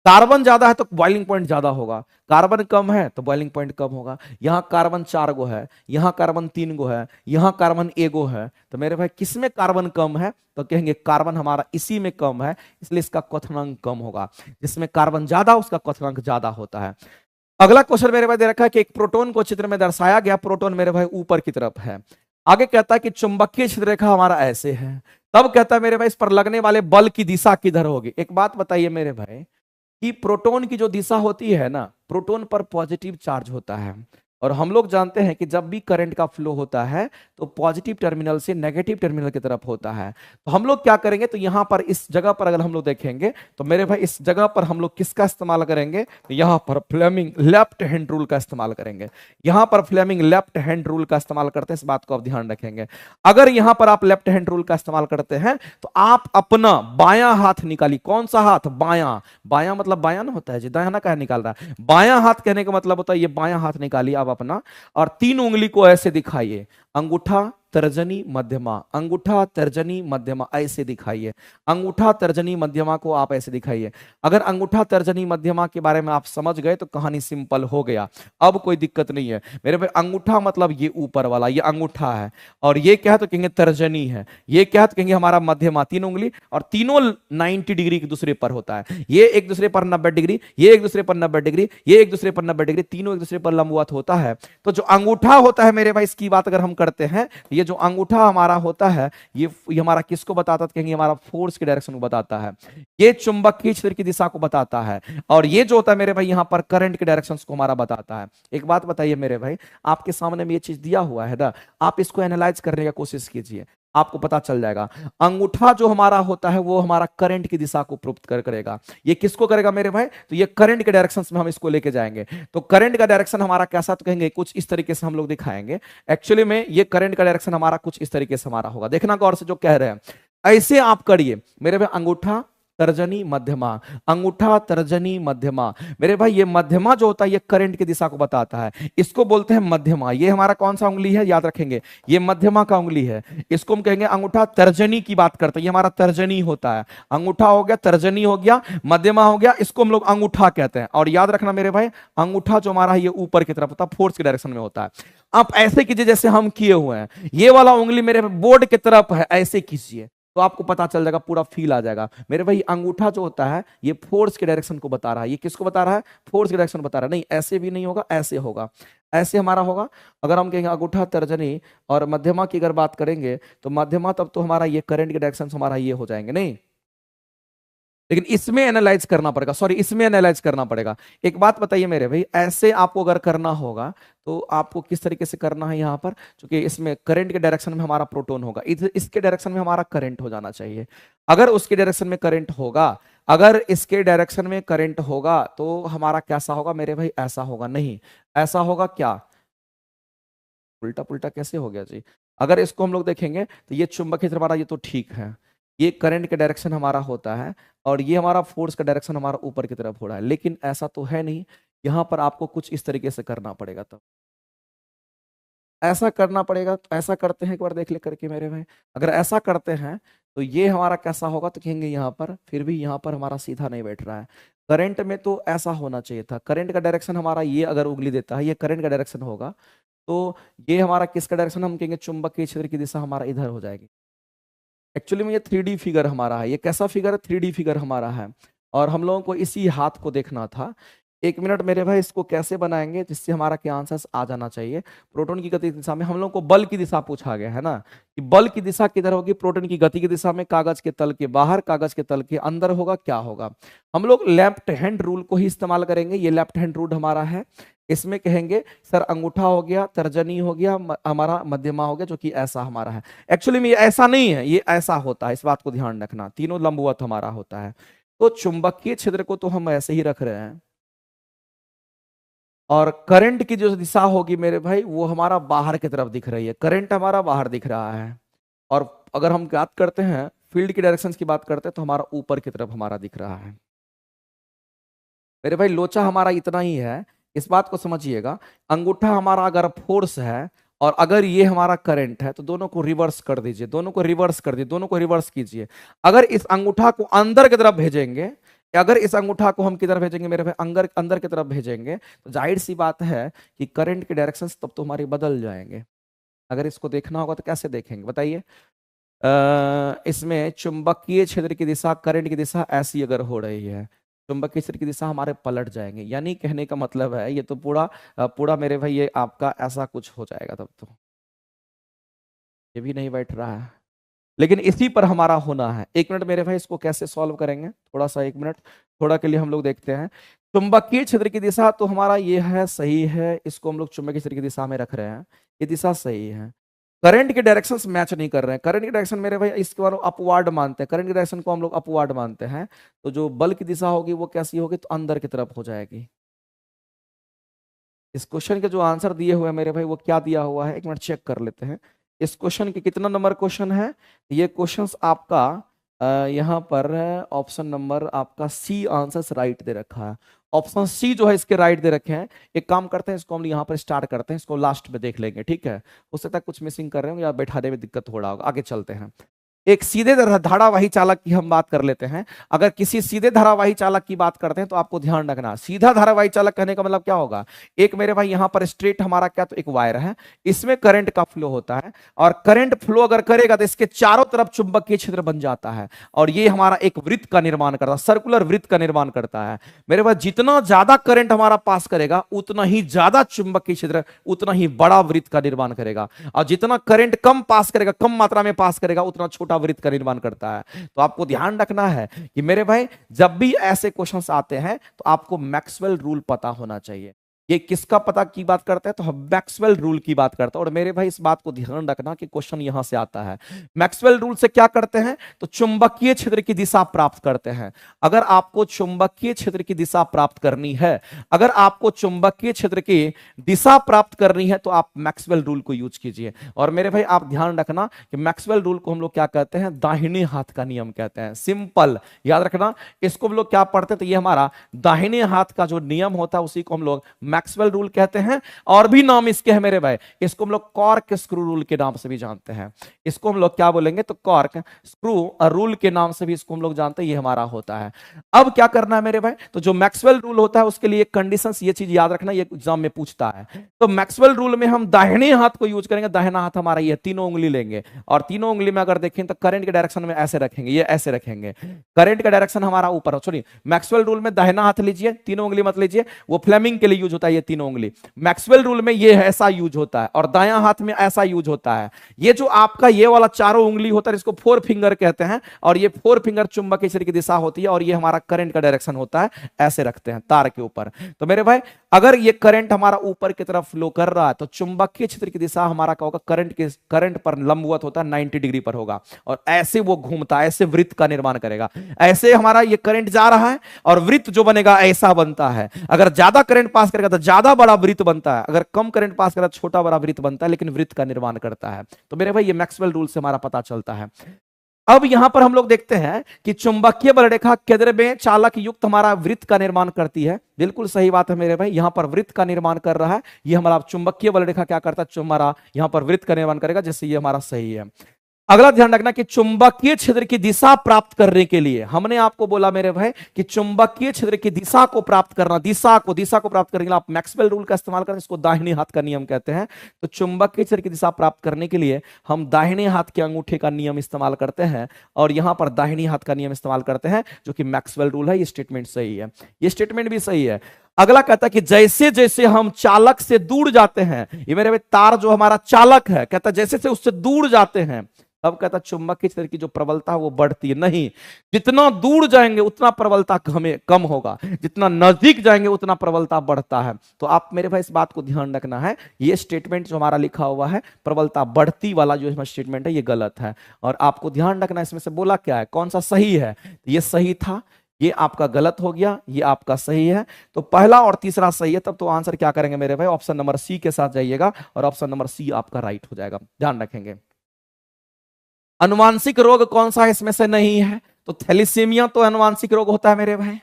कार्बन ज्यादा है तो बॉइलिंग पॉइंट ज्यादा होगा, कार्बन कम है तो बॉइलिंग पॉइंट कम होगा। यहां कार्बन 4 गो है, यहां कार्बन 3 गो है, यहां कार्बन 1 गो है, तो मेरे भाई किसमें कार्बन कम है तो कहेंगे कार्बन हमारा इसी में कम है, इसलिए इसका क्वथनांक कम होगा। जिसमें कार्बन ज्यादा उसका क्वथनांक ज्यादा होता है। अगला क्वेश्चन मेरे भाई दे रखा है कि एक प्रोटॉन को चित्र में दर्शाया गया, प्रोटॉन मेरे भाई ऊपर की तरफ है। आगे कहता है कि चुंबकीय क्षेत्र रेखा हमारा ऐसे है। तब कहता है मेरे भाई इस पर लगने वाले बल की दिशा किधर होगी? एक बात बताइए मेरे भाई कि प्रोटॉन की जो दिशा होती है ना, प्रोटॉन पर पॉजिटिव चार्ज होता है, और हम लोग जानते हैं कि जब भी करंट का फ्लो होता है तो पॉजिटिव टर्मिनल से नेगेटिव टर्मिनल की तरफ होता है। तो हम लोग क्या करेंगे, तो यहां पर इस जगह पर अगर हम लोग देखेंगे तो मेरे भाई इस जगह पर हम लोग किसका इस्तेमाल करेंगे, तो यहां पर फ्लेमिंग लेफ्ट हैंड रूल का इस्तेमाल करेंगे। यहां पर फ्लेमिंग लेफ्ट हैंड रूल का इस्तेमाल करते हैं, इस बात को आप ध्यान रखेंगे। अगर यहां पर आप लेफ्ट हैंड रूल का इस्तेमाल करते हैं तो आप अपना बायां हाथ निकालिए। कौन सा हाथ? बायां। बायां मतलब बायां ना होता है जी, दायां ना कहा निकाल रहा है। बायां हाथ कहने का मतलब होता है ये बायां हाथ निकालिए आप अपना, और 3 उंगली को ऐसे दिखाइए, अंगूठा तर्जनी मध्यमा, अंगूठा तर्जनी मध्यमा, ऐसे दिखाइए। अंगूठा तर्जनी मध्यमा को आप ऐसे दिखाइए। अगर अंगूठा तर्जनी मध्यमा के बारे में आप समझ गए तो कहानी सिंपल हो गया, अब कोई दिक्कत नहीं है मेरे भाई। अंगूठा मतलब ये ऊपर वाला, ये अंगूठा है, और ये क्या है तो कहेंगे तर्जनी है, ये क्या है तो कहेंगे हमारा मध्यमा। 3 उंगली, और तीनों 90 डिग्री एक दूसरे पर होता है। ये एक दूसरे पर 90 डिग्री, ये एक दूसरे पर 90 डिग्री, ये एक दूसरे पर 90 डिग्री, तीनों एक दूसरे पर लंबवत होता है। तो जो अंगूठा होता है मेरे भाई, इसकी बात अगर हम करते हैं, ये जो अंगूठा हमारा होता है ये हमारा किसको बताता है? कहेंगे हमारा फोर्स के डायरेक्शन को बताता है। ये चुंबकीय क्षेत्र की दिशा को बताता है, और ये जो होता है मेरे भाई यहां पर करंट के डायरेक्शन को हमारा बताता है। एक बात बताइए मेरे भाई, आपके सामने में ये चीज दिया हुआ है ना, आप इसको एनालाइज करने की कोशिश कीजिए, आपको पता चल जाएगा। अंगूठा जो हमारा होता है वो हमारा करंट की दिशा को प्रूव करेगा। ये किसको करेगा मेरे भाई? तो ये करंट के डायरेक्शन में हम इसको लेके जाएंगे। तो करंट का डायरेक्शन हमारा कैसा, तो कहेंगे कुछ इस तरीके से हम लोग दिखाएंगे। एक्चुअली में ये करंट का डायरेक्शन हमारा कुछ इस तरीके से हमारा होगा, देखना गौर से जो कह रहे हैं। ऐसे आप करिए मेरे भाई, अंगूठा तर्जनी मध्यमा, अंगूठा तर्जनी मध्यमा। मेरे भाई ये मध्यमा जो होता है ये करंट की दिशा को बताता है, इसको बोलते हैं मध्यमा। ये हमारा कौन सा उंगली है, याद रखेंगे, ये मध्यमा का उंगली है। इसको हम कहेंगे अंगूठा तर्जनी की बात करते हैं, ये हमारा तर्जनी होता है। अंगूठा हो गया, तर्जनी हो गया, मध्यमा हो गया, इसको हम लोग अंगूठा कहते हैं। और याद रखना मेरे भाई, अंगूठा जो हमारा ये ऊपर की तरफ होता है, फोर्स के डायरेक्शन में होता है। आप ऐसे कीजिए जैसे हम किए हुए हैं, ये वाला उंगली मेरे बोर्ड की तरफ है, ऐसे कीजिए तो आपको पता चल जाएगा, पूरा फील आ जाएगा। मेरे भाई अंगूठा जो होता है ये फोर्स के डायरेक्शन को बता रहा है। ये किसको बता रहा है? फोर्स के डायरेक्शन बता रहा है। नहीं, ऐसे भी नहीं होगा, ऐसे होगा, ऐसे हमारा होगा। अगर हम कहेंगे अंगूठा तर्जनी और मध्यमा की अगर बात करेंगे तो मध्यमा, तब तो हमारा ये करंट के डायरेक्शन हमारा ये हो जाएंगे। नहीं, लेकिन इसमें एनालाइज करना पड़ेगा, सॉरी इसमें एनालाइज करना पड़ेगा। एक बात बताइए मेरे भाई, ऐसे आपको अगर करना होगा तो आपको किस तरीके से करना है? यहाँ पर क्योंकि इसमें करंट के डायरेक्शन में हमारा प्रोटॉन होगा, इधर इसके डायरेक्शन में हमारा करंट हो जाना चाहिए। अगर उसके डायरेक्शन में करंट होगा, अगर इसके डायरेक्शन में करंट होगा तो हमारा कैसा होगा मेरे भाई? ऐसा होगा। नहीं, ऐसा होगा क्या? उल्टा पुल्टा कैसे हो गया जी? अगर इसको हम लोग देखेंगे तो ये चुंबकीय क्षेत्र हमारा ये तो ठीक है, ये करंट का डायरेक्शन हमारा होता है, और ये हमारा फोर्स का डायरेक्शन हमारा ऊपर की तरफ हो रहा है। लेकिन ऐसा तो है नहीं, यहां पर आपको कुछ इस तरीके से करना पड़ेगा। तब ऐसा करना पड़ेगा, तो ऐसा करते हैं एक बार देख ले करके मेरे भाई। अगर ऐसा करते हैं तो ये हमारा कैसा होगा, तो कहेंगे यहाँ पर, फिर भी यहाँ पर हमारा सीधा नहीं बैठ रहा है। करंट में तो ऐसा होना चाहिए था, करंट का डायरेक्शन हमारा ये अगर उंगली देता है, ये करंट का डायरेक्शन होगा, तो ये हमारा किसका डायरेक्शन, हम कहेंगे चुंबकीय क्षेत्र की दिशा हमारा इधर हो जाएगी। एक्चुअली में ये 3D फिगर हमारा है। ये कैसा फिगर है? 3D फिगर हमारा है, और हम लोगों को इसी हाथ को देखना था। 1 मिनट मेरे भाई, इसको कैसे बनाएंगे जिससे हमारा क्या आंसर आ जाना चाहिए। प्रोटॉन की गति की दिशा में हम लोग को बल की दिशा पूछा गया है ना, कि बल की दिशा किधर होगी? प्रोटॉन की गति की दिशा में, कागज के तल के बाहर, कागज के तल के अंदर होगा, क्या होगा? हम लोग लेफ्ट हैंड रूल को ही इस्तेमाल करेंगे। ये लेफ्ट हैंड रूल हमारा है। इसमें कहेंगे सर अंगूठा हो गया, तर्जनी हो गया, हमारा मध्यमा हो गया, जो कि ऐसा हमारा है। एक्चुअली में ये ऐसा नहीं है, ये ऐसा होता है, इस बात को ध्यान रखना। तीनों लंबवत हमारा होता है। तो चुंबकीय क्षेत्र को तो हम ऐसे ही रख रहे हैं, और करंट की जो दिशा होगी मेरे भाई, वो हमारा बाहर की तरफ दिख रही है। करंट हमारा बाहर दिख रहा है, और अगर हम बात करते हैं फील्ड की डायरेक्शन की बात करते हैं, तो हमारा ऊपर की तरफ हमारा दिख रहा है। मेरे भाई लोचा हमारा इतना ही है, इस बात को समझिएगा। अंगूठा हमारा अगर फोर्स है, और अगर ये हमारा करंट है, तो दोनों को रिवर्स कर दीजिए, दोनों को रिवर्स कर दीजिए, दोनों को रिवर्स कीजिए। अगर इस अंगूठा को अंदर की तरफ भेजेंगे, अगर इस अंगूठा को हम किधर भेजेंगे मेरे भाई? अंदर अंदर की तरफ भेजेंगे, तो जाहिर सी बात है कि करंट के डायरेक्शन तब तो हमारे बदल जाएंगे। अगर इसको देखना होगा तो कैसे देखेंगे बताइए? इसमें चुंबकीय क्षेत्र की दिशा, करंट की दिशा ऐसी अगर हो रही है, चुंबकीय क्षेत्र की दिशा हमारे पलट जाएंगे। यानी कहने का मतलब है, ये तो पूरा पूरा मेरे भाई ये आपका ऐसा कुछ हो जाएगा। तब तो ये भी नहीं बैठ रहा है, लेकिन इसी पर हमारा होना है। 1 मिनट मेरे भाई, इसको कैसे सॉल्व करेंगे, थोड़ा सा 1 मिनट थोड़ा के लिए हम लोग देखते हैं। चुंबकीय क्षेत्र की दिशा तो हमारा ये है, सही है। इसको हम लोग चुंबकीय क्षेत्र की दिशा में रख रहे हैं, ये दिशा सही है। करंट के डायरेक्शंस मैच नहीं कर रहे हैं। करंट की डायरेक्शन मेरे भाई इसके बारे में अपवार्ड मानते हैं, करंट की डायरेक्शन को हम लोग अपवार्ड मानते हैं। तो जो बल की दिशा होगी वो कैसी होगी? तो अंदर की तरफ हो जाएगी। इस क्वेश्चन के जो आंसर दिए हुए हैं मेरे भाई, वो क्या दिया हुआ है 1 मिनट चेक कर लेते हैं। इस क्वेश्चन के कितना नंबर क्वेश्चन है? ये क्वेश्चन आपका यहाँ पर ऑप्शन नंबर आपका सी आंसर राइट दे रखा है। ऑप्शन सी जो है इसके राइट दे रखे हैं। एक काम करते हैं, इसको हम यहाँ पर स्टार्ट करते हैं, इसको लास्ट में देख लेंगे, ठीक है? हो सकता है कुछ मिसिंग कर रहे हो या बैठाने में दिक्कत हो रहा होगा। आगे चलते हैं। एक सीधे धारावाही चालक की हम बात कर लेते हैं। अगर किसी सीधे धारावाही चालक की बात करते हैं, तो आपको ध्यान रखना, सीधा धारावाही चालक कहने का मतलब क्या होगा? एक मेरे भाई यहां पर स्ट्रेट हमारा क्या, तो एक वायर है, इसमें करंट का फ्लो होता है, और करंट फ्लो अगर करेगा तो इसके चारों तरफ चुंबकीय क्षेत्र बन जाता है, और ये हमारा एक वृत्त का निर्माण करता है, सर्कुलर वृत्त का निर्माण करता है। मेरे भाई जितना ज्यादा करंट हमारा पास करेगा, उतना ही ज्यादा चुंबकीय क्षेत्र, उतना ही बड़ा वृत्त का निर्माण करेगा, और जितना करंट कम पास करेगा, कम मात्रा में पास करेगा, उतना छोटा वृत्त का निर्माण करता है। तो आपको ध्यान रखना है कि मेरे भाई जब भी ऐसे क्वेश्चंस आते हैं, तो आपको मैक्सवेल रूल पता होना चाहिए। ये किसका पता की बात करते हैं? तो हम मैक्सवेल रूल की बात करते हैं। और मेरे भाई इस बात को ध्यान रखना कि क्वेश्चन यहां से आता है। मैक्सवेल रूल से क्या करते हैं? तो चुंबकीय क्षेत्र की दिशा प्राप्त करते हैं। अगर आपको चुंबकीय क्षेत्र की दिशा प्राप्त करनी है, अगर आपको चुंबकीय क्षेत्र की दिशा प्राप्त करनी है, तो आप मैक्सवेल रूल को यूज कीजिए। और मेरे भाई आप ध्यान रखना कि मैक्सवेल रूल को हम लोग क्या कहते हैं? दाहिने हाथ का नियम कहते हैं। सिंपल याद रखना। इसको हम लोग क्या पढ़ते हैं? तो ये हमारा दाहिने हाथ का जो नियम होता है, उसी को हम लोग मैक्सवेल रूल कहते हैं। और भी नाम इसके हैं मेरे भाई, इसको हम लोग कॉर्क स्क्रू रूल के नाम से भी जानते हैं। इसको हम लोग क्या बोलेंगे? तो कॉर्क स्क्रू रूल के नाम से भी इसको हम लोग जानते हैं। ये हमारा होता है। अब क्या करना है मेरे भाई? तो जो मैक्सवेल रूल होता है, उसके लिए कंडीशंस, ये चीज याद रखना, ये एग्जाम में पूछता है। तो मैक्सवेल रूल में हम दाहिने हाथ को यूज करेंगे। दाहिना हाथ हमारा ये, तीनों उंगली लेंगे, और तीनों उंगली में अगर देखें तो करंट के डायरेक्शन में ऐसे रखेंगे, ये ऐसे रखेंगे। करंट का डायरेक्शन हमारा ऊपर हो। सॉरी, मैक्सवेल रूल में दाहिना हाथ लीजिए, तीनों उंगली मत लीजिए, वो फ्लेमिंग के लिए यूज होता है ये तीनों उंगली। मैक्सवेल रूल में ये ऐसा यूज होता है, और दायां हाथ में ऐसा यूज होता है। ये जो आपका ये वाला चारों उंगली होता है, इसको 4 फिंगर कहते हैं, और ये 4 फिंगर चुंबकीय क्षेत्र की दिशा होती है, और ये हमारा करंट का डायरेक्शन होता है। ऐसे रखते हैं तार के ऊपर। तो मेरे भाई अगर ये करंट हमारा ऊपर की तरफ फ्लो कर रहा है, तो चुंबकीय क्षेत्र की दिशा हमारा क्या होगा? करंट पर लंबवत होता है, 90 डिग्री पर होगा, और ऐसे वो घूमता है, ऐसे वृत्त का निर्माण करेगा। ऐसे हमारा ये करंट जा रहा है, और वृत्त जो बनेगा ऐसा बनता है। अगर ज्यादा करंट पास करेगा तो ज्यादा बड़ा वृत्त बनता है, अगर कम करंट पास करेगा तो छोटा बड़ा वृत्त बनता है, लेकिन वृत्त का निर्माण करता है। तो मेरे भाई ये मैक्सवेल रूल से हमारा पता चलता है। अब यहां पर हम लोग देखते हैं कि चुंबकीय बल रेखा केंद्र में चालक युक्त हमारा वृत्त का निर्माण करती है। बिल्कुल सही बात है मेरे भाई, यहां पर वृत्त का निर्माण कर रहा है। ये हमारा चुंबकीय बल रेखा क्या करता है? हमारा यहां पर वृत्त का निर्माण करेगा, जैसे ये हमारा सही है। अगला ध्यान रखना कि चुंबकीय क्षेत्र की दिशा प्राप्त करने के लिए हमने आपको बोला मेरे भाई कि चुंबकीय क्षेत्र की दिशा को प्राप्त करना, दिशा को प्राप्त करने के लिए आप मैक्सवेल रूल का इस्तेमाल करें, इसको दाहिने हाथ का नियम कहते हैं। तो चुंबकीय क्षेत्र की दिशा प्राप्त करने के लिए हम दाहिने हाथ के अंगूठे का नियम इस्तेमाल करते हैं और यहां पर दाहिने हाथ का नियम इस्तेमाल करते हैं, जो कि मैक्सवेल रूल है। ये स्टेटमेंट सही है, ये स्टेटमेंट भी सही है। अगला कहता है कि जैसे जैसे हम चालक से दूर जाते हैं, ये मेरे भाई तार जो हमारा चालक है, कहता है जैसे जैसे उससे दूर जाते हैं तब कहता चुंबकीय क्षेत्र की जो प्रबलता है वो बढ़ती है। नहीं, जितना दूर जाएंगे उतना प्रबलता कम होगा, जितना नजदीक जाएंगे उतना प्रबलता बढ़ता है। तो आप मेरे भाई इस बात को ध्यान रखना है, ये स्टेटमेंट जो हमारा लिखा हुआ है प्रबलता बढ़ती वाला जो स्टेटमेंट है ये गलत है। और आपको ध्यान रखना इसमें से बोला क्या है, कौन सा सही है। ये सही था, ये आपका गलत हो गया, ये आपका सही है। तो पहला और तीसरा सही है, तब तो आंसर क्या करेंगे मेरे भाई, ऑप्शन नंबर सी के साथ जाइएगा और ऑप्शन नंबर सी आपका राइट हो जाएगा। ध्यान रखेंगे। अनुवांशिक रोग कौन सा इसमें से नहीं है, तो थैलीसीमिया तो अनुवांशिक रोग होता है मेरे भाई,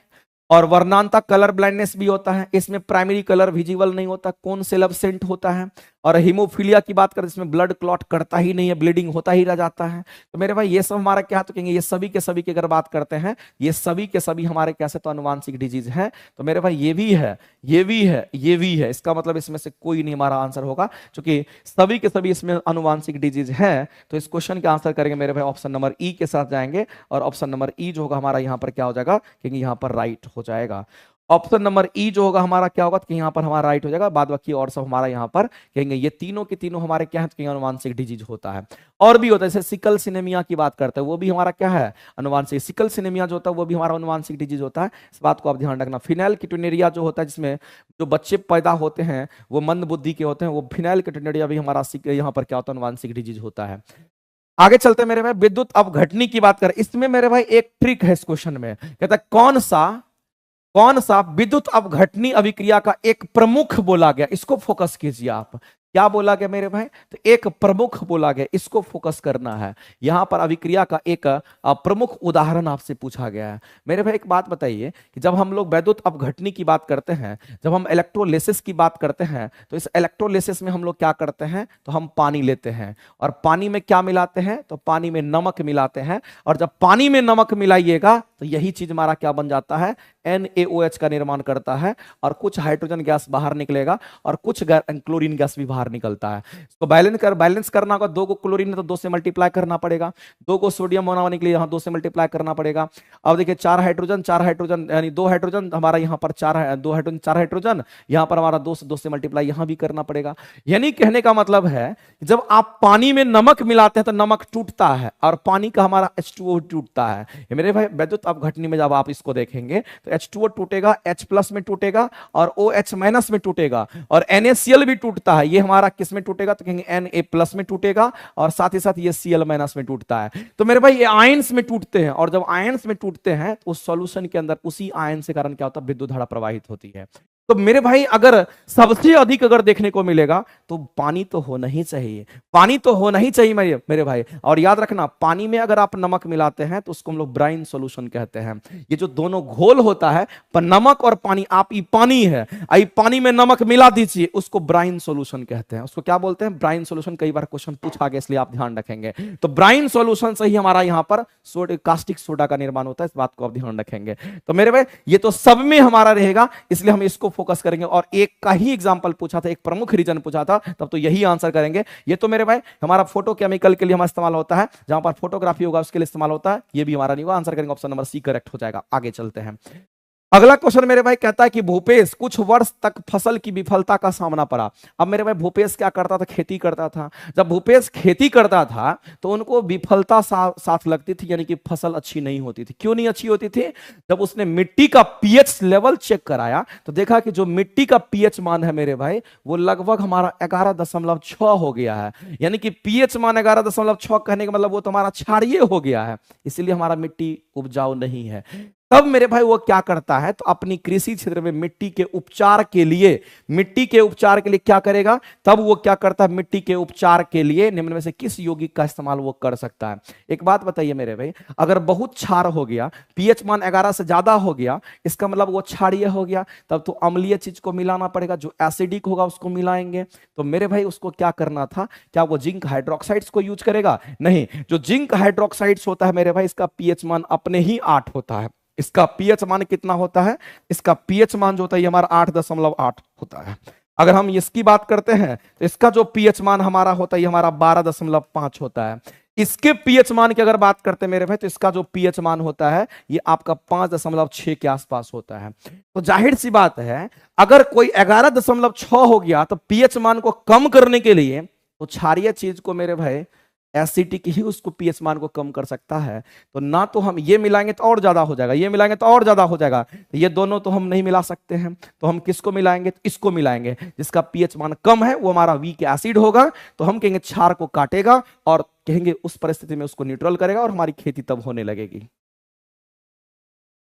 और वर्णांता कलर ब्लाइंडनेस भी होता है। इसमें प्राइमरी कलर विजिबल नहीं होता, कौन सेल एब्सेंट होता है। और हीमोफीलिया की बात करें, इसमें ब्लड क्लॉट करता ही नहीं है, ब्लीडिंग होता ही रह जाता है। तो मेरे भाई ये सब हमारा क्या तो कहेंगे, ये सभी के अगर बात करते हैं, ये सभी के सभी हमारे कैसे तो अनुवांशिक डिजीज है। तो मेरे भाई ये भी है, ये भी है, ये भी है, इसका मतलब इसमें से कोई नहीं हमारा आंसर होगा, क्योंकि सभी के सभी इसमें अनुवांशिक डिजीज है। तो इस क्वेश्चन का आंसर करेंगे मेरे भाई ऑप्शन नंबर ई के साथ जाएंगे, और ऑप्शन नंबर ई जो होगा हमारा यहाँ पर क्या हो जाएगा, क्योंकि यहाँ पर राइट हो जाएगा। ऑप्शन नंबर ई जो होगा हमारा क्या होगा, कि यहाँ पर हमारा राइट हो जाएगा। बाद बाकी और सब हमारा यहाँ पर कहेंगे ये तीनों के तीनों हमारे क्या है, तो अनुवांशिक डिजीज होता है। और भी होता है, जैसे सिकल सिनेमिया की बात करते हैं, वो भी हमारा क्या है, अनुवांशिक। सिकल सिनेमिया जो होता है वो भी हमारा अनुवांशिक डिजीज होता है, इस बात को आप ध्यान रखना। फिनाइल कीटोनुरिया जो होता है, जिसमें जो बच्चे पैदा होते हैं वो मंद बुद्धि के होते हैं, वो फिनाइल कीटोनुरिया भी हमारा यहाँ पर क्या होता है, अनुवांशिक डिजीज होता है। आगे चलते मेरे भाई, विद्युत अवघटनी की बात करें, इसमें मेरे भाई एक ट्रिक है इस क्वेश्चन में। कहता है कौन सा विद्युत अवघटनी अभिक्रिया का एक प्रमुख बोला गया, इसको फोकस कीजिए आप। क्या बोला गया मेरे भाई, तो एक प्रमुख बोला गया, इसको फोकस करना है। यहां पर अभिक्रिया का एक प्रमुख उदाहरण आपसे पूछा गया है। मेरे भाई एक बात बताइए कि जब हम लोग विद्युत अवघटनी की बात करते हैं, जब हम इलेक्ट्रोलिसिस की बात करते हैं, तो इस इलेक्ट्रोलिसिस में हम लोग क्या करते हैं, तो हम पानी लेते हैं और पानी में क्या मिलाते हैं, तो पानी में नमक मिलाते हैं। और जब पानी में नमक मिलाइएगा तो यही चीज हमारा क्या बन जाता है, NaOH का निर्माण करता है, और कुछ हाइड्रोजन गैस बाहर निकलेगा और कुछ क्लोरीन गैस भी बाहर निकलता है। इसको बैलेंस करना होगा, 2 को क्लोरीन है तो 2 से मल्टीप्लाई करना पड़ेगा, 2 को सोडियम बनाने के लिए यहाँ 2 से मल्टीप्लाई करना पड़ेगा। अब देखिए 4 हाइड्रोजन यानी 2 हाइड्रोजन हमारा यहाँ पर 4 हाइड्रोजन, यहाँ पर हमारा 2 से मल्टीप्लाई यहाँ भी करना पड़ेगा। यानी कहने का मतलब है जब आप पानी में नमक मिलाते हैं तो नमक टूटता है और पानी का हमारा H2O टूटता है। मेरे भाई विद्युत अवघटनी में जब आप इसको देखेंगे तो H2O टूटेगा, H+ में टूटेगा और OH- में टूटेगा, और NaCl भी टूटता है। ये हमारा किस में टूटेगा, तो कहेंगे Na+ में टूटेगा, और साथ ही साथ ये Cl- में टूटता है। तो मेरे भाई ये आयंस में टूटते हैं, और जब आयंस में टूटते हैं तो उस सॉल्यूशन के अंदर उसी आयन से कारण क्या होता है, विद्युत धारा प्रवाहित होती है। तो मेरे भाई अगर सबसे अधिक अगर देखने को मिलेगा तो पानी तो होना ही चाहिए, पानी तो होना ही चाहिए मेरे भाई। और याद रखना, पानी में अगर आप नमक मिलाते हैं तो उसको हम लोग ब्राइन सॉल्यूशन कहते हैं। ये जो दोनों घोल होता है, पर नमक और पानी, आप ये पानी है, आई पानी में नमक मिला दीजिए, उसको ब्राइन सॉल्यूशन कहते हैं। उसको क्या बोलते हैं, ब्राइन सॉल्यूशन। कई बार क्वेश्चन पूछा गया, इसलिए आप ध्यान रखेंगे। तो ब्राइन सॉल्यूशन से ही हमारा यहाँ पर कास्टिक सोडा का निर्माण होता है, इस बात को आप ध्यान रखेंगे। तो मेरे भाई ये तो सब में हमारा रहेगा, इसलिए हम इसको फोकस करेंगे। और एक का ही एग्जांपल पूछा था, एक प्रमुख रीजन पूछा था, तब तो यही आंसर करेंगे। ये तो मेरे भाई हमारा फोटो केमिकल के लिए हमारा इस्तेमाल होता है, जहां पर फोटोग्राफी होगा उसके लिए इस्तेमाल होता है। ये भी हमारा नहीं होगा, आंसर करेंगे ऑप्शन नंबर सी करेक्ट हो जाएगा। आगे चलते हैं। अगला क्वेश्चन मेरे भाई कहता है कि भूपेश कुछ वर्ष तक फसल की विफलता का सामना पड़ा। अब मेरे भाई भूपेश क्या करता था, खेती करता था। जब भूपेश खेती करता था तो उनको विफलता साथ लगती थी, यानी कि फसल अच्छी नहीं होती थी। क्यों नहीं अच्छी होती थी, जब उसने मिट्टी का पीएच लेवल चेक कराया तो देखा कि जो मिट्टी का पीएच मान है मेरे भाई, वो लगभग हमारा 11.6 हो गया है। यानी कि पीएच मान 11.6 कहने का मतलब वो तो हमारा क्षारीय हो गया है, इसलिए हमारा मिट्टी उपजाऊ नहीं है। तब मेरे भाई वो क्या करता है, तो अपनी कृषि क्षेत्र में मिट्टी के उपचार के लिए क्या करेगा, तब वो क्या करता है, मिट्टी के उपचार के लिए निम्न में से किस यौगिक का इस्तेमाल वो कर सकता है। एक बात बताइए मेरे भाई, अगर बहुत क्षार हो गया, पीएच मान 11 से ज्यादा हो गया, इसका मतलब वो क्षारीय हो गया, तब तो अम्लीय चीज को मिलाना पड़ेगा, जो एसिडिक होगा उसको मिलाएंगे। तो मेरे भाई उसको क्या करना था, क्या वो जिंक हाइड्रोक्साइड्स को यूज करेगा? नहीं, जो जिंक हाइड्रोक्साइड्स होता है मेरे भाई, इसका पीएच मान अपने ही 8 होता है। इसका पीएच मान कितना होता है, इसका पीएच मान जो होता है ये हमारा 8.8 होता है। अगर हम इसकी बात करते हैं तो इसका जो पीएच मान हमारा होता है ये हमारा 12.5 होता है। इसके पीएच मान की अगर बात करते हैं मेरे भाई, तो इसका जो पीएच मान होता है ये आपका 5.6 के आसपास होता है। तो जाहिर सी बात है, अगर कोई 11.6 हो गया तो पीएच मान को कम करने के लिए तो क्षारीय चीज को मेरे भाई एसिडिक ही उसको पीएच मान को कम कर सकता है। तो ना तो हम ये मिलाएंगे तो और ज्यादा हो जाएगा, ये मिलाएंगे तो और ज्यादा हो जाएगा, तो ये दोनों तो हम नहीं मिला सकते हैं। तो हम किसको मिलाएंगे, तो इसको मिलाएंगे, जिसका पीएच मान कम है वो हमारा वीक एसिड होगा। तो हम कहेंगे क्षार को काटेगा और कहेंगे उस परिस्थिति में उसको न्यूट्रल करेगा और हमारी खेती तब होने लगेगी।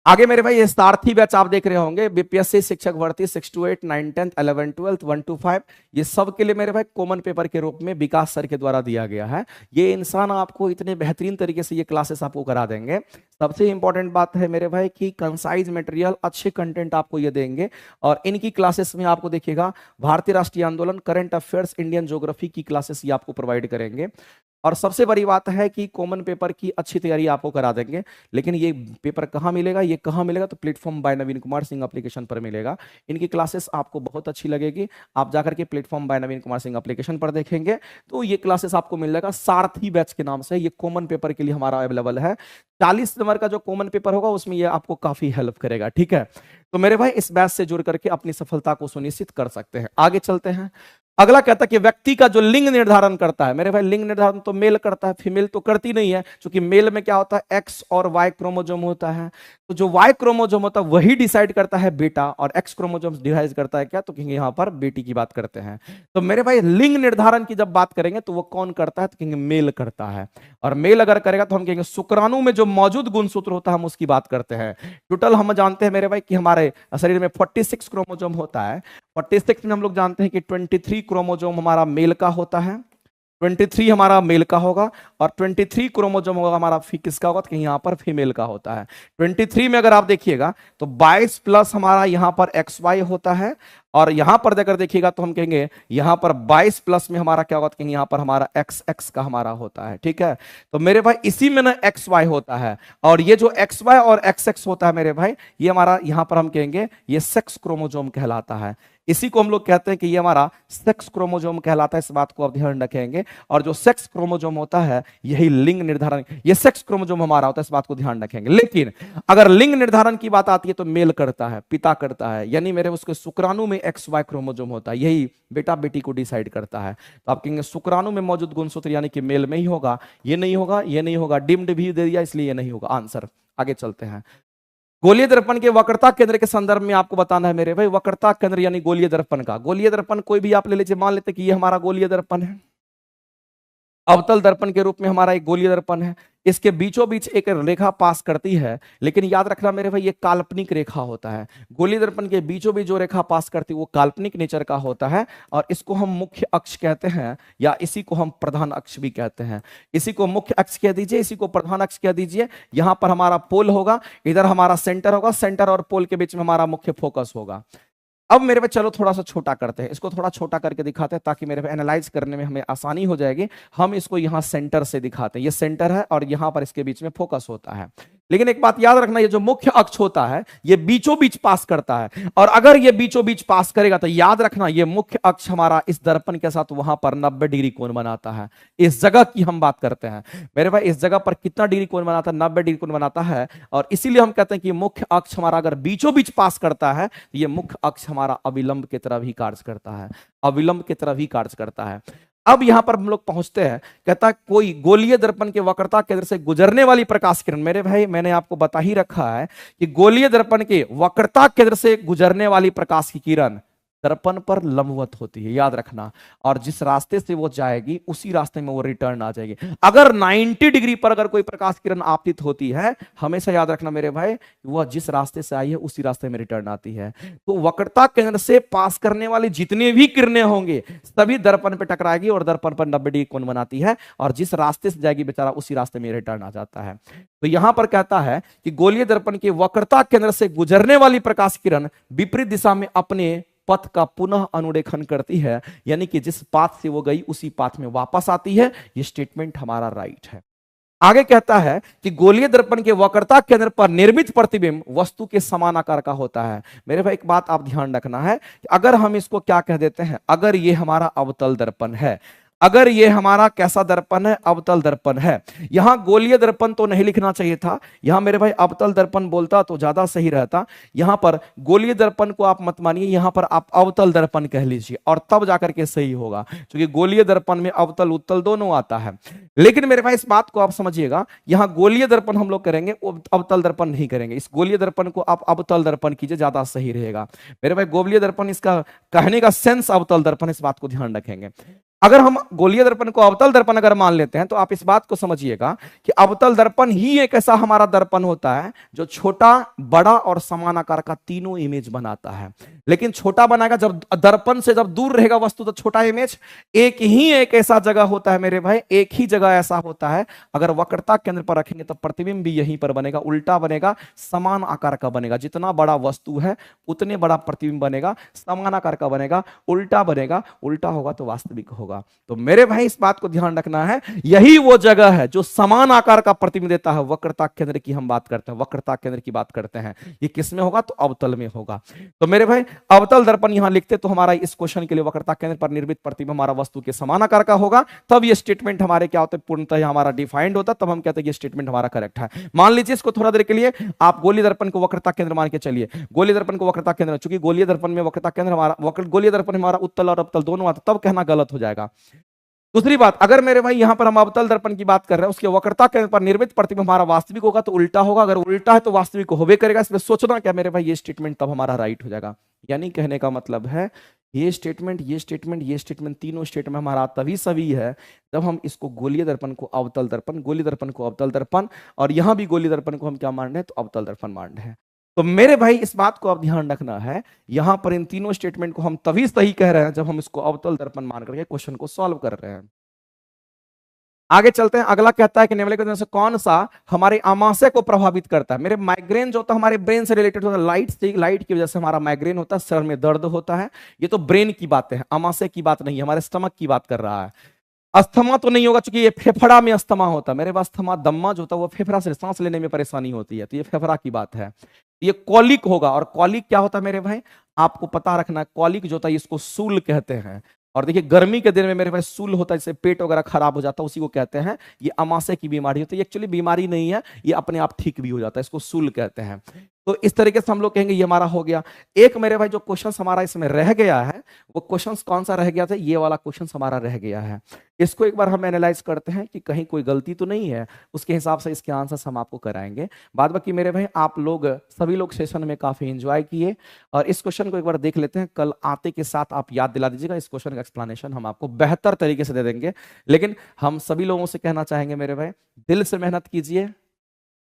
आगे मेरे भाई ये सारथी बैच आप देख रहे होंगे, बीपीएससी शिक्षक भर्ती 6 to 8, 9, 10, 11, 12, 1 to 5, ये सब के लिए मेरे भाई कॉमन पेपर के रूप में विकास सर के द्वारा दिया गया है। ये इंसान आपको इतने बेहतरीन तरीके से ये क्लासेस आपको करा देंगे। सबसे इंपॉर्टेंट बात है मेरे भाई कि कंसाइज मटेरियल, अच्छे कंटेंट आपको ये देंगे। और इनकी क्लासेस में आपको देखिएगा भारतीय राष्ट्रीय आंदोलन, करंट अफेयर्स, इंडियन ज्योग्राफी की क्लासेस ये आपको प्रोवाइड करेंगे। और सबसे बड़ी बात है कि कॉमन पेपर की अच्छी तैयारी आपको करा देंगे। लेकिन ये पेपर कहाँ मिलेगा, ये कहाँ मिलेगा, तो प्लेटफॉर्म बाय नवीन कुमार सिंह एप्लीकेशन पर मिलेगा। इनकी क्लासेस आपको बहुत अच्छी लगेगी। आप जाकर के प्लेटफॉर्म बाय नवीन कुमार सिंह एप्लीकेशन पर देखेंगे तो ये क्लासेस आपको मिल जाएगा सारथी बैच के नाम से। ये कॉमन पेपर के लिए हमारा अवेलेबल है। 40 नंबर का जो कॉमन पेपर होगा उसमें ये आपको काफी हेल्प करेगा, ठीक है। तो मेरे भाई इस बैच से जुड़ करके अपनी सफलता को सुनिश्चित कर सकते हैं। आगे चलते हैं। अगला कहता है कि व्यक्ति का जो लिंग निर्धारण करता है, मेरे भाई लिंग निर्धारण तो मेल करता है, फीमेल तो करती नहीं है, क्योंकि मेल में क्या होता है, एक्स और वाई क्रोमोजोम होता है। तो जो वाई क्रोमोजोम होता है वही डिसाइड करता है बेटा, और एक्स क्रोमोजोम डिसाइड करता है क्या, तो कहेंगे यहाँ पर बेटी की बात करते हैं। तो मेरे भाई लिंग निर्धारण की जब बात करेंगे तो वो कौन करता है, तो कहेंगे मेल करता है। और मेल अगर करेगा तो हम कहेंगे शुक्राणु में जो मौजूद गुणसूत्र होता है हम उसकी बात करते हैं। टोटल हम जानते हैं मेरे भाई कि हमारे शरीर में 46 क्रोमोजोम होता है। 46 में हम लोग जानते हैं कि 23 क्रोमोजोम हमारा मेल का होता है, 23 हमारा मेल का होगा, और 23 क्रोमोजोम होगा हमारा किसका होगा, तो कहीं यहां पर फीमेल का होता है। 23 में अगर आप देखिएगा तो 22 प्लस हमारा यहां पर एक्स वाई होता है, और यहां पर जाकर देखिएगा तो हम कहेंगे यहां पर 22 प्लस में हमारा क्या होगा, तो कहेंगे यहां पर हमारा एक्स एक्स का हमारा होता है, ठीक है। तो मेरे भाई इसी में ना एक्स वाई होता है, और ये जो एक्स वाई और एक्स एक्स होता है मेरे भाई, ये हमारा यहां पर हम कहेंगे ये सेक्स क्रोमोजोम कहलाता है। इसी को हम लोग कहते हैं कि ये हमारा सेक्स क्रोमोजोम कहलाता है। इस बात को आप ध्यान रखेंगे। और जो सेक्स क्रोमोजोम होता है यही लिंग निर्धारण, ये सेक्स क्रोमोजोम हमारा होता है, इस बात को ध्यान रखेंगे। लेकिन अगर लिंग निर्धारण की बात आती है तो मेल करता है, पिता करता है, यानी मेरे उसके शुक्राणु में एक्स वाई क्रोमोजोम होता है, यही बेटा बेटी को डिसाइड करता है। तो आप कहेंगे शुक्राणु में मौजूद गुणसूत्र यानी कि मेल में ही होगा, ये नहीं होगा, ये नहीं होगा, डिम्ड भी दे दिया इसलिए ये नहीं होगा आंसर। आगे चलते हैं। गोलीय दर्पण के वक्रता केंद्र के संदर्भ में आपको बताना है मेरे भाई, वक्रता केंद्र यानी गोलीय दर्पण का। गोलीय दर्पण कोई भी आप ले लीजिए, मान लेते कि ये हमारा गोलीय दर्पण है, अवतल दर्पण के रूप में हमारा एक गोलीय दर्पण है। इसके बीचों बीच एक रेखा पास करती है, लेकिन याद रखना मेरे भाई ये काल्पनिक रेखा होता है। गोलीय दर्पण के बीचों बीच जो रेखा पास करती है वो काल्पनिक नेचर का होता है, और इसको हम मुख्य अक्ष कहते हैं, या इसी को हम प्रधान अक्ष भी कहते हैं। इसी को मुख्य अक्ष कह दीजिए, इसी को प्रधान अक्ष कह दीजिए। यहां पर हमारा पोल होगा, इधर हमारा सेंटर होगा, सेंटर और पोल के बीच में हमारा मुख्य फोकस होगा। अब मेरे पे चलो थोड़ा सा छोटा करते हैं, इसको थोड़ा छोटा करके दिखाते हैं ताकि मेरे पे एनालाइज करने में हमें आसानी हो जाएगी। हम इसको यहां सेंटर से दिखाते हैं, ये सेंटर है और यहां पर इसके बीच में फोकस होता है। लेकिन एक बात याद रखना, ये जो मुख्य अक्ष होता है ये बीचों बीच पास करता है, और अगर ये बीचों बीच पास करेगा तो याद रखना ये मुख्य अक्ष हमारा इस दर्पण के साथ वहां पर 90 डिग्री कोण बनाता है। इस जगह की हम बात करते हैं मेरे भाई, इस जगह पर कितना डिग्री कोण बनाता है, 90 डिग्री कोण बनाता है। और इसीलिए हम कहते हैं कि मुख्य अक्ष हमारा अगर बीचों बीच पास करता है तो ये मुख्य अक्ष हमारा अविलंब की तरह भी कार्य करता है, अविलंब की तरह भी कार्य करता है। अब यहां पर हम लोग पहुंचते हैं, कहता है कोई गोलीय दर्पण के वक्रता केंद्र से गुजरने वाली प्रकाश किरण। मेरे भाई मैंने आपको बता ही रखा है कि गोलीय दर्पण के वक्रता केंद्र से गुजरने वाली प्रकाश की किरण दर्पण पर लंबवत होती है, याद रखना। और जिस रास्ते से वो जाएगी उसी रास्ते में वो रिटर्न आ जाएगी। अगर 90 डिग्री पर अगर कोई प्रकाश किरण आपतित होती है, हमेशा याद रखना मेरे भाई, वह जिस रास्ते से आई है उसी रास्ते में रिटर्न आती है। तो वक्रता केंद्र से पास करने वाली जितनी भी किरणें होंगे सभी दर्पण पर टकराएगी और दर्पण पर 90 डिग्री कोण बनाती है, और जिस रास्ते से जाएगी बेचारा उसी रास्ते में रिटर्न आ जाता है। तो यहां पर कहता है कि गोलीय दर्पण के वक्रता केंद्र से गुजरने वाली प्रकाश किरण विपरीत दिशा में अपने पथ का पुनः अनुरेखण करती है, यानी कि जिस पाथ से वो गई उसी पाथ में वापस आती है। ये स्टेटमेंट हमारा राइट है। आगे कहता है कि गोलीय दर्पण के वक्रता केंद्र पर निर्मित प्रतिबिंब वस्तु के समान आकार का होता है। मेरे भाई एक बात आप ध्यान रखना है कि अगर हम इसको क्या कह देते हैं, अगर ये हमारा अवतल दर्पण है, अगर ये हमारा कैसा दर्पण है, अवतल दर्पण है। यहां गोलीय दर्पण तो नहीं लिखना चाहिए था, यहां मेरे भाई अवतल दर्पण बोलता तो ज्यादा सही रहता। यहां पर गोलीय दर्पण को आप मत मानिए, यहां पर आप अवतल दर्पण कह लीजिए और तब जाकर के सही होगा, क्योंकि गोलीय दर्पण में अवतल उत्तल दोनों आता है। लेकिन मेरे भाई इस बात को आप समझिएगा, यहां गोलीय दर्पण हम लोग करेंगे, अवतल दर्पण नहीं करेंगे। इस गोलीय दर्पण को आप अवतल दर्पण कीजिए, ज्यादा सही रहेगा। मेरे भाई गोलीय दर्पण, इसका कहने का सेंस अवतल दर्पण, इस बात को ध्यान रखेंगे। अगर हम गोलीय दर्पण को अवतल दर्पण अगर मान लेते हैं तो आप इस बात को समझिएगा कि अवतल दर्पण ही एक ऐसा हमारा दर्पण होता है जो छोटा, बड़ा और समान आकार का तीनों इमेज बनाता है। लेकिन छोटा बनाएगा जब दर्पण से जब दूर रहेगा वस्तु तो छोटा इमेज। एक ही एक ऐसा जगह होता है मेरे भाई, एक ही जगह ऐसा होता है, अगर वक्रता केंद्र पर रखेंगे तो प्रतिबिंब भी यहीं पर बनेगा, उल्टा बनेगा, समान आकार का बनेगा। जितना बड़ा वस्तु है उतने बड़ा प्रतिबिंब बनेगा, समान आकार का बनेगा, उल्टा बनेगा, उल्टा होगा तो वास्तविक होगा। तो मेरे भाई इस बात को ध्यान रखना है, यही वो जगह है जो समान आकार का प्रतिबिंब देता है। वक्रता केंद्र की हम बात करते हैं, वक्रता केंद्र की बात करते हैं, ये किस में होगा तो अवतल में होगा। तो मेरे भाई अवतल दर्पण यहां लिखते तो हमारा इस क्वेश्चन के लिए वक्रता केंद्र पर निर्मित प्रतिबिंब हमारा वस्तु के समान आकार का होगा, तब ये स्टेटमेंट हमारे क्या होते पूर्णतः हमारा डिफाइंड होता, तब हम कहते हैं ये स्टेटमेंट हमारा करेक्ट है। मान लीजिए इसको थोड़ा देर के लिए आप गोलीय दर्पण को वक्रता केंद्र मान के चलिए, गोलीय दर्पण को वक्रता केंद्र, चूंकि गोलीय दर्पण में वक्रता केंद्र हमारा गोलीय दर्पण हमारा उत्तल और अवतल दोनों आता, तब कहना गलत हो जाएगा। दूसरी बात, अगर मेरे भाई यहां पर हम अवतल दर्पण की बात कर रहे हैं, उसके वक्रता केंद्र पर निर्मित प्रतिबिंब हमारा वास्तविक होगा तो उल्टा होगा, अगर उल्टा है तो वास्तविक होवे करेगा। इसमें सोचना क्या मेरे भाई, ये स्टेटमेंट तब हमारा राइट हो जाएगा। यानी कहने का मतलब है ये स्टेटमेंट, ये स्टेटमेंट, ये स्टेटमेंट, तीनों स्टेटमेंट हमारा तभी सभी है जब हम इसको गोलीय दर्पण को अवतल दर्पण, गोलीय दर्पण को अवतल दर्पण, और यहां भी गोलीय दर्पण को हम क्या मान रहे हैं तो अवतल दर्पण मान रहे हैं। तो मेरे भाई इस बात को आप ध्यान रखना है, यहां पर इन तीनों स्टेटमेंट को हम तभी सही कह रहे हैं जब हम इसको अवतल दर्पण मान करके क्वेश्चन को सॉल्व कर रहे हैं। आगे चलते हैं, अगला कहता है कि निम्नलिखित में से कौन सा हमारे आमाशय को प्रभावित करता है। मेरे माइग्रेन जो होता है हमारे ब्रेन से रिलेटेड होता है, लाइट से, लाइट की वजह से हमारा माइग्रेन होता है, सर में दर्द होता है। ये तो ब्रेन की बातें हैं, आमाशय की बात नहीं है, हमारे स्टमक की बात कर रहा है। अस्थमा तो नहीं होगा क्योंकि ये फेफड़ा में अस्थमा होता है। मेरे पास अस्थमा, दम्मा जो होता है वो फेफड़ा से सांस लेने में परेशानी होती है, तो ये फेफड़ा की बात है। ये कॉलिक होगा, और कॉलिक क्या होता है मेरे भाई आपको पता रखना है, कॉलिक जो होता है इसको सूल कहते हैं। और देखिए गर्मी के दिन में मेरे पास सूल होता है, जैसे पेट वगैरह खराब हो जाता है, उसी को कहते हैं, ये आमाशय की बीमारी होती है। एक्चुअली बीमारी नहीं है, ये अपने आप ठीक भी हो जाता है, इसको सूल कहते हैं। तो इस तरीके से हम लोग कहेंगे ये हमारा हो गया। एक मेरे भाई जो क्वेश्चन हमारा इसमें रह गया है, वो क्वेश्चन कौन सा रह गया था, ये वाला क्वेश्चन हमारा रह गया है। इसको एक बार हम एनालाइज करते हैं कि कहीं कोई गलती तो नहीं है, उसके हिसाब से इसके आंसर्स हम आपको कराएंगे। बाद बाकी मेरे भाई आप लोग सभी लोग सेशन में काफी एंजॉय किए, और इस क्वेश्चन को एक बार देख लेते हैं। कल आते के साथ आप याद दिला दीजिएगा, इस क्वेश्चन का एक्सप्लेनेशन हम आपको बेहतर तरीके से दे देंगे। लेकिन हम सभी लोगों से कहना चाहेंगे मेरे भाई, दिल से मेहनत कीजिए,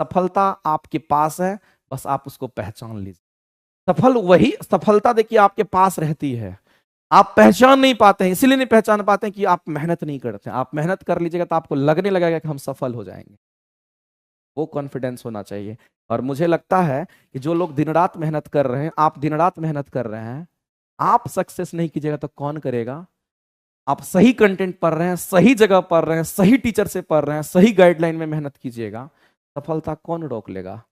सफलता आपके पास है, बस आप उसको पहचान लीजिए। सफलता देखिए आपके पास रहती है, आप पहचान नहीं पाते हैं, इसलिए नहीं पहचान पाते हैं कि आप मेहनत नहीं करते हैं। आप मेहनत कर लीजिएगा तो आपको लगने लगेगा कि हम सफल हो जाएंगे, वो कॉन्फिडेंस होना चाहिए। और मुझे लगता है कि जो लोग दिन रात मेहनत कर रहे हैं, आप दिन रात मेहनत कर रहे हैं, आप सक्सेस नहीं कीजिएगा तो कौन करेगा। आप सही कंटेंट पढ़ रहे हैं, सही जगह पढ़ रहे हैं, सही टीचर से पढ़ रहे हैं, सही गाइडलाइन में मेहनत कीजिएगा, सफलता कौन रोक लेगा।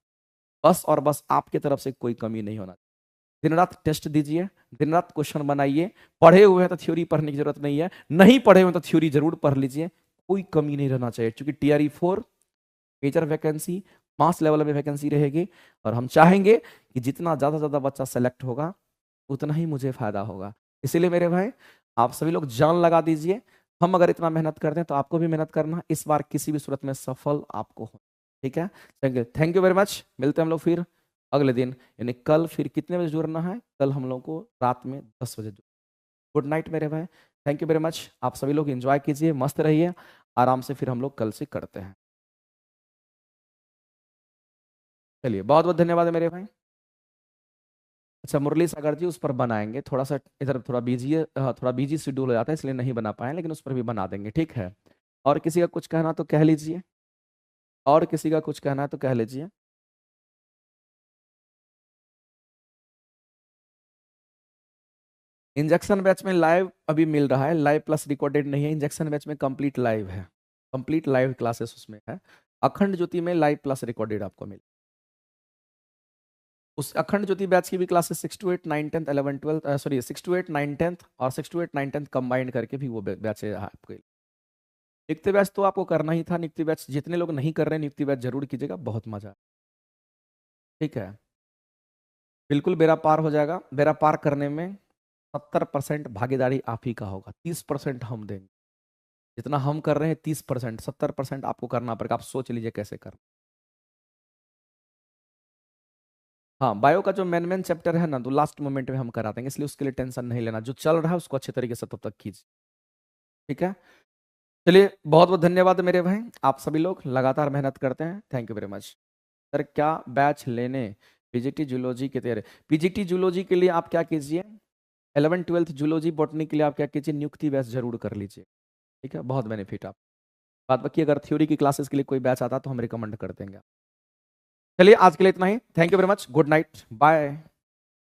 बस और बस आपके तरफ से कोई कमी नहीं होना। दिन रात टेस्ट दीजिए, दिन रात क्वेश्चन बनाइए, पढ़े हुए हैं तो थ्योरी पढ़ने की जरूरत नहीं है, नहीं पढ़े हुए तो थ्योरी जरूर पढ़ लीजिए, कोई कमी नहीं रहना चाहिए। क्योंकि TRE 4 major vacancy, mass level में वैकेंसी रहेगी, और हम चाहेंगे कि जितना ज्यादा ज्यादा बच्चा सेलेक्ट होगा उतना ही मुझे फायदा होगा। इसीलिए मेरे भाई आप सभी लोग जान लगा दीजिए, हम अगर इतना मेहनत करते हैं तो आपको भी मेहनत करना, इस बार किसी भी सूरत में सफल आपको हो। ठीक है, थैंक यू वेरी मच, मिलते हैं हम लोग फिर अगले दिन यानी कल फिर कितने बजे जुड़ना है? कल हम लोग को रात में 10 बजे। गुड नाइट मेरे भाई, थैंक यू वेरी मच। आप सभी लोग एंजॉय कीजिए, मस्त रहिए, आराम से फिर हम लोग कल से करते हैं। चलिए, बहुत बहुत धन्यवाद है मेरे भाई। अच्छा, मुरली सागर जी उस पर बनाएंगे, थोड़ा सा इधर थोड़ा बिजी है, थोड़ा बिजी शेड्यूल हो जाता है इसलिए नहीं बना पाए, लेकिन उस पर भी बना देंगे, ठीक है। और किसी का कुछ कहना तो कह लीजिए, और किसी का कुछ कहना है तो कह लीजिए। इंजेक्शन बैच में लाइव अभी मिल रहा है, लाइव प्लस रिकॉर्डेड नहीं है। इंजेक्शन बैच में कंप्लीट लाइव है, कंप्लीट लाइव क्लासेस उसमें है। अखंड ज्योति में लाइव प्लस रिकॉर्डेड आपको मिल, उस अखंड ज्योति बैच की भी classes 6 to 8 9 10th 11 12 sorry 6 to 8 9 10th और 6 to 8 9 10th कंबाइंड करके भी वो बैच है आपके। नियुक्ति बैच तो आपको करना ही था, नियुक्ति बैच जितने लोग नहीं कर रहे हैं नियुक्ति बैच जरूर कीजिएगा, बहुत मजा, ठीक है। बिल्कुल बेड़ा पार हो जाएगा, बेड़ा पार करने में 70% भागीदारी आप ही का होगा, 30% हम देंगे। जितना हम कर रहे हैं 30%, 70% आपको करना पड़ेगा, आप सोच लीजिए कैसे कर। हाँ, बायो का जो मेन मेन चैप्टर है ना, तो लास्ट मोमेंट में हम करा देंगे, इसलिए उसके लिए टेंशन नहीं लेना, जो चल रहा है उसको अच्छे तरीके से तब तक कीजिए, ठीक है। चलिए, बहुत बहुत धन्यवाद मेरे भाई, आप सभी लोग लगातार मेहनत करते हैं, thank you very much. Sir क्या बैच लेने पीजीटी जूलॉजी के तेरे? पीजीटी जूलॉजी के लिए आप क्या कीजिए, 11th 12th जूलॉजी बॉटनी के लिए आप क्या कीजिए, नियुक्ति बैच जरूर कर लीजिए, ठीक है, बहुत बेनिफिट आप। बाद बाकी अगर थ्योरी की क्लासेस के लिए कोई बैच आता तो हम रिकमेंड कर देंगे। चलिए, आज के लिए इतना ही, thank you very much, good night, bye.